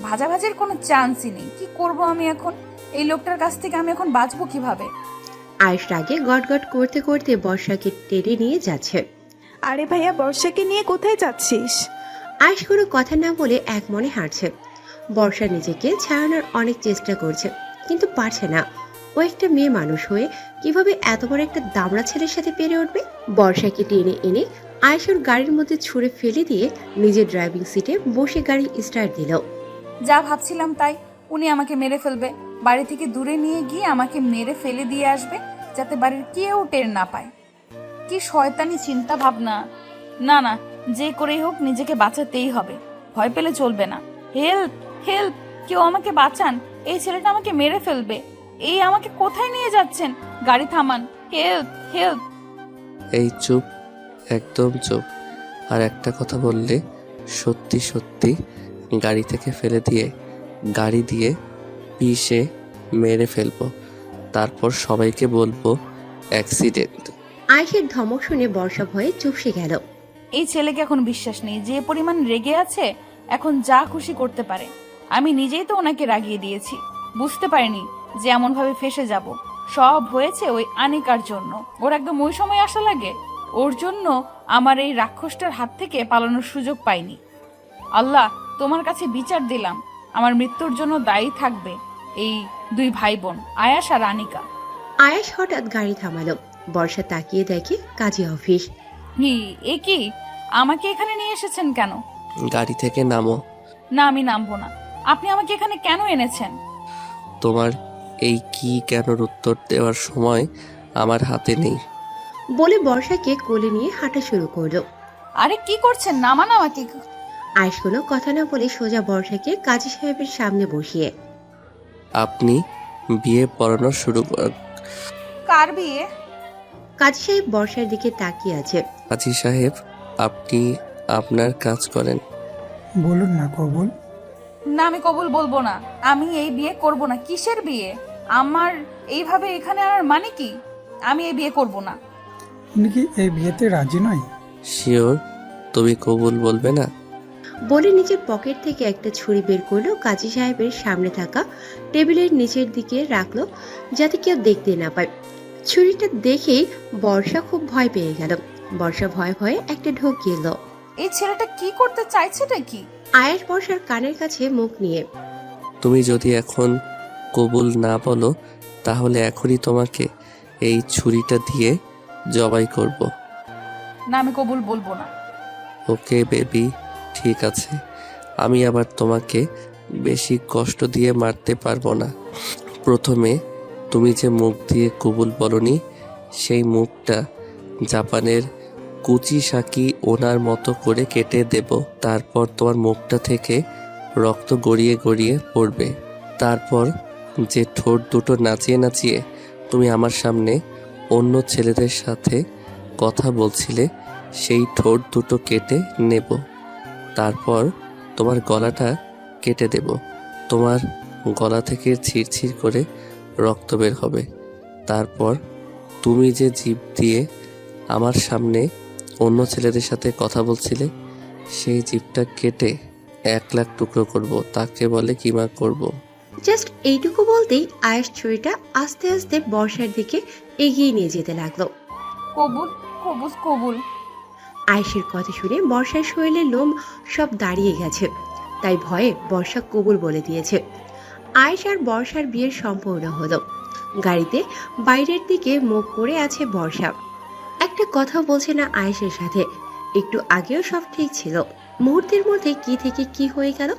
ভাজাভাজির কোনো চান্সই নেই। কি করব আমি এখন? এই লোকটার কাছ থেকে আমি এখন বাঁচবো কিভাবে? আয়েশ রাগে গটগট করতে করতে বর্ষাকে টেনে নিয়ে যাচ্ছে। আরে ভাইয়া, বর্ষাকে নিয়ে কোথায় যাচ্ছিস? আয়েশ কোনো কথা না বলে এক মনে হাঁটছে। বর্ষা নিজেকে ছাড়ানোর অনেক চেষ্টা করছে, কিন্তু পারছে না। ও একটা মেয়ে মানুষ হয়ে কিভাবে এত বড় একটা দামড়া ছেলের সাথে পেরে উঠবে? বর্ষাকে টেনে এনে আয়েশের গাড়ির মধ্যে ছুঁড়ে ফেলে দিয়ে নিজের ড্রাইভিং সিটে বসে গাড়ি স্টার্ট দিল। যা ভাবছিলাম তাই। উনি আমাকে মেরে ফেলবে। বাড়ি থেকে দূরে নিয়ে গিয়ে আমাকে মেরে ফেলে দিয়ে আসবে, যাতে বাড়ির কেউ টের না পায়। কি শয়তানি চিন্তা ভাবনা। না না, যে করেই হোক নিজেকে বাঁচাতেই হবে। ভয় পেলে চলবে না। হেল্প হেল্প, কেউ আমাকে বাঁচান। এই ছেলেটা আমাকে মেরে ফেলবে। এই আমাকে কোথায় নিয়ে যাচ্ছেন? গাড়ি থামান। Help help. এই চুপ, একদম চুপ। আর একটা কথা বললে সত্যি সত্যি গাড়ি থেকে ফেলে দিয়ে গাড়ি দিয়ে পিষে মেরে ফেলবো। তারপর সবাইকে বলবো অ্যাক্সিডেন্ট। আয়েশের ধমক শুনে বর্ষা ভয়ে চুপসে গেল। এই ছেলেকে এখন বিশ্বাস নেই। যে পরিমাণ রেগে আছে, এখন যা খুশি করতে পারে। আমি নিজেই তো ওনাকে রাগিয়ে দিয়েছি। বুঝতে পারিনি যে এমন ভাবে ফেসে যাব। সব হয়েছে ওই আনিকার জন্য। ওর একদম ওই সময় আসা লাগে। ওর জন্য আমার এই রাক্ষসটার হাত থেকে পালানোর সুযোগ পাইনি। আল্লাহ, তোমার কাছে বিচার দিলাম। আমার মৃত্যুর জন্য দায়ী থাকবে এই দুই ভাই বোন, আয়াস আর আনিকা। আয়াস হঠাৎ গাড়ি থামালো। বর্ষা তাকিয়ে দেখে কাজী অফিস। এ কি? আমাকে এখানে নিয়ে এসেছেন কেন? গাড়ি থেকে নামো। না, আমি নামবো না। আপনি আমাকে এখানে কেন এনেছেন? তোমার এই কি কেনর উত্তর দেওয়ার সময় আমার হাতে নেই। বলে বর্ষাকে কোলে নিয়ে হাঁটা শুরু করলো। আরে কি করছেন? নামান আমাকে। আয়েশ কোনো কথা না বলে সোজা বর্ষাকে কাজী সাহেবের সামনে বসিয়ে। আপনি বিয়ে পড়ানো শুরু করেন। কার বিয়ে? কাজী সাহেব বর্ষার দিকে তাকিয়ে আছে। কাজী সাহেব, আপনি আপনার কাজ করেন। বলুন না কবুল। না, আমি কবুল বলবো না। আমি এই বিয়ে করব না। কিসের বিয়ে? আমার এইভাবে এখানে আনার মানে কি? আমি এই বিয়ে করব না। উনি কি এই বিয়েতে রাজি নয়? শিওর তুমি কবুল বলবে না? বলে নিজের পকেট থেকে একটা ছুরি বের করলো। কাজী সাহেবের সামনে থাকা টেবিলের নিচের দিকে রাখলো, যাতে কেউ দেখতে না পায়। ছুরিটা দেখেই বর্ষা খুব ভয় পেয়ে গেল। বর্ষা ভয়ে ভয়ে একটা ঢোক গেল। এই ছেলেটা কি করতে চাইছেটা কি? আয়াস বর্ষার কানের কাছে মুখ নিয়ে। তুমি যদি এখন কবুল না বলো, তাহলে এখনই তোমাকে এই ছুরিটা দিয়ে জবাই করব। না, আমি কবুল বলবো না। ওকে বেবি, ঠিক আছে। আমি আবার তোমাকে বেশি কষ্ট দিয়ে মারতে পারবো না। প্রথমে তুমি যে মুখ দিয়ে কবুল বলনি, সেই মুখটা জাপানের কুচি শাকি ওনার মতো করে কেটে দেব। তারপর তোমার মুখটা থেকে রক্ত গড়িয়ে গড়িয়ে পড়বে। তারপর যে ঠোঁট দুটো নাচিয়ে নাচিয়ে তুমি আমার সামনে অন্য ছেলেদের সাথে কথা বলছিলে, সেই ঠোঁট দুটো কেটে নেব। তারপর তোমার গলাটা কেটে দেব। তোমার গলা থেকে ছিঁড়ছিঁড় করে রক্ত বের হবে। তারপর তুমি যে জিভ দিয়ে আমার সামনে অন্য ছেলেদের সাথে কথা বলছিলে, সেই জিভটা কেটে 1,00,000 টুকরো করব। তাকে বলে কিমা করব। জাস্ট এইটুকু বলতেই আয়েশ ছুরিটা আস্তে আস্তে বর্ষার দিকে এগিয়ে নিয়ে যেতে লাগলো। কবুল কবুল কবুল। আয়েশের কথা শুনে বর্ষার শরীরে লোম সব দাঁড়িয়ে গেছে, তাই ভয়ে বর্ষা কবুল বলে দিয়েছে। আয়েশ আর বর্ষার বিয়ের সম্পূর্ণ হলো। গাড়িতে বাইরের দিকে মুখ করে আছে বর্ষা, একটা কথা বলছে না আয়েশের সাথে। একটু আগেও সব ঠিক ছিল, মুহূর্তের মধ্যে কি থেকে কি হয়ে গেল।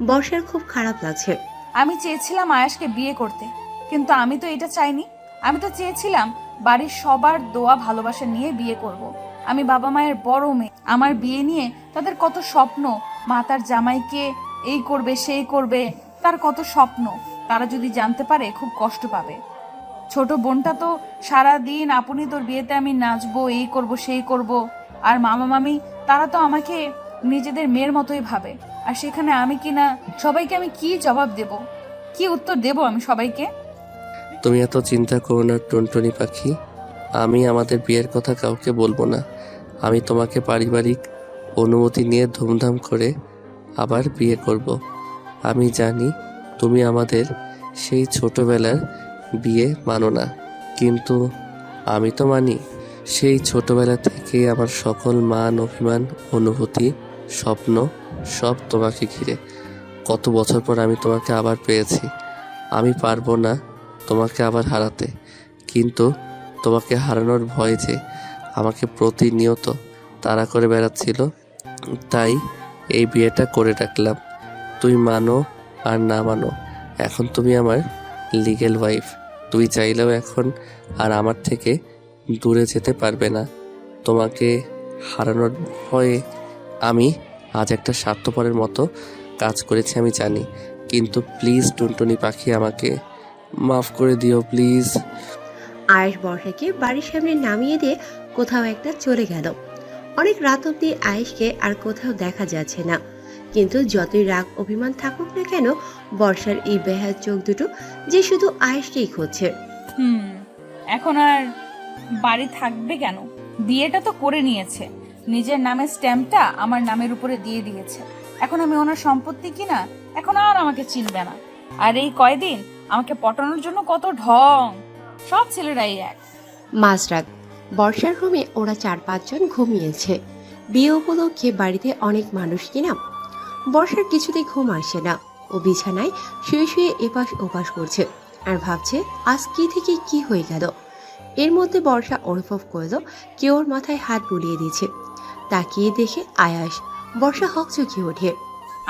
বর্ষার খুব খারাপ লাগছে। আমি চেয়েছিলাম আয়াশকে বিয়ে করতে, কিন্তু আমি তো এটা চাইনি। আমি তো চেয়েছিলাম বাড়ির সবার দোয়া ভালোবাসা নিয়ে বিয়ে করব। আমি বাবা মায়ের বড় মেয়ে, আমার বিয়ে নিয়ে তাদের কত স্বপ্ন। মা তার জামাইকে এই করবে সেই করবে, তার কত স্বপ্ন। তারা যদি জানতে পারে খুব কষ্ট পাবে। ছোট বোনটা তো সারা দিন আপনি তোর বিয়েতে আমি নাচবো, এই করব সেই করব। আর মামা মামি তারা তো আমাকে নিজেদের মেয়ের মতোই ভাবে। আর সেখানে আমি কিনা সবাইকে আমি কি জবাব দেব, কি উত্তর দেব আমি সবাইকে? তুমি এত চিন্তা করো না টুনটুনি পাখি। আমি আমাদের বিয়ের কথা কাউকে বলবো না। আমি তোমাকে পারিবারিক অনুমতি নিয়ে ধুমধাম করে আবার বিয়ে করব। আমি জানি তুমি আমাদের সেই ছোটবেলার বিয়ে মানো না, কিন্তু আমি তো মানি। সেই ছোটবেলা থেকে আমার সকল মান অভিমান অনুভূতি স্বপ্ন সব তোমাকে ঘিরে। কত বছর পর আমি তোমাকে আবার পেয়েছি। আমি পারবো না তোমাকে আবার হারাতে, কিন্তু তোমাকে হারানোর ভয় যে আমাকে প্রতিনিয়ত তাড়া করে বেড়াচ্ছিল, তাই এই বিয়েটা করে রাখলাম। তুই মানো আর না মানো, এখন তুমি আমার লিগ্যাল ওয়াইফ। তুই চাইলেও এখন আর আমার থেকে দূরে যেতে পারবে না। তোমাকে হারানোর ভয়ে আমি আজ একটা স্বার্থপরের মতো কাজ করেছি, আমি জানি। কিন্তু প্লিজ টুনটুনি পাখি, আমাকে মাফ করে দিও প্লিজ। আয়েশ বর্ষাকে বাড়ির সামনে নামিয়ে দিয়ে কোথাও একটা চলে গেল। অনেক রাত অব্দি আয়েশকে আর কোথাও দেখা যাচ্ছে না, কিন্তু যতই রাগ অভিমান থাকুক না কেন, বর্ষার এই বেহাল চোখ দুটো যে শুধু আয়েশকেই খুঁজছে। এখন আর বাড়ি থাকবে কেন? বিয়েটা তো করে নিয়েছে, নিজের নামে স্ট্যাম্পটা আমার নামের উপরে দিয়ে দিয়েছে। এখন আমি ওনার সম্পত্তি কিনা, এখন আর আমাকে চিনবে না। আর এই কয়দিন আমাকে পটানোর জন্য কত ঢং, সব ছেলেরাই এক। মাঝরাত বর্ষার রুমে ওরা 4-5 জন ঘুমিয়েছে। বিয়ে উপলক্ষে বাড়িতে অনেক মানুষ কিনা। বর্ষার কিছুতেই ঘুম আসে না, ও বিছানায় শুয়ে শুয়ে এপাশ ওপাশ করছে আর ভাবছে আজ কি থেকে কি হয়ে গেল। এর মধ্যে বর্ষা অনুভব করলো কেউ ওর মাথায় হাত বুলিয়ে দিচ্ছে। তাকিয়ে দেখে আয়াস। বর্ষা হকচকিয়ে ওঠে।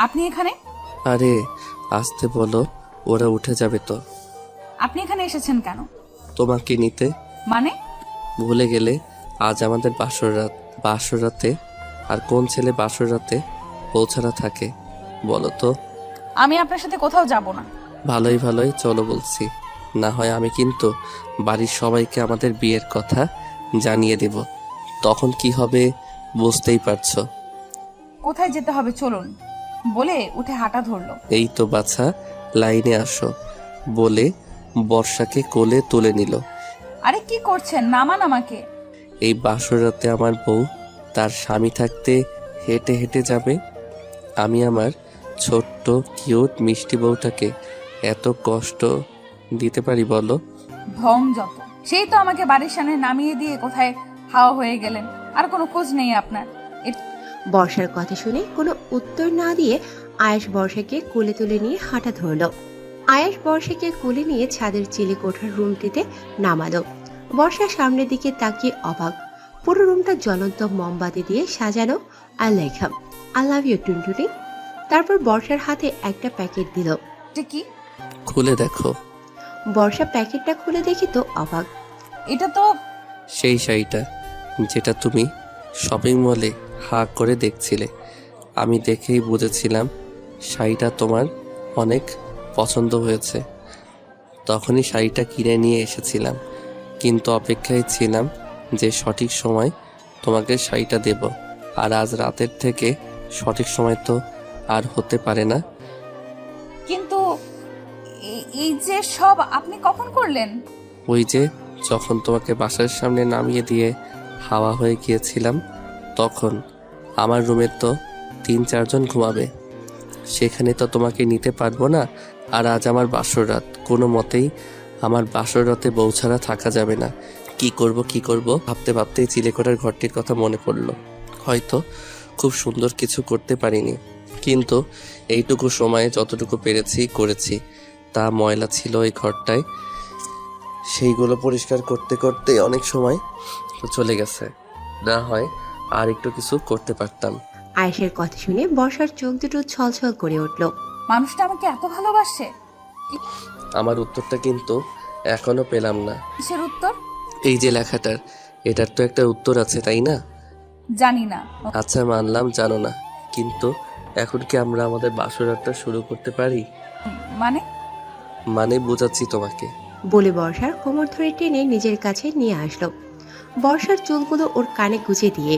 আপনি এখানে? আরে আসতে বলো, ওরা উঠে যাবে তো। আপনি এখানে এসেছেন কেন? তোমাকে নিতে। মানে? ভুলে গেলে আজ আমাদের বাসর রাত। বাসর রাতে আর কোন ছেলে বাসর রাতে পৌঁছানো থাকে বলো তো? আমি আপনার সাথে কোথাও যাব না। ভালোই ভালোই চলো বলছি, না হয় আমি কিন্তু বাড়ির সবাইকে আমাদের বিয়ের কথা জানিয়ে দেব। তখন কি হবে বুঝতেই পারছো। কোথায় যেতে হবে চলুন বলে উঠে হাঁটা ধরলো। এই তো বাছা, লাইনে আসো বলে বর্ষাকে কোলে তুলে নিল। আরে কি করছেন, নামান আমাকে। এই বাসর রাতে আমার বউ তার স্বামী থাকতে হেঁটে হেঁটে যাবে। আমি আমার ছোট্ট কিউট মিষ্টি বউটাকে এত কষ্ট দিতে পারি বলো? ঢং যত। সেই তো আমাকে বাড়ির সামনে নামিয়ে দিয়ে কোথায় হাওয়া হয়ে গেলেন, আর কোনো খোঁজ নেই আপনার। বর্ষার কথা শুনে কোনো উত্তর না দিয়ে আয়েশ বর্ষাকে কোলে তুলে নিয়ে হাঁটা ধরল। আয়েশ বর্ষাকে কোলে নিয়ে ছাদের চিলে কোঠার রুমটিতে নামালো। বর্ষা সামনের দিকে তাকিয়ে অবাক। পুরো রুমটা জ্বলন্ত মোমবাতি দিয়ে সাজানো আর লেখা আই লাভ ইউ টুনটুনি। তারপর বর্ষার হাতে একটা প্যাকেট দিল। কি? খুলে দেখো। বর্ষা প্যাকেটটা খুলে দেখি তো অবাক। এটা তো সেই শাড়িটা যেটা তুমি শপিং মলে হা করে দেখছিলে। আমি দেখেই বুঝেছিলাম শাড়িটা তোমার অনেক পছন্দ হয়েছে। তখনই শাড়িটা কিনে নিয়ে এসেছিলাম, কিন্তু অপেক্ষায় ছিলাম যে সঠিক সময় তোমাকে শাড়িটা দেব। আর আজ রাতের থেকে সঠিক সময় তো আর হতে পারে না। কিন্তু এই যে সব আপনি কখন করলেন? ওই যে যখন তোমাকে বাসার সামনে নামিয়ে দিয়ে হাওয়া হয়ে গিয়েছিলাম, তখন আমার রুমে তো 3-4 জন ঘুমাবে, সেখানে তো তোমাকে নিতে পারবো না। আর আজ আমার বাসর রাত, কোনো মতেই আমার বাসর রাতে বউ ছাড়া থাকা যাবে না। কি করব ভাবতে ভাবতেই চিলেকোঠার ঘরটির কথা মনে পড়লো। হয়তো খুব সুন্দর কিছু করতে পারিনি, কিন্তু এইটুকু সময়ে যতটুকু পেরেছি করেছি। তা ময়লা ছিল এই ঘরটায়, সেইগুলো পরিষ্কার করতে করতে অনেক সময় চলে গেছে। না হয় আর একটু কিছু করতে পারতাম। আয়েশের কথা শুনে বর্ষার চোখ দুটো ছলছল করে উঠল। মানুষটা আমাকে এত ভালোবাসে? আমার উত্তরটা কিন্তু এখনো পেলাম না। কিসের উত্তর? এই যে লেখাটার, এটার তো একটা উত্তর আছে, তাই না? জানি না। আচ্ছা মানলাম জানো না, কিন্তু এখন কি আমরা আমাদের বাসরাতটা শুরু করতে পারি? মানে বোঝাচ্ছি তোমাকে। বলে বর্ষার কোমর ধরে টেনে নিজের কাছে নিয়ে আসলো। বর্ষার চুলগুলো ওর কানে গুজে দিয়ে,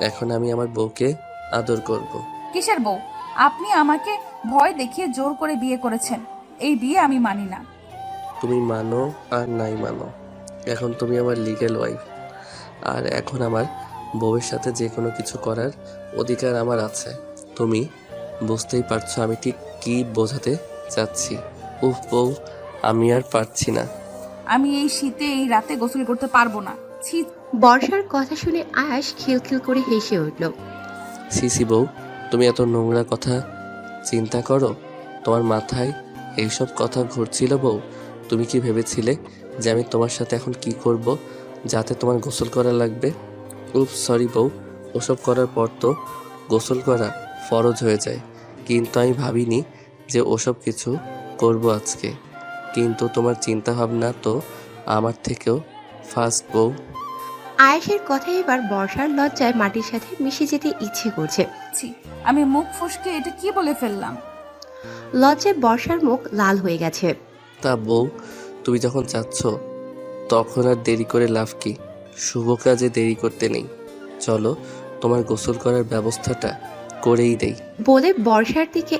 এখন আমি আমার বউকে আদর করব। কিসের বউ? আপনি আমাকে ভয় দেখিয়ে জোর করে বিয়ে করেছেন। এই বিয়ে আমি মানি না। তুমি মানো আর নাই মানো, এখন তুমি আমার লিগ্যাল ওয়াইফ। আর এখন আমার বউয়ের সাথে যে কোনো কিছু করার অধিকার আমার আছে। তুমি বুঝতেই পারছো আমি ঠিক কি বোঝাতে চাচ্ছি। উফ বউ, আমি আর পারছি না। আমি এই শীতে এই রাতে গোসল করতে পারবো না। ছি। বর্ষার কথা শুনে আয়াস খিলখিল করে হেসে উঠল। সিসি বউ, তুমি এত নোংরা কথা চিন্তা করো? তোমার মাথায় এইসব কথা ঘুরছিল বউ? তুমি কি ভেবেছিলে যে আমি তোমার সাথে এখন কি করব যাতে তোমার গোসল করা লাগবে? উফ সরি বউ, ওসব করার পর তো গোসল করা ফরজ হয়ে যায়। কিন্তু আমি ভাবিনি যে ওসব কিছু করব আজকে। কিন্তু তোমার চিন্তা ভাবনা তো আমার থেকেও ফাস্ট বউ। আয়েশের কথায় এবার বর্ষার লজ্জায় মাটির সাথে মিশে যেতে ইচ্ছে করছে। আমি মুখ ফসকে এটা কি বলে ফেললাম? লজ্জায় বর্ষার মুখ লাল হয়ে গেছে। তা বউ, তুমি যখন চাচ্ছ তখন আর দেরি করে লাভ কি? শুভ কাজে দেরি করতে নেই, চলো তোমার গোসল করার ব্যবস্থাটা করেই দেই। বলে বর্ষার দিকে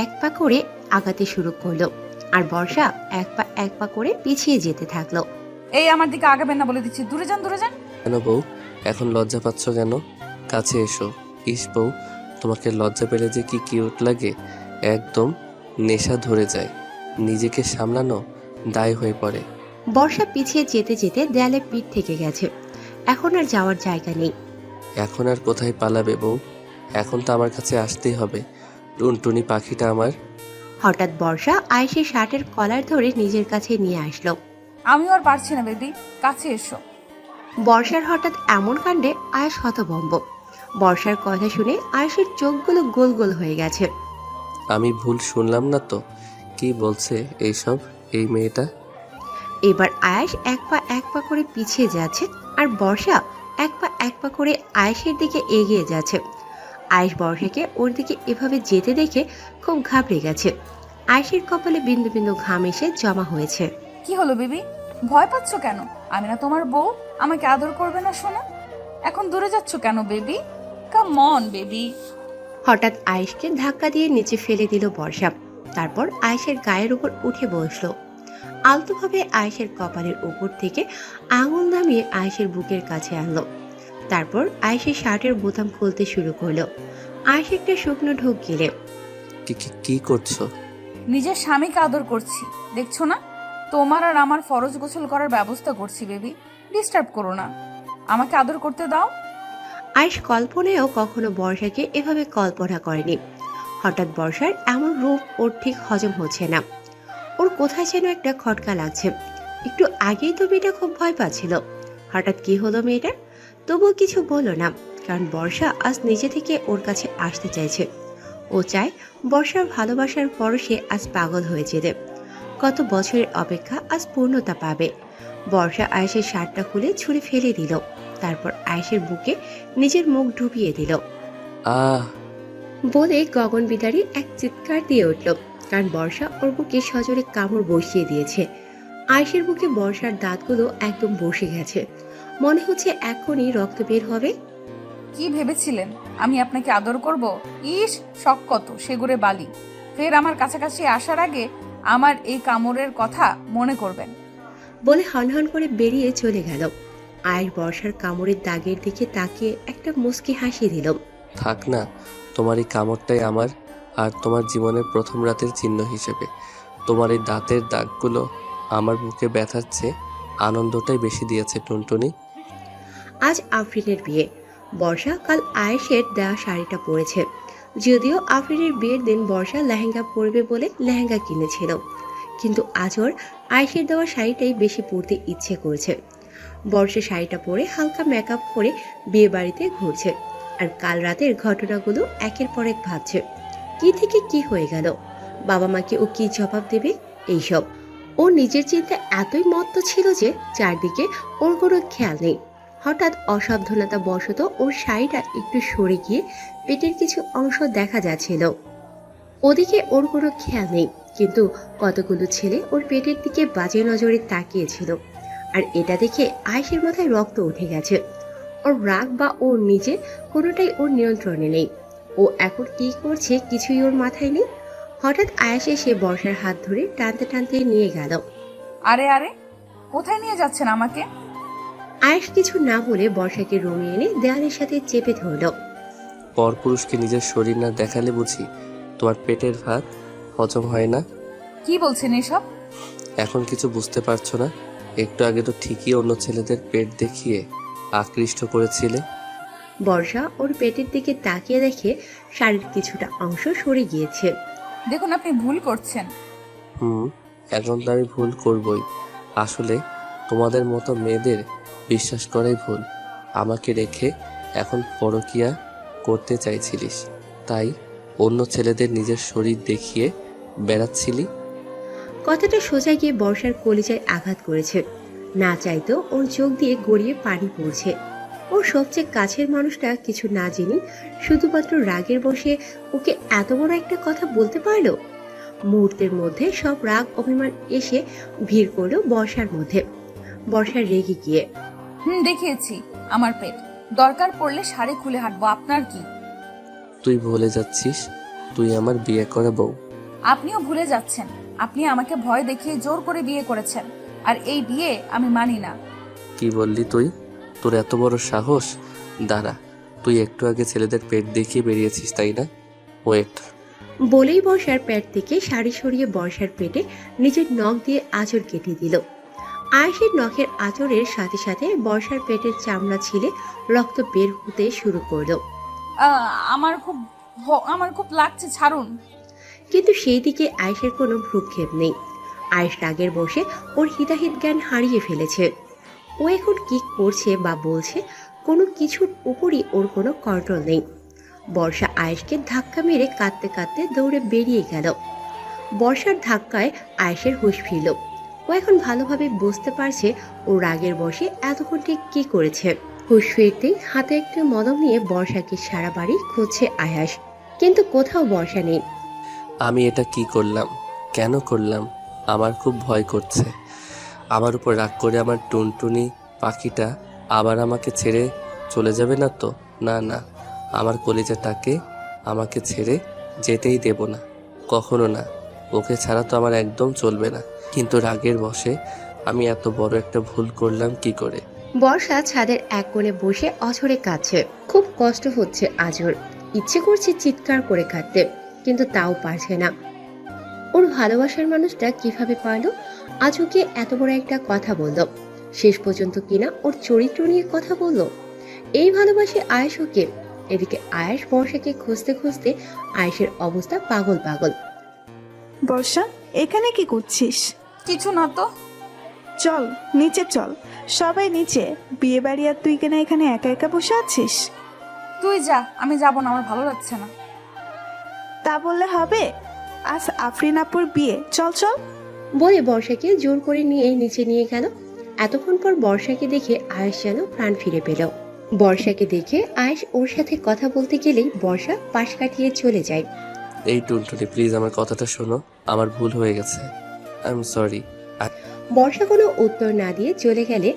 এক পা করে আগাতে শুরু করলো। আর বর্ষা এক পা করে পিছিয়ে যেতে থাকলো। এই আমার দিকে আগাবেন না বলে দিচ্ছি। দূরে যান, দূরে যান। কেন বউ, এখন লজ্জা পাচ্ছ কেন? কাছে এসো। ইস বউ, তোমাকে লজ্জা পেলে যে কি কিউট লাগে, একদম নেশা ধরে যায়, নিজেকে সামলানো দায় হয়ে পড়ে। বর্ষা পিছিয়ে যেতে যেতে দেয়ালে পিঠ থেকে গেছে। এখন আর যাওয়ার জায়গা নেই। এখন আর কোথায় পালাবে বউ? এখন তো আমার কাছে আসতেই হবে। টুনটুনি পাখিটা আমার। হঠাৎ বর্ষা আয়েশের শার্টের কলার ধরে নিজের কাছে নিয়ে আসলো। আমিও আর পারছি না বেবি, কাছে এসো। বর্ষার হঠাৎ এমন কাণ্ডে আয়েশ হতভম্ব। বর্ষার কথা শুনে আয়েশের চোখগুলো গোল গোল হয়ে গেছে। আমি ভুল শুনলাম না তো? কি বলছে এইসব এই মেয়েটা? এবার আয়েশ এক পা করে পিছিয়ে যাচ্ছে, আর বর্ষা এক পা করে আয়েশের দিকে এগিয়ে যাচ্ছে। আয়েশ বর্ষাকে ওর দিকে এভাবে যেতে দেখে খুব ঘাবড়ে গেছে। আয়েশের কপালে বিন্দু বিন্দু ঘাম এসে জমা হয়েছে। কি হলো বেবি, ভয় পাচ্ছ কেন? আমি না তোমার বউ? আমাকে আদর করবে না সোনা? এখন দূরে যাচ্ছ কেন বেবি? Come on baby. হঠাৎ আয়েশকে ধাক্কা দিয়ে নিচে ফেলে দিল বর্ষা। তারপর আয়েশের গায়ের উপর উঠে বসলো। আলতোভাবে আয়েশের কপালের উপর থেকে আঙুল নামিয়ে আয়েশের বুকের কাছে আনলো। তারপর আয়েশের শার্টের বোতাম খুলতে শুরু করলো। আয়েশ একটা শুকনো ঢোক গিলে, কি করছো? নিজের স্বামীকে আদর করছি, দেখছো না? তোমার আর আমার ফরজ গোসল করার ব্যবস্থা করছি বেবি, ডিস্টার্ব করো না, আমাকে আদর করতে দাও। আয়েশ কল্পনায়ও কখনো বর্ষাকে এভাবে কল্পনা করেনি। হঠাৎ বর্ষার এমন রূপ ওর ঠিক হজম হচ্ছে না। ওর কোথায় যেন একটা খটকা লাগছে। একটু আগেই তো মেয়েটা খুব ভয় পাচ্ছিল। হঠাৎ কি হলো মেয়েটার? তবুও কিছু বলল না, কারণ বর্ষা আজ নিজে থেকে ওর কাছে আসতে চাইছে। ও চায় বর্ষার ভালোবাসার পরশে আজ পাগল হয়ে যেতে। কত বছরের অপেক্ষা আজ পূর্ণতা পাবে। বর্ষা আয়েশের শার্টটা খুলে ছুঁড়ে ফেলে দিল। তারপর আয়েশের বুকে নিজের মুখ ডুবিয়ে দিল। আহ বলে গগন বিদারী এক চিৎকার দিয়ে উঠল, কারণ বর্ষা ওর বুকে সজোরে কামড় বসিয়ে দিয়েছে। আয়েশের বুকে বর্ষার দাঁতগুলো একদম বসে গেছে, মনে হচ্ছে এখনই রক্ত বের হবে। কি ভেবেছিলেন আমি আপনাকে আদর করব? ইস, শখ কত সেগুড়ে বালি। ফের আমার কাছাকাছি আসার আগে আমার এই কামড়ের কথা মনে করবেন। বলে হনহন করে বেরিয়ে চলে গেল। আয়েশ বর্ষার কামড়ের দাগের দিকে তাকিয়ে একটা মুচকি হাসি দিল। থাক না, তোমার এই কামড়টাই আমার আর তোমার জীবনের প্রথম রাতের চিহ্ন হিসেবে। তোমার এই দাঁতের দাগগুলো আমার বুকে ব্যথার চেয়ে আনন্দটাই বেশি দিয়েছে টুনটুনি। আজ আফরিনের বিয়ে। বর্ষা কাল আয়েশের দেওয়া শাড়িটা পরেছে। যদিও আফরিনের বিয়ের দিন বর্ষা লেহেঙ্গা পরবে বলে লেহেঙ্গা কিনেছিল, কিন্তু আজ ওর আয়েশের দেওয়া শাড়িটাই বেশি পরতে ইচ্ছে করছে। বর্ষা শাড়িটা পরে হালকা মেকআপ করে বিয়ে বাড়িতে ঘুরছে, আর কাল রাতের ঘটনাগুলো একের পর এক ভাবছে। কি থেকে কি হয়ে গেল, বাবা মাকে ও কি জবাব দেবে, এইসব। ও নিজের চিন্তা এতই মত্ত ছিল যে চারদিকে ওর কোনো খেয়াল নেই। হঠাৎ অসাবধানতা বশত ওর শাড়িটা একটু সরে গিয়ে পেটের কিছু অংশ দেখা যাচ্ছিল। ওদিকে ওর কোনো খেয়াল নেই, কিন্তু কতগুলো ছেলে ওর পেটের দিকে বাজে নজরে তাকিয়েছিল। আর এটা দেখে আয়েশের মাথায় রক্ত উঠে গেছে। ওর রাগ বা ওর নিজে কোনোটাই ওর নিয়ন্ত্রণে নেই। ও এখন কি করছে কিছুই ওর মাথায় নেই। হঠাৎ আয়েশ এসে বর্ষার হাত ধরে টানতে টানতে নিয়ে গেল। আরে আরে, কোথায় নিয়ে যাচ্ছেন আমাকে? আয়েশ কিছু না বলে বর্ষাকে রুমে এনে দেয়ালের সাথে চেপে ধরল। পরপুরুষকে নিজের শরীর না দেখালে বুঝি তোমার পেটের ভাত হজম হয় না? কি বলছেন এসব? এখন কিছু বুঝতে পারছো না? একটু আগে তো ঠিকই অন্য ছেলেদের পেট দেখিয়ে আকৃষ্ট করেছিলে। বর্ষা ওর পেটের দিকে তাকিয়ে দেখে শাড়ির কিছুটা অংশ সরে গিয়েছে। দেখুন, আপনি ভুল করছেন। এখন তো আমি ভুল করবই। আসলে তোমাদের মতো মেয়েদের বিশ্বাস করাই ভুল। আমাকে রেখে এখন পরকিয়া করতে চাইছিলিস, তাই অন্য ছেলেদের নিজের শরীর দেখিয়ে বেড়াচ্ছিলি। কথাটা সোজা গিয়ে বর্ষার কলিজায় আঘাত করেছে। না চাইতেও ওর চোখ দিয়ে গড়িয়ে পানি পড়ছে। ওর সবচেয়ে কাছের মানুষটা কিছু না জেনে শুধুমাত্র রাগের বশে ওকে এত বড় একটা কথা বলতে পারলো। মুহূর্তের মধ্যে সব রাগ অভিমান এসে ভিড় করলো বর্ষার মধ্যে। বর্ষা রেগে গিয়ে, দেখিয়েছি আমার পেট, দরকার পড়লে শাড়ি খুলে হাঁটবো, আপনার কি? তুই ভুলে যাচ্ছিস তুই আমার বিয়ে করা বউ। আপনিও ভুলে যাচ্ছেন, আপনি আমাকে ভয় দেখিয়ে জোর করে বিয়ে করেছেন, আর এই বিয়ে আমি মানি না। কি বললি তুই? তোর এত বড় সাহস? দাঁড়া, তুই একটু আগে ছেলেদের পেট দেখিয়ে বেরিয়েছিস তাই না? ওয়েট। বলেই বর্ষার পেট থেকে শাড়ি সরিয়ে বর্ষার পেটে নিজের নখ দিয়ে আঁচড় কেটে দিল। আয়েশের নখের আঁচড়ের সাথে সাথে বর্ষার পেটের চামড়া ছিলে রক্ত বের হতে শুরু করলো। আমার খুব লাগছে, ছাড়ুন। কিন্তু সেই দিকে আয়েশের কোনো ভ্রুক্ষেপ নেই। আয়েশ রাগের বসে ওর হিতাহিত জ্ঞান হারিয়ে ফেলেছে। ও এখন কি করছে বা বলছে কোনো কিছুর উপরই ওর কোনো কন্ট্রোল নেই। বর্ষা আয়েশকে ধাক্কা মেরে কাঁদতে কাঁদতে দৌড়ে বেরিয়ে গেল। বর্ষার ধাক্কায় আয়েশের হুঁশ ফিরল। ও এখন ভালোভাবে বুঝতে পারছে ও রাগের বশে এতক্ষণ ঠিক কি করেছে। হুঁশ ফিরতেই হাতে একটা মলম নিয়ে বর্ষাকে সারা বাড়ি খুঁজছে আয়াস, কিন্তু কোথাও বর্ষা নেই। আমি এটা কি করলাম, কেন করলাম? আমার খুব ভয় করছে। আমার উপর রাগ করে আমার টুনটুনি পাখিটা আবার আমাকে ছেড়ে চলে যাবে না তো? না না, আমার কলিজাটাকে আমাকে ছেড়ে যেতেই দেব না, কখনো না। ওকে ছাড়া তো আমার একদম চলবে না। কিন্তু রাগের বশে আমি এত বড় একটা ভুল করলাম কি করে? বর্ষা ছাদের এক কোণে বসে অঝরে কাঁদছে। খুব কষ্ট হচ্ছে আজর। ইচ্ছে করছে চিৎকার করে কাঁদতে, কিন্তু তাও পারছে না। ওর ভালোবাসার মানুষটা কিভাবে পারলো আজ ওকে এত বড় একটা কথা বলল? শেষ পর্যন্ত কিনা ওর চরিত্র নিয়ে কথা বলল। এই ভালোবাসে আয়েশ ওকে। এদিকে আয়েশ বর্ষাকে খুঁজতে খুঁজতে আয়েশের অবস্থা পাগল পাগল। বর্ষা, এখানে কি করছিস? কিছু না তো। চল নিচে চল, সবাই নিচে। বিয়ে বাড়ি আর তুই কেনা এখানে একা একা বসে আছিস? তুই যা, আমি যাব না, আমার ভালো লাগছে না। তা বললে হবে? আজ আফরিন আপুর বিয়ে, চল চল। বলে বর্ষাকে জোর করে নিয়ে নিচে নিয়ে গেল। এতক্ষণ পর বর্ষাকে দেখে আয়েশ যেন প্রাণ ফিরে পেল। বর্ষাকে দেখে আয়েশ ওর সাথে কথা বলতে গেলেই বর্ষা পাশ কাটিয়ে চলে যায়। এই টুনটুনি প্লিজ আমার কথাটা শোনো, আমার ভুল হয়ে গেছে, আই এম সরি। বর্ষা কোনো উত্তর না দিয়ে চলে গেলে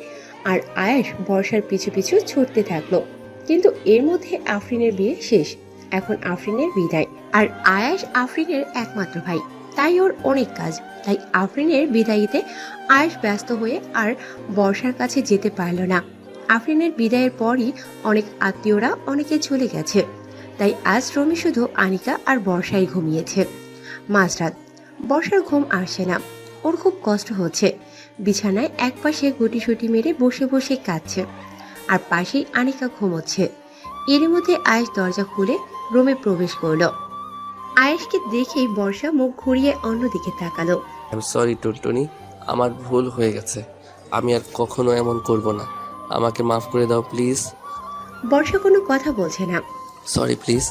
আর আয়েশ বর্ষার পিছু পিছু ছুটতে থাকলো। কিন্তু এর মধ্যে আফরিনের বিয়ে শেষ। এখন আফরিনের বিদায়। আর আয়েশ আফরিনের একমাত্র ভাই, তাই ওর অনেক কাজ। তাই আফরিনের বিদায়ীতে আয়েশ ব্যস্ত হয়ে আর বর্ষার কাছে যেতে পারল না। আফরিনের বিদায়ের পরই অনেক আত্মীয়রা অনেকে চলে গেছে। তাই আজ রমি শুধু আনিকা আর বর্ষাই ঘুমিয়েছে। মাঝরাত, বর্ষার ঘুম আসছে না, ওর খুব কষ্ট হচ্ছে। বিছানায় একপাশে গুটিসুটি মেরে বসে বসে কাঁদছে, আর পাশেই আনিকা ঘুমোচ্ছে। এর মধ্যে আয়েশ দরজা খুলে রুমে প্রবেশ করলো। আয়েশকে দেখেই বর্ষা মুখ ঘুরিয়ে অন্যদিকে তাকালো। আই এম সরি টুনটুনি, আমার ভুল হয়ে গেছে, আমি আর কখনো এমন করব না, আমাকে মাফ করে দাও প্লিজ। বর্ষা কোনো কথা বলছে না। সরি প্লিজ,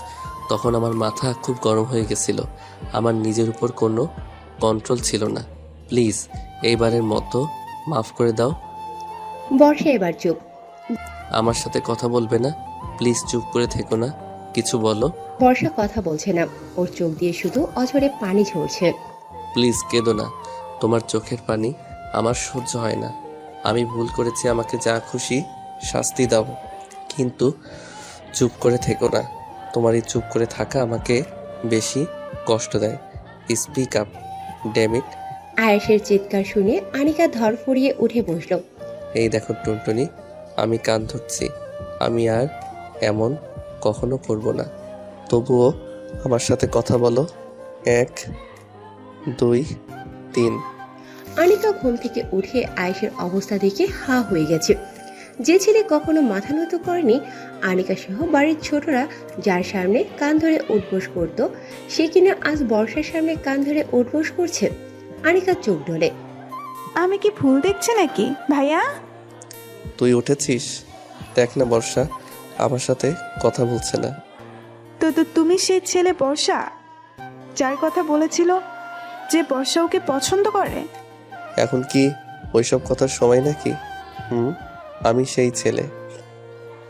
তখন আমার মাথা খুব গরম হয়ে গেছিল, আমার নিজের উপর কোনো কন্ট্রোল ছিল না, প্লিজ এইবারের মতো মাফ করে দাও। বর্ষা এবার চুপ। আমার সাথে কথা বলবে না, প্লিজ চুপ করে থেকো না, কিছু বলো। বর্ষা কথা বলছে না, ওর চোখ দিয়ে শুধু অঝরে পানি ঝরছে। প্লিজ কেঁদো না, তোমার চোখের পানি আমার সহ্য হয় না, আমি ভুল করেছি, আমাকে যা খুশি শাস্তি দাও, কিন্তু চুপ করে থেকো না, তোমার এই চুপ করে থাকা আমাকে বেশি কষ্ট দেয়, স্পিক আপ ড্যাম ইট। আয়েশের চিৎকার শুনে আনিকা ধরফড়িয়ে উঠে বসলো। এই দেখো টুনটুনি, আমি কান ধরছি, আমি আর এমন কখনো করব না, তবুও আমার সাথে কথা বলো, 1 2 3। আনিকা ঘুম থেকে উঠে আয়েশের অবস্থা দেখে হা হয়ে গেছে। যে ছেলে কখনো মাথা নত করেনি, আনিকা সহ বাড়ির ছোটরা যার সামনে কান ধরে উঠবোস করত, সে কিনা আজ বর্ষার সামনে কান ধরে উঠবোস করছে। আনিকা চোখ ঢোলে। আমি কি ভুল দেখছি নাকি ভাইয়া? তুই উঠেছিস? দেখ না বর্ষা আমার সাথে কথা বলছে না। তো তুমি সেই ছেলে বর্ষা, যার কথা বলেছিল যে বর্ষা ওকে পছন্দ করে? এখন কি ওইসব কথার সময় নাকি? আমি সেই ছেলে।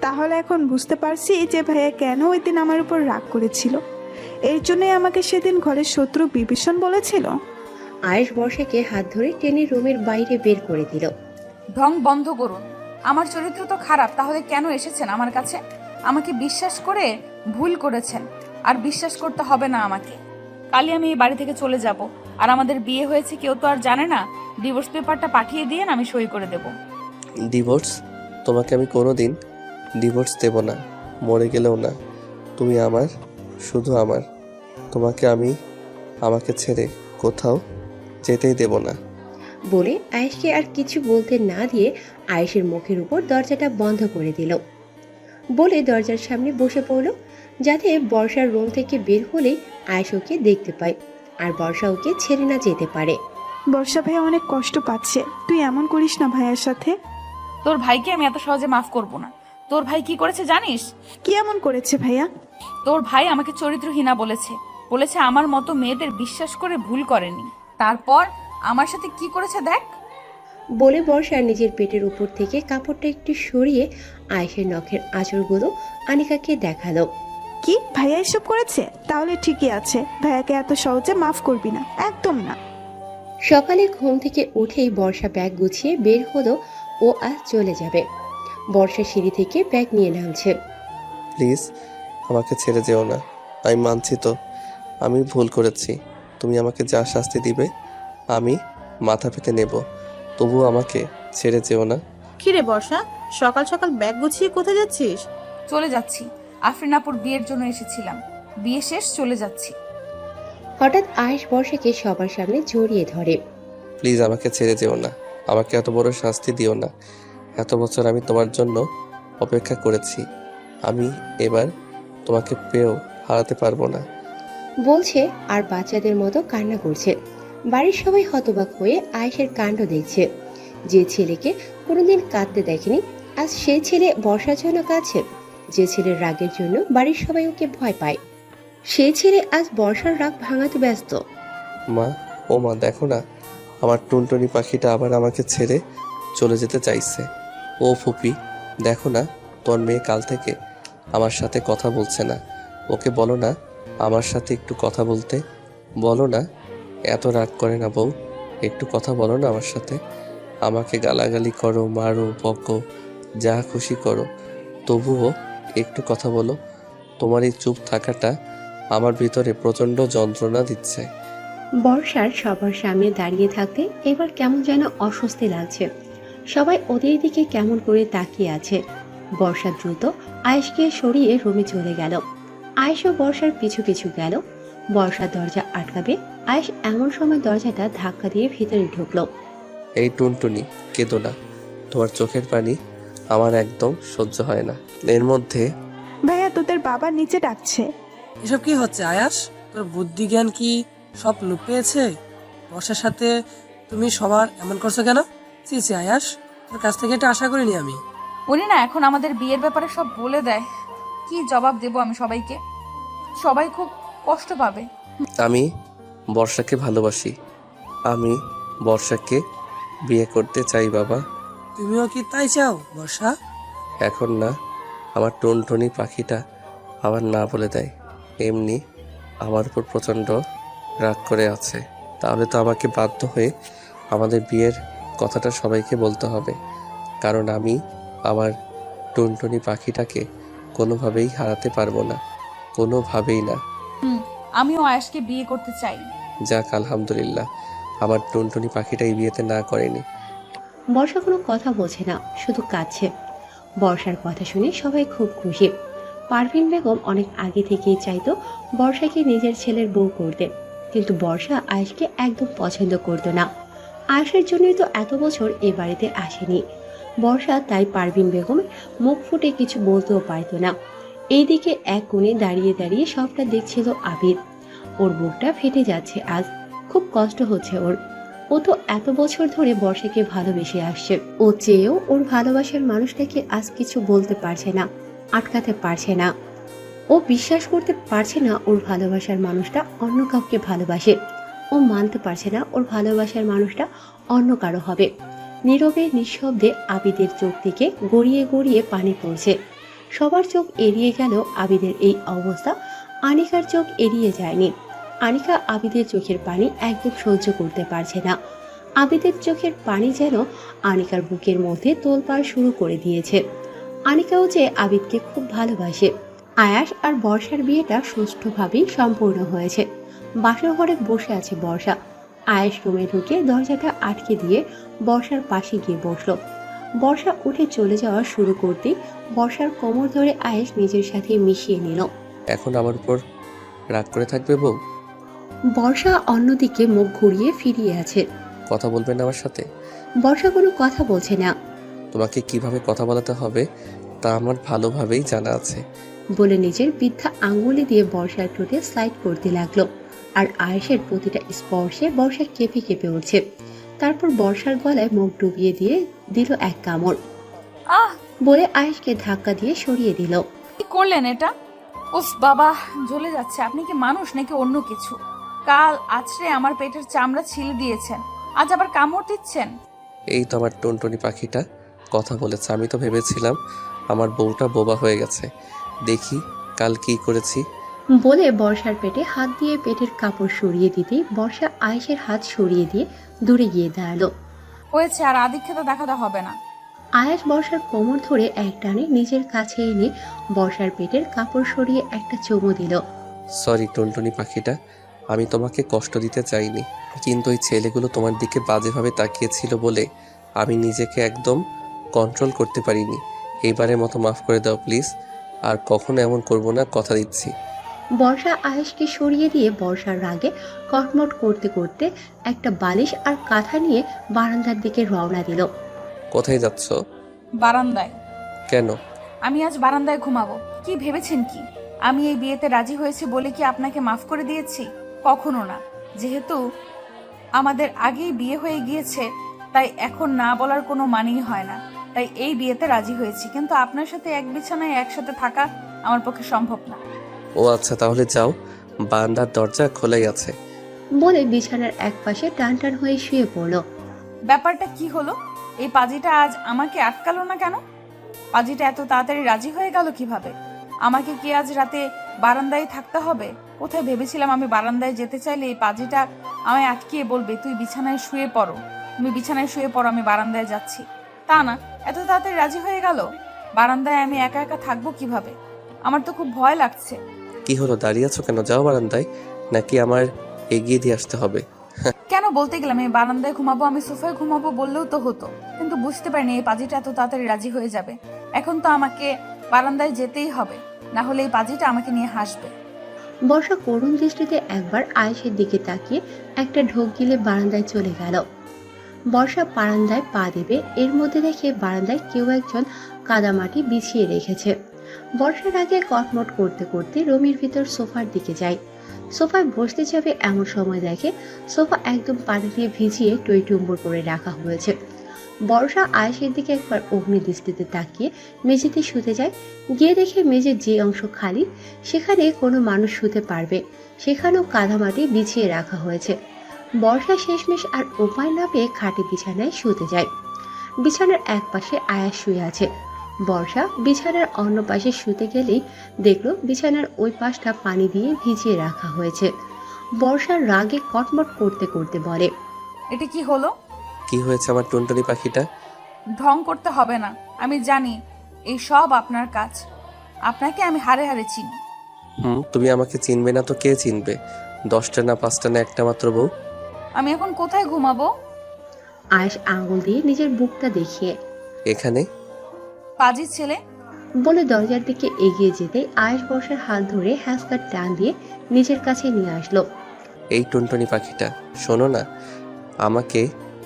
তাহলে এখন বুঝতে পারছি যে ভাইয়া কেন ওই দিন আমার উপর রাগ করেছিল। এর জন্যই আমাকে সেদিন ঘরের শত্রু বিভীষণ বলেছিল। আয়েশ বর্ষাকে হাত ধরে টেনে রুমের বাইরে বের করে দিল। ঢং বন্ধ করুন, আমার চরিত্র তো খারাপ, তাহলে কেন এসেছেন আমার কাছে? আমাকে বিশ্বাস করে ভুল করেছেন, আর বিশ্বাস করতে হবে না আমাকে। কালই আমি এই বাড়ি থেকে চলে যাব, আর আমাদের বিয়ে হয়েছে কেউ তো আর জানে না। ডিভোর্স পেপারটা পাঠিয়ে দিয়ে আমি সই করে দেব। ডিভোর্স? তোমাকে আমি কোনোদিন ডিভোর্স দেব না, মরে গেলেও না। তুমি আমার, শুধু আমার, তোমাকে আমি আমাকে ছেড়ে কোথাও যেতেই দেব না। বলে আয়েশকে আর কিছু বলতে না দিয়ে আয়েশের মুখের উপর দরজাটা বন্ধ করে দিল। বলে দরজার সামনে বসে পড়ল, যাতে বর্ষার রুম থেকে বের হলেই আয়েশ ওকে দেখতে পায় আর বর্ষা ওকে ছেড়ে না যেতে পারে। বর্ষা ভাইয়া অনেক কষ্ট পাচ্ছে, তুই এমন করিস না ভাইয়ার সাথে। তোর ভাইকে আমি এত সহজে মাফ করব না। তোর ভাই কি করেছে জানিস? কি এমন করেছে ভাইয়া? তোর ভাই আমাকে চরিত্রহীনা বলেছে আমার মতো মেয়েদের বিশ্বাস করে ভুল করেনি। তারপর আমার সাথে কি করেছে দেখ। বলে বর্ষা নিজের পেটের উপর থেকে কাপড়টা একটু সরিয়ে আয়েশের নখের আঁচড়গুলো আনিকাকে দেখালো। কি ভাইয়া এসব করেছে? তাহলে ঠিকই আছে, ভাইয়াকে এত সহজে মাফ করবি না, একদম না। সকালে ঘুম থেকে উঠেই বর্ষা ব্যাগ গুছিয়ে বের হলো, ও আজ চলে যাবে। বর্ষা সিঁড়ি থেকে ব্যাগ নিয়ে নামছে। প্লিজ আমাকে ছেড়ে যেও না, আমি মানছি তো আমি ভুল করেছি, তুমি আমাকে যা শাস্তি দিবে আমি মাথা পেতে নেব, তবুও আমাকে ছেড়ে যেও না। কিরে বর্ষা, সকাল সকাল ব্যাগ গুছিয়ে কোথায় যাচ্ছিস? চলে যাচ্ছি, আফরিন আপুর বিয়ের জন্য এসেছিলাম, বিয়ে শেষ চলে যাচ্ছি। হঠাৎ আয়েশ বর্ষাকে সবার সামনে জড়িয়ে ধরে। প্লিজ আমাকে ছেড়ে যেও না, আমাকে এত বড় শাস্তি দিও না, এত বছর আমি তোমার জন্য অপেক্ষা করেছি, আমি এবার তোমাকে পেয়েও হারাতে পারবো না। বলছে আর বাচ্চাদের মতো কান্না করছে। বাড়ির সবাই হতবাক হয়ে আয়েশের কাণ্ড দেখছে। যে ছেলেকে কোনোদিন কাঁদতে দেখেনি, আজ সেই ছেলে বর্ষার জন্য কাঁদছে। যে ছেলের রাগের জন্য বাড়ির সবাই ওকে ভয় পায়, সেই ছেলে আজ বর্ষার রাগ ভাঙাতে ব্যস্ত। মা, ও মা, দেখো না আমার টুনটুনি পাখিটা আবার আমাকে ছেড়ে চলে যেতে চাইছে। ও ফুপি, দেখো না, তোর মেয়ে কাল থেকে আমার সাথে কথা বলছে না। ওকে বলো না আমার সাথে একটু কথা বলতে। বলো না, এত রাগ করে না বউ, একটু কথা বলো না আমার সাথে। আমাকে গালাগালি করো, মারো, বকো, যা খুশি করো, তবুও একটু কথা বলো। তোমার এই চুপ থাকাটা আমার ভিতরে প্রচণ্ড যন্ত্রণা দিচ্ছে। বর্ষার সবার সামনে দাঁড়িয়ে থাকতে এবার কেমন যেন অস্বস্তি লাগছে। সবাই ওদের দিকে কেমন করে তাকিয়ে আছে। বর্ষা দ্রুত আয়েশকে সরিয়ে রুমে চলে গেল। আয়েশও বর্ষার পিছু পিছু গেল। বর্ষা দরজা আটকাবে, আয়েশ এমন সময় দরজাটা ধাক্কা দিয়ে ভিতরে ঢুকলো। এই টুনটুনি, কেঁদো না, তোমার চোখের পানি আমার একদম সহ্য হয় না। এর মধ্যে ভাইয়া তোদের বাবা নিচে ডাকছে। এসব কি হচ্ছে আয়াস? তোর বুদ্ধি জ্ঞান কি সব লুপ পেয়েছে? বর্ষার সাথে তুমি সবার এমন করছো কেন? ছি ছি আয়াস, তোর কাছ থেকে এটা আশা করিনি আমি। উনি না এখন আমাদের বিয়ের ব্যাপারে সব বলে দেয়। কি জবাব দেব আমি সবাইকে? সবাই খুব কষ্ট পাবে। আমি বর্ষাকে ভালোবাসি। আমি বর্ষাকে বিয়ে করতে চাই বাবা। তুমিও কি তাই চাও বর্ষা? এখন না, আমার টুনটুনি পাখিটা আবার না বলে দেয়। এমনি আমার উপর প্রচণ্ড রাগ করে আছে। তাহলে তো আমাকে বাধ্য হয়ে আমাদের বিয়ের কথাটা সবাইকে বলতে হবে, কারণ আমি আমার টুনটুনি পাখিটাকে কোনোভাবেই হারাতে পারবো না, কোনোভাবেই না। আমিও আয়েশকে বিয়ে করতে চাই। যাক, আলহামদুলিল্লাহ, আমার টুনটুনি পাখিটা এই বিয়েতে না করেনি। বর্ষা কোনো কথা বলছে না, শুধু কাঁদছে। বর্ষার কথা শুনে সবাই খুব খুশি। পারভিন বেগম অনেক আগে থেকেই চাইতো বর্ষাকে নিজের ছেলের বউ করতে, কিন্তু বর্ষা আয়েশকে একদম পছন্দ করতো না। আয়েশের জন্যই তো এত বছর এ বাড়িতে আসেনি। বর্ষা তাই পারভিন বেগম মুখ ফুটে কিছু বলতেও পারতো না। এইদিকে এক কোণে দাঁড়িয়ে দাঁড়িয়ে সবটা দেখছিল আবিদ। ওর বুকটা ফেটে যাচ্ছে আজ, খুব কষ্ট হচ্ছে ওর। ও তো এত বছর ধরে বর্ষাকে ভালোবেসে আসছে। ও চেয়েও ওর ভালোবাসার মানুষটাকে আজ কিছু বলতে পারছে না, আটকাতে পারছে না। ও বিশ্বাস করতে পারছে না ওর ভালোবাসার মানুষটা অন্য কাউকে ভালোবাসে। ও মানতে পারছে না ওর ভালোবাসার মানুষটা অন্য কারো হবে। নীরবে নিঃশব্দে আবিদের চোখ থেকে গড়িয়ে গড়িয়ে পানি পড়ছে। সবার চোখ এড়িয়ে গেল আবিদের এই অবস্থা। আনিকার চোখ এড়িয়ে যায়নি। আনিকা আবিদের চোখের পানি একদম সহ্য করতে পারছে না। আবিদের চোখের পানি যেন আনিকার বুকের মধ্যে তোলপাড় শুরু করে দিয়েছে। আনিকাও যে আবিদকে খুব ভালোবাসে। আয়াস আর বর্ষার বিয়েটা সুষ্ঠুভাবেই সম্পূর্ণ হয়েছে। বাসর ঘরে বসে আছে বর্ষা। আয়াস রুমে ঢুকে দরজাটা আটকে দিয়ে বর্ষার পাশে গিয়ে বসলো। বর্ষা উঠে চলে যাওয়া শুরু করতেই বর্ষার কোমর ধরে আয়াস নিজের সাথে মিশিয়ে নিল। এখন আমার উপর রাগ করে থাকবে বউ? বর্ষা অন্যদিকে মুখ ঘুরিয়ে ফিরিয়ে আছে। কথা বলবে না আমার সাথে? বর্ষা কোনো কথা বলছে না। তোমাকে কিভাবে কথা বলাতে হবে তা আমার ভালোভাবেই জানা আছে, বলে নিজের বৃদ্ধা আঙ্গুলি দিয়ে বর্ষার ঠোঁটে স্লাইড করতে লাগলো। আর আয়েশের প্রতিটা স্পর্শে বর্ষা কেঁপে কেঁপে উঠছে। তারপর বর্ষার গলায় মুখ ডুবিয়ে দিয়ে দিল এক কামড়। আহ, বলে আয়েশকে ধাক্কা দিয়ে সরিয়ে দিল। কি করলেন এটা? উফ বাবা, জ্বলে যাচ্ছে। আপনি কি মানুষ নাকি অন্য কিছু? কাল আছড়ে আমার পেটের চামড়া ছিলে দিয়েছেন, আজ আবার কামড় দিচ্ছেন। এই তো আমার টুনটুনি পাখিটা কথা বলেছে। আমি তো ভেবেছিলাম আমার বউটা বোবা হয়ে গেছে। দেখি কাল কি করেছি। বলে বর্ষার পেটে হাত দিয়ে পেটের কাপড় সরিয়ে দিতেই বর্ষা আয়েশের হাত সরিয়ে দিয়ে দূরে গিয়ে দাঁড়ালো। হয়েছে, আর আদিক্ষেতা দেখাতে হবে না। আয়াস বর্ষার কোমর ধরে এক টানে নিজের কাছে এনে বর্ষার পেটের কাপড় সরিয়ে একটা চুমু দিল। সরি টুনটুনি পাখিটা, আমি তোমাকে কষ্ট দিতে চাইনি, কিন্তু ওই ছেলেগুলো তোমার দিকে বাজেভাবে তাকিয়েছিল বলে আমি নিজেকে একদম কন্ট্রোল করতে পারিনি। এইবারের মতো মাফ করে দাও প্লিজ, আর কখনো এমন করবো না, কথা দিচ্ছি। বর্ষা আয়েশকে সরিয়ে দিয়ে বর্ষার রাগে কটমট করতে করতে একটা বালিশ আর কাঁথা নিয়ে বারান্দার দিকে রওনা দিল। কোথায় যাচ্ছ? বারান্দায়। কেন? আমি আজ বারান্দায় ঘুমাবো। কি ভেবেছেন কি আমি এই বিয়েতে রাজি হয়েছি বলে কি আপনাকে মাফ করে দিয়েছি? কখনো না। যেহেতু আমাদের আগেই বিয়ে হয়ে গিয়েছে, তাই এখন না বলার কোনো মানেই হয় না। তাই এই বিয়েতে রাজি হয়েছি, কিন্তু আপনার সাথে এক বিছানায় একসাথে থাকা আমার পক্ষে সম্ভব না। ও আচ্ছা, তাহলে যাও, বারান্দার দরজা খোলাই আছে। বলে বিছানার এক পাশে টান টান হয়ে শুয়ে পড়ল। ব্যাপারটা কি হলো? এই পাজিটা আজ আমাকে আটকালো না কেন? পাজিটা এত তাড়াতাড়ি রাজি হয়ে গেল কিভাবে? আমাকে কি আজ রাতে বারান্দায় থাকতে হবে? কোথায় ভেবেছিলাম আমি বারান্দায় যেতে চাইলে এই পাজিটা আমায় আটকিয়ে বলবে তুই বিছানায় শুয়ে পড়ো, তুমি বিছানায় শুয়ে পড়ো, আমি বারান্দায় যাচ্ছি। তা না, এত তাড়াতাড়ি রাজি হয়ে গেল। বারান্দায় আমি একা একা থাকবো কিভাবে? আমার তো খুব ভয় লাগছে। কি হলো, দাঁড়িয়ে আছো কেন? যাও বারান্দায়, নাকি আমার এগিয়ে দিয়ে আসতে হবে? কেন বলতে গেলাম আমি বারান্দায় ঘুমাবো, আমি সোফায় ঘুমাবো বললেও তো হতো, কিন্তু বুঝতে পারিনি এই পাজিটা এত তাড়াতাড়ি রাজি হয়ে যাবে। এখন তো আমাকে বারান্দায় যেতেই হবে, না হলে এই পাজিটা আমাকে নিয়ে হাসবে। বর্ষা করুণ দৃষ্টিতে একবার আয়েশের দিকে তাকিয়ে একটা ঢোক গিলে বারান্দায় চলে গেল। বর্ষা বারান্দায় পা দেবে, এর মধ্যে দেখে বারান্দায় কেউ একজন কাদামাটি বিছিয়ে রেখেছে। বর্ষার আগে কটমট করতে করতে রুমের ভিতর সোফার দিকে যায়। সোফায় বসতে যাবে এমন সময় দেখে সোফা একদম পানি দিয়ে ভিজিয়ে টইটুম্বুর করে রাখা হয়েছে। বর্ষা আয়েশের দিকে একবার অগ্নি দৃষ্টিতে তাকিয়ে মেঝেতে শুতে যায়। গিয়ে দেখে মেঝের যে অংশ খালি সেখানে কোনো মানুষ শুতে পারবে সেখানেও কাদামাটি বিছিয়ে রাখা হয়েছে। বর্ষা শেষমেশ আর উপায় না পেয়ে খাটে বিছানায় শুতে যায়। বিছানার এক পাশে আয়াস শুয়ে আছে। বর্ষা বিছানার অন্য পাশে শুতে গেলেই দেখলো বিছানার ওই পাশটা পানি দিয়ে ভিজিয়ে রাখা হয়েছে। বর্ষার রাগে কটমট করতে করতে বলে, এটা কি হলো? কি হয়েছে আমার টুনটুনি পাখিটা? ঢং করতে হবে না, আমি জানি এই সব আপনার কাজ। আপনাকে আমি হাড়ে হাড়ে চিনি। তুমি আমাকে চিনবে না তো কে চিনবে? 10টা না 5টা না একটা মাত্র বউ। আমি এখন কোথায় ঘুমাবো? আয়েশ আঙ্গুল দিয়ে নিজের বুকটা দেখিয়ে, এখানে। পাজি ছেলে বলে দরজার দিকে এগিয়ে যেতে আয়েশ বর্ষার হাত ধরে হ্যাসকার টান দিয়ে নিজের কাছে নিয়ে আসলো। এই টুনটুনি পাখিটা, শোনো না, আমাকে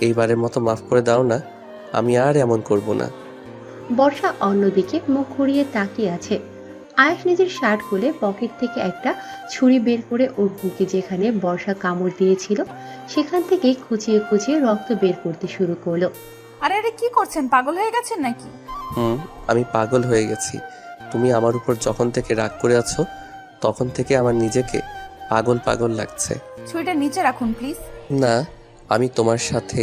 এইবারের মতো মাফ করে দাও না, আমি আর এমন করব না। বর্ষা অন্যদিকে মুখ ঘুরিয়ে তাকিয়ে আছে। আয়েশ নিজের শার্ট খুলে পকেট থেকে একটা ছুরি বের করে ওর বুকে যেখানে বর্ষা কামড় দিয়েছিল সেখান থেকে খুঁচিয়ে খুঁচিয়ে রক্ত বের করতে শুরু করলো। আরে আরে কি করছেন? পাগল হয়ে গেছেন নাকি? আমি পাগল হয়ে গেছি। তুমি আমার উপর যখন থেকে রাগ করে আছো তখন থেকে আমার নিজেকে পাগল পাগল লাগছে। ছুরিটা নিচে রাখুন প্লিজ। না, আমি তোমার সাথে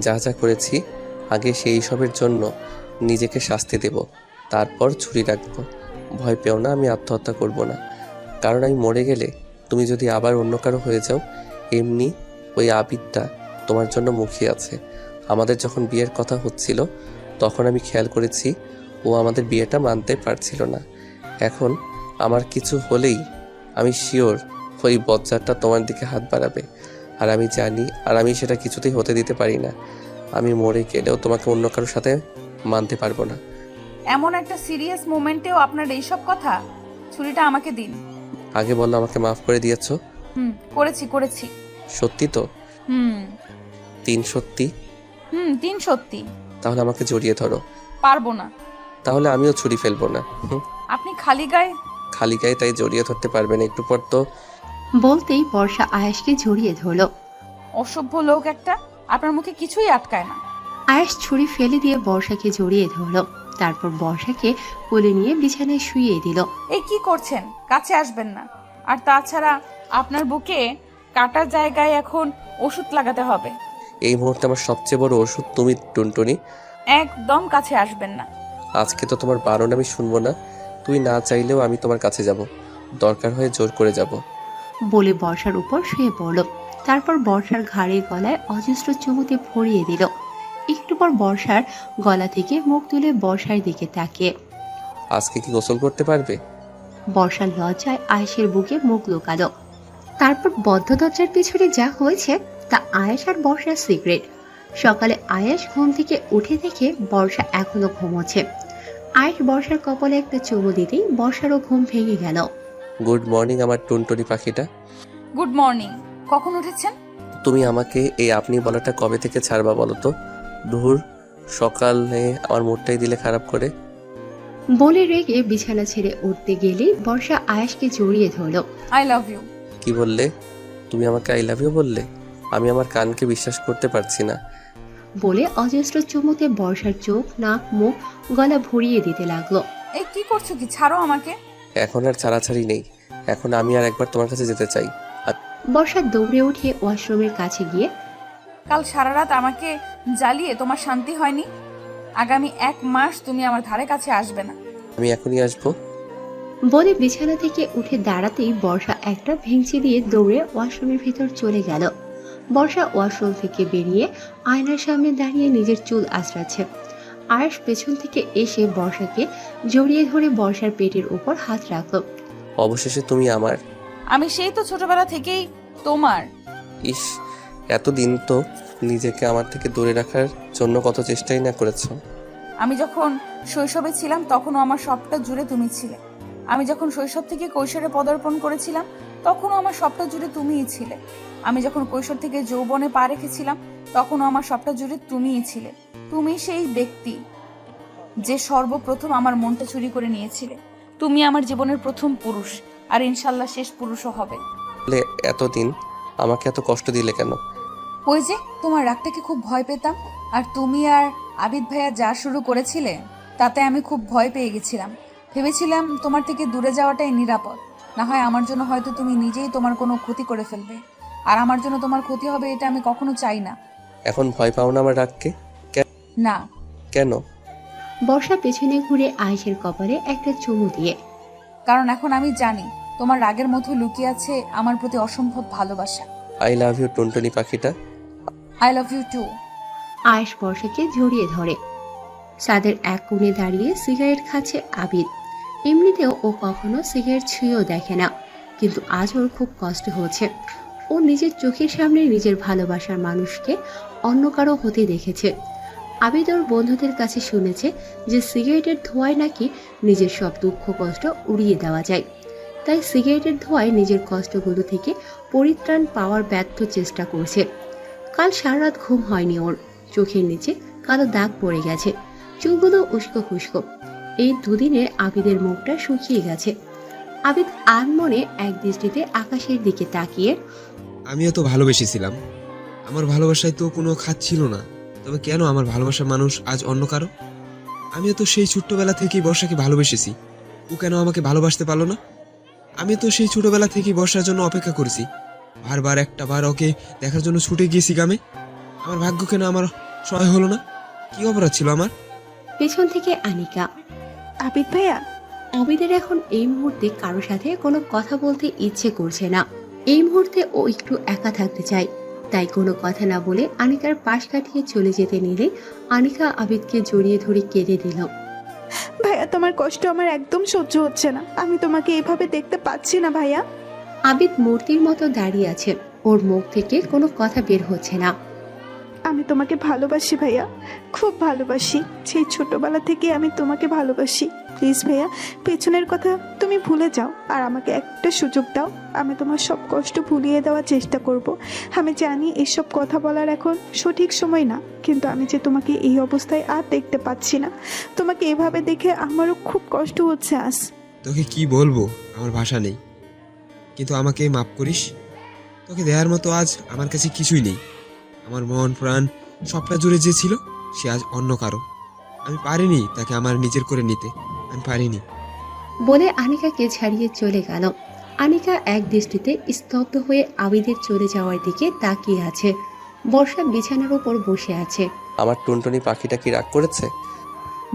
যা যা করেছি আগে সেই সবের জন্য নিজেকে শাস্তি দেব, তারপর ছুরি রাখবো। ভয় পেও না, আমি আত্মহত্যা করব না। কারণ আমি মরে গেলে তুমি যদি আবার অন্য কারো হয়ে যাও, এমনি ওই আবিদটা তোমার জন্য মুখিয়ে আছে। আমাদের যখন বিয়ের কথা হচ্ছিল তখন আমি খেয়াল করেছি ও আমাদের বিয়েটা মানতে পারছিল না। এখন আমার কিছু হলেই আমি শিওর ওই বজ্জারটা তোমার দিকে হাত বাড়াবে। আর আমি জানি, আর আমি সেটা কিছুতেই হতে দিতে পারি না। আমি মরে গেলেও তোমাকে অন্য কারোর সাথে মানতে পারবো না। এমন একটা সিরিয়াস মোমেন্টেও আপনার এইসব কথা? ছুরিটা আমাকে দিন। আগে বললো আমাকে মাফ করে দিয়েছো। করেছি। সত্যি তো? 3 সত্যি? 3 সত্যি। তাহলে আমাকে জড়িয়ে ধরো। পারবো না। তাহলে আমিও ছুরি ফেলবো না। আপনি খালি গায়ে। খালি গায়ে তাই জড়িয়ে ধরতে পারবেন, একটু পর তো। বলতেই বর্ষা আয়েশকে জড়িয়ে ধরলো। অসভ্য লোক একটা, আপনার মুখে কিছুই আটকায় না। আয়েশ ছুরি ফেলে দিয়ে বর্ষাকে জড়িয়ে ধরলো। তারপর বর্ষাকে কোলে নিয়ে বিছানায় শুইয়ে দিল। এই কি করছেন? কাছে আসবেন না। আর তাছাড়া আপনার বুকে কাটার জায়গায় এখন ওষুধ লাগাতে হবে। এই মুহূর্তে আমার সবচেয়ে বড় ওষুধ তুমি টুনটুনি। একদম কাছে আসবেন না। আজকে তো তোমার বারণ আমি শুনবো না। তুই না চাইলেও আমি তোমার কাছে যাব, দরকার হয়ে জোর করে যাব। বলে বর্ষার উপর শুয়ে পড়ল। তারপর বর্ষার ঘাড়ে গলায় অজস্র চুমুতে ভরিয়ে দিল। একটু পর বর্ষার গলা থেকে মুখ তুলে বর্ষার দিকে তাকিয়ে, আজকে কি গোসল করতে পারবে? বর্ষার লজ্জায় আয়েশের বুকে মুখ লুকালো। তারপর বদ্ধ দরজার পিছনে যা হয়েছে তা আয়েশ আর বর্ষার সিক্রেট। সকালে আয়েশ ঘুম থেকে উঠে দেখে বর্ষা এখনো ঘুমোচ্ছে। আয়েশ বর্ষার কপালে একটা চুমু দিতেই বর্ষারও ঘুম ভেঙে গেল। গুড মর্নিং আমার টুনটুনি পাখিটা। Good morning. কখন উঠেছেন? তুমি আমাকে এই আপনি বলাটা কবে থেকে ছাড়বা বলো তো? ধুর, সকালে আমার মুডটাই দিলে খারাপ করে। বলে রেগে বিছানা ছেড়ে উঠতে গেলেই বর্ষা আয়েশকে জড়িয়ে ধরল। I love you. কি বললে? তুমি আমাকে আই লাভ ইউ বললে? আমি আমার কানকে বিশ্বাস করতে পারছি না। বলে অজস্র চুমুতে বর্ষার চোখ, নাক, মুখ, গলা ভরিয়ে দিতে লাগলো। এই কি করছো? কি ছাড়ো আমাকে। এখন আর ছাড়াছাড়ি নেই, এখন আমি আর একবার তোমার কাছে যেতে চাই। বর্ষা দৌড়ে উঠে ওয়াশরুমের কাছে গিয়ে কাল সারা রাত আমাকে জ্বালিয়ে তোমার শান্তি হয়নি? আগামী 1 মাস তুমি আমার ধারে কাছে আসবে না। আমি এখনই আসবো। বলে বিছানা থেকে উঠে দাঁড়াতেই বর্ষা একটা ভেঙচি দিয়ে দৌড়ে ওয়াশরুমের ভিতর চলে গেল। বর্ষা ওয়াশরুম থেকে বেরিয়ে আয়নার সামনে দাঁড়িয়ে নিজের চুল আঁচড়াচ্ছে। আয়েশ পেছন থেকে এসে বর্ষাকে জড়িয়ে ধরে বর্ষার পেটের উপর হাত রাখল। অবশেষে তুমি আমার। আমি সেই তো ছোটবেলা থেকেই তোমার। ইস, এতদিন তো নিজেকে আমার থেকে দূরে রাখার জন্য কত চেষ্টাই না করেছো। আমি যখন শৈশবে ছিলাম তখনও আমার সবটা জুড়ে তুমি ছিলে। আমি যখন শৈশব থেকে কৈশোরে পদার্পণ করেছিলাম তখনও আমার সবটা জুড়ে তুমিই ছিলে। আমি যখন কৈশোর থেকে যৌবনে পা রেখেছিলাম তখনও আমার সবটা জুড়ে তুমিই ছিলে। তুমি সেই ব্যক্তি যে সর্বপ্রথম আমার মনটা চুরি করে নিয়েছিলে। তুমি আমার জীবনের প্রথম পুরুষ, আর ইনশাল্লাহ শেষ পুরুষও হবে। বলে এতদিন আমাকে এত কষ্ট দিলে কেন? ওই যে তোমার রাগটাকে খুব ভয় পেতাম, আর তুমি আর আবিদ ভাইয়া যা শুরু করেছিলে তাতে আমি খুব ভয় পেয়ে গেছিলাম। ভেবেছিলাম তোমার থেকে দূরে যাওয়াটাই নিরাপদ। না হয় আমার জন্য হয়তো তুমি নিজেই তোমার কোনো ক্ষতি করে ফেলবে, আর আমার জন্য তোমার ক্ষতি হবে এটা আমি কখনো চাই না। এখন ভয় পাও না আমার রাগকে? না। কেন? বর্ষা পেছনে ঘুরে আয়েশের কপালে একটা চুমু দিয়ে। কারণ এখন আমি জানি তোমার রাগের মধ্যে লুকিয়ে আছে আমার প্রতি অসম্ভব ভালোবাসা। আই লাভ ইউ টুনটুনি পাখিটা। I love you too. Ayesh বর্ষাকে জড়িয়ে ধরে। ছাদের এক কোণে দাঁড়িয়ে সিগারেট খাচ্ছে আবিদ। এমনিতেও ও কখনো সিগারেট ছুঁয়েও দেখে না, কিন্তু আজ ওর খুব কষ্ট হচ্ছে। ও নিজের চোখের সামনে নিজের ভালোবাসার মানুষকে অন্য কারো হতে দেখেছে। আবিদ ওর বন্ধুদের কাছে শুনেছে যে সিগারেটের ধোঁয়ায় নাকি নিজের সব দুঃখ কষ্ট উড়িয়ে দেওয়া যায়। তাই সিগারেটের ধোঁয়ায় নিজের কষ্টগুলো থেকে পরিত্রাণ পাওয়ার ব্যর্থ চেষ্টা করছে। কাল সারা রাত ঘুম হয়নি ওর। চোখের নিচে কালো দাগ পড়ে গেছে, চুলগুলো উস্কো খুস্কো। এই দুদিনে আবিদের মুখটা শুকিয়ে গেছে। আবিদ আনমনে এক দৃষ্টিতে আকাশের দিকে তাকিয়ে, আমিও তো ভালোবেসেছিলাম, আমার ভালোবাসায় তো কোনো খাত ছিল না, তবে কেন আমার ভালোবাসার মানুষ আজ অন্য কারো? আমিও তো সেই ছোট্টবেলা থেকেই বর্ষাকে ভালোবেসেছি, ও কেন আমাকে ভালোবাসতে পারলো না? আমি তো সেই ছোটবেলা থেকেই বর্ষার জন্য অপেক্ষা করেছি, বারবার একটা বার ওকে দেখার জন্য ছুটে গিয়েছি গ্রামে। আমার ভাগ্য কেন আমার সহায় হলো না? কি অপরাধ ছিল আমার? পেছন থেকে আনিকা। আবিদ ভাইয়া, আবিদের এখন এই মুহূর্তে কারো সাথে কোনো কথা বলতে ইচ্ছে করছে না। এই মুহূর্তে ও একটু একা থাকতে চায়। তাই কোনো কথা না বলে আনিকার পাশ কাটিয়ে চলে যেতে নিলে আনিকা আবিদকে জড়িয়ে ধরে কেঁদে দিল। ভাইয়া তোমার কষ্ট আমার একদম সহ্য হচ্ছে না, আমি তোমাকে এভাবে দেখতে পাচ্ছি না ভাইয়া। আবিদ মূর্তির মতো দাঁড়িয়ে আছে, ওর মুখ থেকে কোনো কথা বের হচ্ছে না। আমি তোমাকে ভালোবাসি ভাইয়া, খুব ভালোবাসি। সেই ছোটবেলা থেকে আমি তোমাকে ভালোবাসি। প্লিজ ভাইয়া, পেছনের কথা তুমি ভুলে যাও, আর আমাকে একটা সুযোগ দাও। আমি তোমার সব কষ্ট ভুলিয়ে দেওয়ার চেষ্টা করব। আমি জানি এসব কথা বলার এখন সঠিক সময় না, কিন্তু আমি যে তোমাকে এই অবস্থায় আর দেখতে পাচ্ছি না। তোমাকে এভাবে দেখে আমারও খুব কষ্ট হচ্ছে আজ। তোকে কি বলবো, আমার ভাষা নেই, কিন্তু আমাকে মাফ করিস। তোকে দেওয়ার মতো আজ আমার কাছে কিছুই নেই। আমার মন প্রাণ সবটা জুড়ে যে ছিল সে আজ অন্য কারো। আমি পারিনি তাকে আমার নিজের করে নিতে, আমি পারিনি। বলে আনিকাকে ছাড়িয়ে চলে গেল। আনিকা এক দৃষ্টিতে স্তব্ধ হয়ে আবিদের চলে যাওয়ার দিকে তাকিয়ে আছে। বর্ষা বিছানার উপর বসে আছে। আমার টুনটুনি পাখিটা কি রাগ করেছে?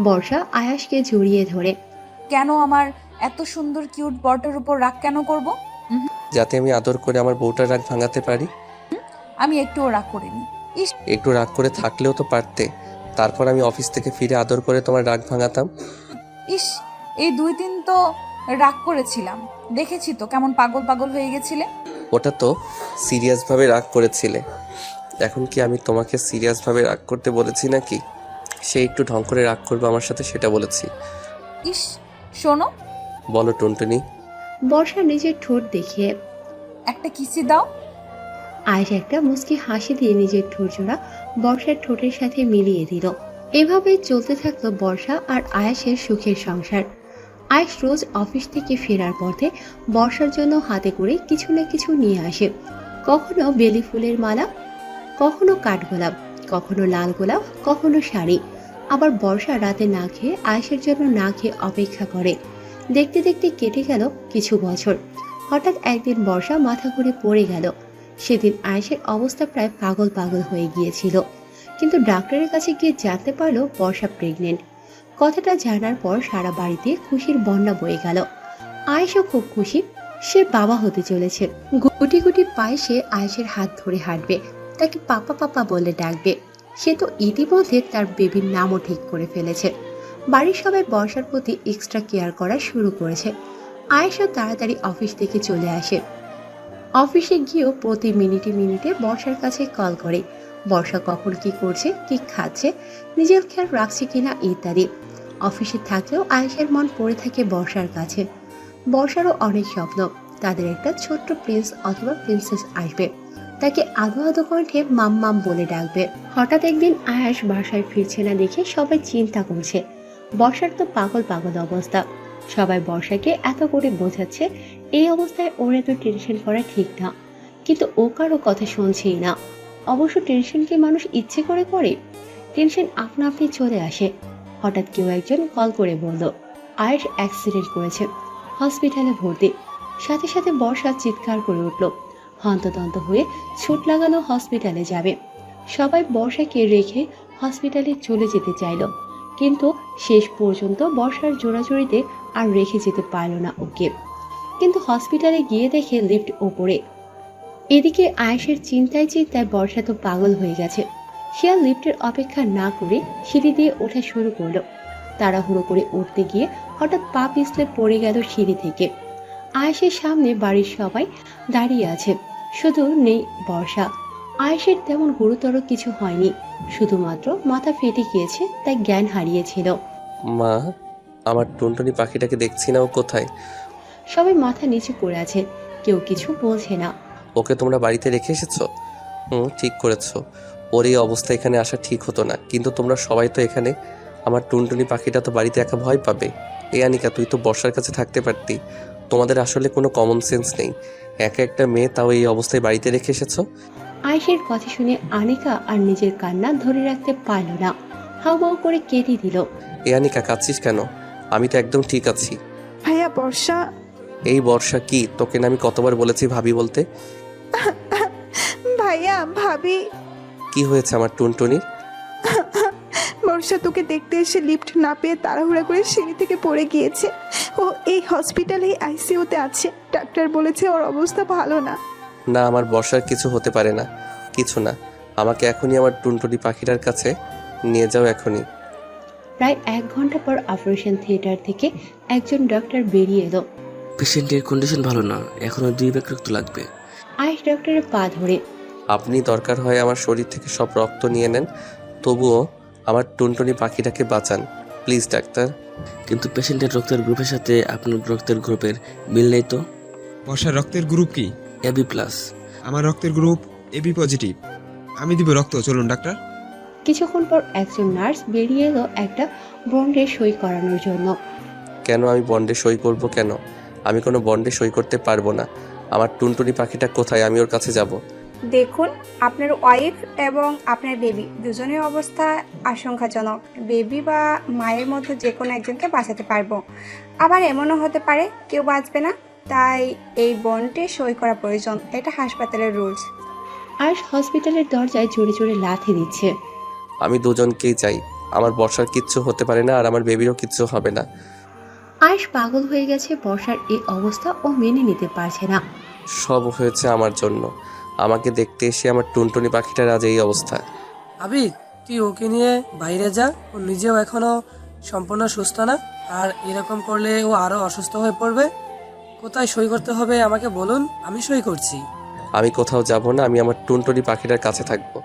বর্ষা আয়াসকে জড়িয়ে ধরে। কেন আমার এত সুন্দর কিউট বরটার উপর রাগ কেন করব? যাতে আমি আদর করে আমার বউটার রাগ ভাঙাতে পারি। আমি একটুও রাগ করিনি। ইস, একটু রাগ করে থাকলেও তো পারতে, তারপর আমি অফিস থেকে ফিরে আদর করে তোমার রাগ ভাঙাতাম। ইস, এই 2 দিন তো রাগ করেছিলাম, দেখেছি তো কেমন পাগল পাগল হয়ে গেছিলে। ওটা তো সিরিয়াসভাবে রাগ করেছিলে, এখন কি আমি তোমাকে সিরিয়াসভাবে রাগ করতে বলেছি নাকি? সে একটু ঢং করে রাগ করবে আমার সাথে, সেটা বলেছি। ইস, শোনো। বলো টুনটুনি। বর্ষা নিজের ঠোঁট দেখিয়ে, একটা কিসি দাও। আয়েশ একটা মুচকি হাসি দিয়ে নিজের ঠোঁট জোড়া বর্ষার ঠোঁটের সাথে মিলিয়ে দিল। এভাবে চলতে থাকলো বর্ষা আর আয়েশের সুখের সংসার। আয়েশ রোজ অফিস থেকে ফেরার পথে বর্ষার জন্য হাতে করে কিছু না কিছু নিয়ে আসে। কখনো বেলি ফুলের মালা, কখনো কাঠগোলাপ, কখনো লাল গোলাপ, কখনো শাড়ি। আবার বর্ষা রাতে না খেয়ে আয়েশের জন্য না খেয়ে অপেক্ষা করে। দেখতে দেখতে কেটে গেল কিছু বছর। হঠাৎ একদিন বর্ষা মাথা ঘুরে পড়ে গেল। সেদিন আয়েশের অবস্থা প্রায় পাগল পাগল হয়ে গিয়েছিল, কিন্তু ডাক্তারের কাছে গিয়ে জানতে পারলো বর্ষা প্রেগনেন্ট। কথাটা জানার পর সারা বাড়িতে খুশির বন্যা বয়ে গেল। আয়েশও খুব খুশি, সে বাবা হতে চলেছে। গুটি গুটি পায়ে সে আয়েশের হাত ধরে হাঁটবে, তাকে পাপা পাপা বলে ডাকবে। সে তো ইতিমধ্যে তার বেবির নামও ঠিক করে ফেলেছে। বাড়ির সবাই বর্ষার প্রতি এক্সট্রা কেয়ার করা শুরু করেছে। আয়েশও তাড়াতাড়ি অফিস থেকে চলে আসে। অফিসে গিয়েও প্রতি মিনিটে মিনিটে বর্ষার কাছে কল করে, বর্ষা কখন কি করছে, কি খাচ্ছে, নিজের খেয়াল রাখছে কিনা ইত্যাদি। অফিসে থাকলেও আয়েশের মন পড়ে থাকে বর্ষার কাছে। বর্ষারও অনেক স্বপ্ন, তাদের একটা ছোট্ট প্রিন্স অথবা প্রিন্সেস আসবে, তাকে আদো আদো কণ্ঠে মাম মাম বলে ডাকবে। হঠাৎ একদিন আয়েশ বাসায় ফিরছে না দেখে সবাই চিন্তা করছে। বর্ষার তো পাগল পাগল অবস্থা। সবাই বর্ষাকে এত করে বোঝাচ্ছে, এই অবস্থায় ওর এত টেনশন করা ঠিক না, কিন্তু ও কারো কথা শুনছেই না। অবশ্য টেনশন কি মানুষ ইচ্ছে করে করে? টেনশন আপনা আপনি চলে আসে। হঠাৎ কেউ একজন কল করে বলল আয়েশ অ্যাক্সিডেন্ট করেছে, হসপিটালে ভর্তি। সাথে সাথে বর্ষা চিৎকার করে উঠল, হন্তদন্ত হয়ে ছুট লাগানো হসপিটালে যাবে। সবাই বর্ষাকে রেখে হসপিটালে চলে যেতে চাইল, কিন্তু শেষ পর্যন্ত বর্ষার জোড়াজড়িতে আর রেখে যেতে পারল না ওকে। কিন্তু হসপিটালে গিয়ে দেখে লিফট ওপরে। এদিকে আয়েশের চিন্তায় চিন্তায় বর্ষা তো পাগল হয়ে গেছে। সে আর লিফটের অপেক্ষা না করে সিঁড়ি দিয়ে ওঠা শুরু করলো। তাড়াহুড়ো করে উঠতে গিয়ে হঠাৎ পা পিছলে পড়ে গেল সিঁড়ি থেকে। আয়েশের সামনে বাড়ির সবাই দাঁড়িয়ে আছে, শুধু নেই বর্ষা। আয়েশের তেমন গুরুতর কিছু হয়নি, শুধুমাত্র মাথা ফেটে গিয়েছে, তাই জ্ঞান হারিয়েছিল। মা, আমার টুনটুনি পাখিটাকে দেখছি না, ও কোথায়? সবাই মাথা নিচু করে আছে, কেউ কিছু বলছে না। ওকে তোমরা বাড়িতে রেখে এসেছো? ঠিক করেছো। ওর এই অবস্থা এখানে আসা ঠিক হতো না, কিন্তু তোমরা সবাই তো এখানে। আমার টুনটুনি পাখিটা তো বাড়িতে একা ভয় পাবে। এই আনিকা, তুই তো বর্ষার কাছে থাকতে পারতি। তোমাদের আসলে কোনো কমন সেন্স নেই। একা একটা মেয়ে, তাও এই অবস্থায় বাড়িতে রেখে এসেছো। আয়েশের কথা শুনে আনিকা আর নিজের কান্না ধরে রাখতে পারল না, হাউমাউ করে কেঁদে দিল। এই আনিকা, কাঁদছিস কেন? আমি তো একদম ঠিক আছি। ভাইয়া বর্ষা। এই বর্ষা কি? তোকে না আমি কতবার বলেছি ভাবি বলতে? ভাইয়া ভাবি। কি হয়েছে আমার টুনটুনির? বর্ষা তোকে দেখতে এসে লিফট না পেয়ে তাড়াহুড়া করে সিঁড়ি থেকে পড়ে গিয়েছে। ও এই হসপিটালেই আইসিইউতে আছে। ডাক্তার বলেছে ওর অবস্থা ভালো না। না, আমার বর্ষার কিছু হতে পারে না। কিছু না, আমাকে এখনই আমার টুনটুনি পাখিটার কাছে নিয়ে যাও, এখনই। প্রায় 1 ঘন্টা পর অপারেশন থিয়েটার থেকে একজন ডক্টর বেরিয়ে এলো। পেশেন্টের কন্ডিশন ভালো না, এখনো 2 ব্যাগ রক্ত লাগবে। আয়েশ ডক্টরের পা ধরে, আপনি দরকার হয় আমার শরীর থেকে সব রক্ত নিয়ে নেন, তবুও আমার টুনটুনি পাখিটাকে বাঁচান প্লিজ ডাক্তার। কিন্তু পেশেন্টের রক্তের গ্রুপের সাথে আপনার রক্তের গ্রুপের মিল নেই তো। বর্ষার রক্তের গ্রুপ কি? AB+। আমার রক্তের গ্রুপ AB পজিটিভ। আমি দিব রক্ত, চলুন ডাক্তার। কিছুক্ষণ পর একজন নার্স বেরিয়ে এলো একটা বন্ডে সই করানোর জন্য। কেন আমি বন্ডে সই করব কেন? আমি কোনো বন্ডে সই করতে পারবো না। আমার টুনটুনি পাখিটা কোথায়? আমি ওর কাছে যাব। দেখুন, আপনার ওয়াইফ এবং আপনার বেবি দুজনের অবস্থা আশঙ্কাজনক। বেবি বা মায়ের মধ্যে যে কোনো একজনকে বাঁচাতে পারবো, আবার এমনও হতে পারে কেউ বাঁচবে না, তাই এই বন্ডে সই করা প্রয়োজন। এটা হাসপাতালের রুলস। আয়েশ হসপিটালের দরজায় জোরে জোরে লাথি দিচ্ছে। আমি দুজনকেই চাই। আমার বর্ষার কিচ্ছু হতে পারে না, আর আমার বেবিরও কিচ্ছু হবে না। আয়েশ পাগল হয়ে গেছে, বর্ষার এই অবস্থা ও মেনে নিতে পারছে না। সব হয়েছে আমার জন্য। আমাকে দেখতে এসে আমার টুনটুনি পাখিটার আজ এই অবস্থা। আবিদ, তুই ওকে নিয়ে বাইরে যা। ও নিজেও এখনো সম্পূর্ণ সুস্থ না, আর এরকম করলে ও আরো অসুস্থ হয়ে পড়বে। কোথায় সই করতে হবে আমাকে বলুন, আমি সই করছি। আমি কোথাও যাব না, আমি আমার টুনটুনি পাখিটার কাছে থাকবো।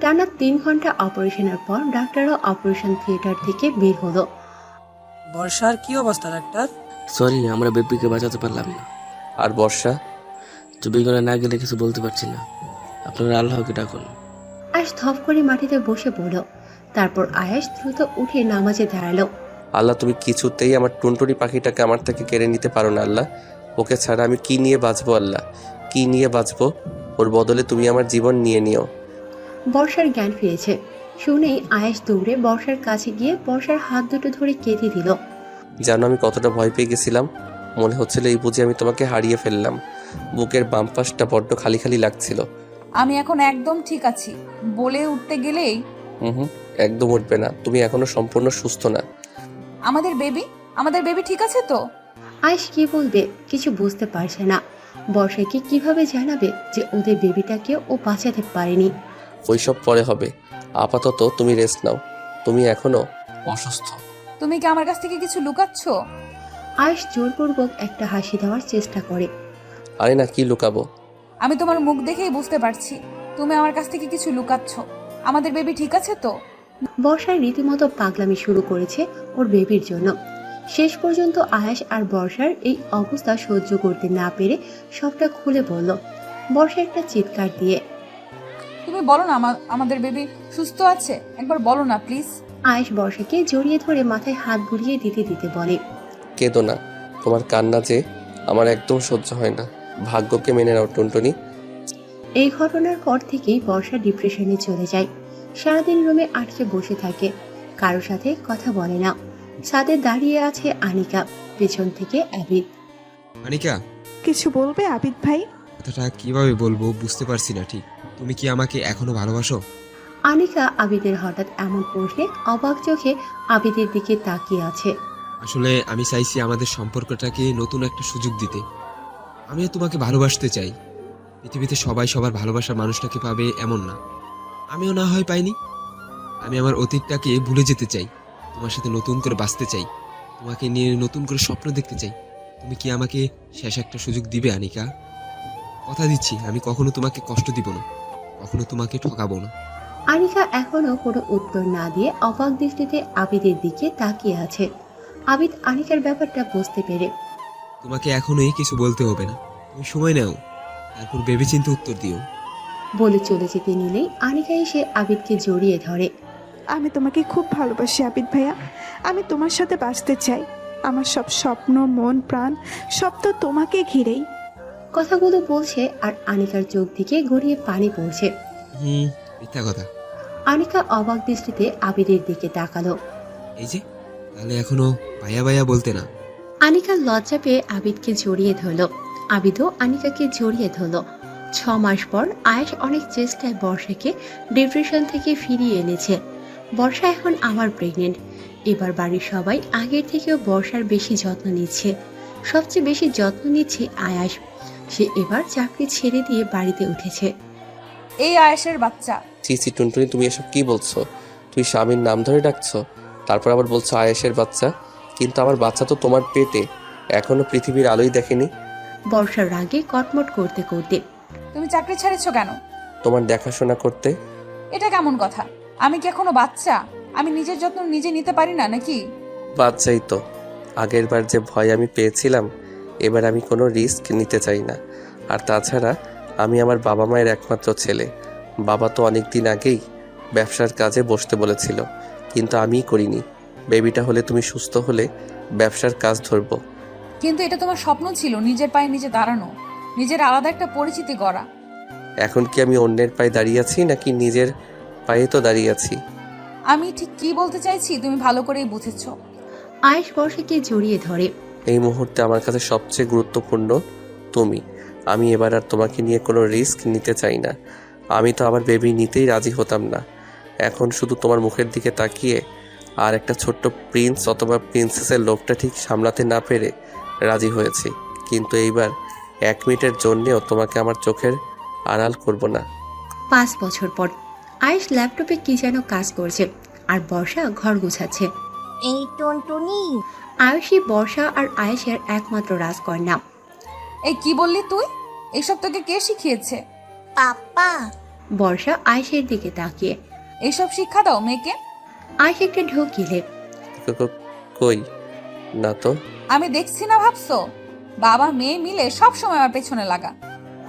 টানা 3 ঘন্টা অপারেশনের পর ডাক্তারও অপারেশন থিয়েটার থেকে বের হলো। বর্ষার কি অবস্থা ডাক্তার? সরি, আমরা বেবিকে বাঁচাতে পারলাম না। আর বর্ষা? চুপি করে না গেলে কিছু বলতে পারছি না। আপনারা আল্লাহকে ডাকুন। আয়েশ ধপ করে মাটিতে বসে পড়ল। তারপর আয়েশ দ্রুত উঠে নামাজে দাঁড়ালো। আল্লাহ, তুমি কিছুতেই আমার টুনটুনি পাখিটাকে আমার থেকে কেড়ে নিতে পারো না আল্লাহ। ওকে ছাড়া আমি কি নিয়ে বাঁচবো আল্লাহ? কি নিয়ে বাঁচবো? ওর বদলে তুমি আমার জীবন নিয়ে নিও। বর্ষার জ্ঞান ফিরেছে। শুনেই আয়েশ দৌড়ে বর্ষার কাছে গিয়ে বর্ষার হাত দুটো ধরে কেঁদে দিল। জানো আমি কতটা ভয় পেয়ে গেছিলাম। মনে হচ্ছিল এই বুঝি আমি তোমাকে হারিয়ে ফেললাম। বুকের বাম পাশটা বড্ড খালি খালি লাগছিল। আমি এখন একদম ঠিক আছি বলে উঠতে গেলেই হুম, একদম উঠবে না, তুমি এখনো সম্পূর্ণ সুস্থ না। আমাদের বেবি ঠিক আছে তো? আয়েশ কি বলবে কিছু বুঝতে পারছে না। বর্ষাকে কিভাবে জানাবে যে ওদের বেবিটাকে ও বাঁচাতে পারেনি। ওইসব পরে হবে, আপাতত তুমি রেস্ট নাও, তুমি এখনো অসুস্থ। তুমি কি আমার কাছ থেকে কিছু লুকাচ্ছ? আয়েশ জোরপূর্বক একটা হাসি দেওয়ার চেষ্টা করে। আরে না, কি লুকাবো? আমি তোমার মুখ দেখেই বুঝতে পারছি তুমি আমার কাছ থেকে কিছু লুকাচ্ছ। আমাদের বেবি ঠিক আছে তো? বর্ষার রীতিমতো পাগলামি শুরু করেছে ওর বেবির জন্য। শেষ পর্যন্ত আয়াস আর বর্ষার এই অবস্থা সহ্য করতে না পেরে সবটা খুলে বলল। বর্ষা একটা চিৎকার দিয়ে, তুমি বলো না আমাদের বেবি সুস্থ আছে, একবার বলো না প্লিজ। আয়েশ বর্ষাকে জড়িয়ে ধরে মাথায় হাত বুলিয়ে দিতে দিতে বলে, কেঁদো না, তোমার কান্না যে আমার একদম সহ্য হয় না। ভাগ্যকে মেনে নাও টুনটুনি। এই ঘটনার পর থেকেই বর্ষা ডিপ্রেশনে চলে যায়। সারাদিন রুমে আটকে বসে থাকে, কারোর সাথে কথা বলে না। ছাদে দাঁড়িয়ে আছে আনিকা, পেছন থেকে আবিদ। আনিকা, কিছু বলবে আবিদ ভাই? কথাটা কিভাবে বলবো বুঝতে পারছি না ঠিক। তুমি কি আমাকে এখনো ভালোবাসো? আনিকা আবিদের হঠাৎ এমন প্রশ্নে অবাক চোখে আবিদের দিকে তাকিয়ে আছে। আসলে আমি চাইছি আমাদের সম্পর্কটাকে নতুন একটা সুযোগ দিতে। আমিও তোমাকে ভালোবাসতে চাই। পৃথিবীতে সবাই সবার ভালোবাসার মানুষটাকে পাবে এমন না, আমিও না হয় পাইনি। আমি আমার অতীতটাকে ভুলে যেতে চাই, তোমার সাথে নতুন করে বাঁচতে চাই, তোমাকে নিয়ে নতুন করে স্বপ্ন দেখতে চাই। তুমি কি আমাকে শেষ একটা সুযোগ দিবে আনিকা? কথা দিচ্ছি আমি কখনো তোমাকে কষ্ট দিব না, কখনো তোমাকে ঠকাবো না। আনিকা এখনো কোনো উত্তর না দিয়ে অবাক দৃষ্টিতে আবিদের দিকে তাকিয়ে আছে। আবিদ আনিকার ব্যাপারটা বুঝতে পেরে, তোমাকে এখনোই কিছু বলতে হবে না, তুমি সময় নাও, তারপর ভেবেচিন্তে উত্তর দিও। বলে চলে যেতে নিলেই আনিকা এসে আবিদকে জড়িয়ে ধরে। আমি তোমাকে খুব ভালোবাসি আবিদ ভাইয়া, আমি তোমার সাথে বাঁচতে চাই। আমার সব স্বপ্ন, মন, প্রাণ সব তো তোমাকে ঘিরেই। কথাগুলো বলছে আর আনিকার চোখ থেকে গড়িয়ে পানি পড়ছে। মিথ্যা কথা। আনিকা অবাক দৃষ্টিতে আবিদের দিকে তাকালো। এই যে, তাহলে এখনো ভাইয়া ভাইয়া বলতে না? আনিকা লজ্জা পেয়ে আবিদকে জড়িয়ে ধরল। আবিদও আনিকাকে জড়িয়ে ধরল। 6 মাস পর আয়েশ অনেক চেষ্টায় বর্ষাকে ডিপ্রেশন থেকে ফিরিয়ে এনেছে। বর্ষা এখন আবার প্রেগনেন্ট। এবার বাড়ির সবাই আগের থেকেও বর্ষার বেশি যত্ন নিচ্ছে। সবচেয়ে বেশি যত্ন নিচ্ছে আয়াস। সে এবার চাকরি ছেড়ে দিয়ে বাড়িতে উঠেছে। এই আয়েশের বাচ্চা। চিচি টুনটুনি, তুমি এসব কি বলছো? তুই স্বামীর নাম ধরে ডাকছো, তারপর আবার বলছো আয়েশের বাচ্চা। কিন্তু আমার বাচ্চা তো তোমার পেটে, এখনো পৃথিবীর আলোই দেখেনি। বর্ষার রাগে কটমট করতে করতে, তুমি চাকরি ছেড়েছো কেন? তোমার দেখাশোনা করতে। এটা কেমন কথা? আমি কি এখনো বাচ্চা? আমি নিজের যত্ন নিজে নিতে পারি না নাকি? বাচ্চাই তো। আগের বার যে ভয় আমি পেয়েছিলাম, এবার আমি কোনো রিস্ক নিতে চাই না। আর তাছাড়া আমি আমার বাবা মায়ের একমাত্র ছেলে। বাবা তো অনেক দিন আগেই ব্যবসার কাজে বসতে বলেছিল, কিন্তু আমিই করিনি। বেবিটা হলে তুমি সুস্থ হলে ব্যবসার কাজ ধরবো। কিন্তু এটা তোমার স্বপ্ন ছিল, নিজের পায়ে নিজে দাঁড়ানো, নিজের আলাদা একটা পরিচিতি গড়া। এখন কি আমি অন্যের পায়ে দাঁড়িয়ে আছি নাকি নিজের পায়ে তো দাঁড়িয়ে আছি? আমি ঠিক কি বলতে চাইছি তুমি ভালো করেই বুঝেছো। আয়েশ বর্ষাকে জড়িয়ে ধরে। এই মুহূর্তে আমার কাছে সবচেয়ে গুরুত্বপূর্ণ তুমি। আমি এবার আর তোমাকে নিয়ে কোনো রিস্ক নিতে চাই না। আমি তো আমার বেবি নিতেই রাজি হতাম না। এখন শুধু তোমার মুখের দিকে তাকিয়ে আর একটা ছোট্ট প্রিন্স অথবা প্রিন্সেসের লোভটা ঠিক সামলাতে না পেরে রাজি হয়েছি। কিন্তু এইবার 1 মিনিটের জন্যেও তোমাকে আমার চোখের আড়াল করব না। 5 বছর পর আয়েশ ল্যাপটপে কি যেন কাজ করছে আর বর্ষা ঘর গোছাচ্ছে। এই টুনটুনি, আয়ুষী বর্ষা আর আয়েশের একমাত্র রাজকন্যা। এই কি বললি তুই? এইসব তোকে কে শিখিয়েছে? পাপা। বর্ষা আয়েশের দিকে তাকিয়ে, এইসব শিক্ষা দাও মেয়েকে? আয়েশ একটা ঢোক গিলে। কই না তো। আমি দেখছি না ভাবছো? বাবা মেয়ে মিলে সব সময় আমার পেছনে লাগা।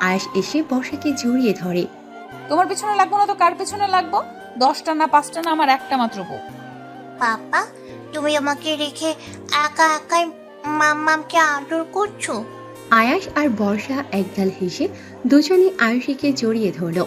আয়েশ এসে বর্ষাকে জড়িয়ে ধরে। তোমার পেছনে লাগবো না তো কার পেছনে লাগবো? 10টা না 5টা না, আমার একটা মাত্র বউ। পাপা, তুমি আমাকে রেখে একা একাই মাম্মামকে আদর করছো? আয়াস আর বর্ষা একগাল হেসে দুজনেই আয়ুষীকে জড়িয়ে ধরল।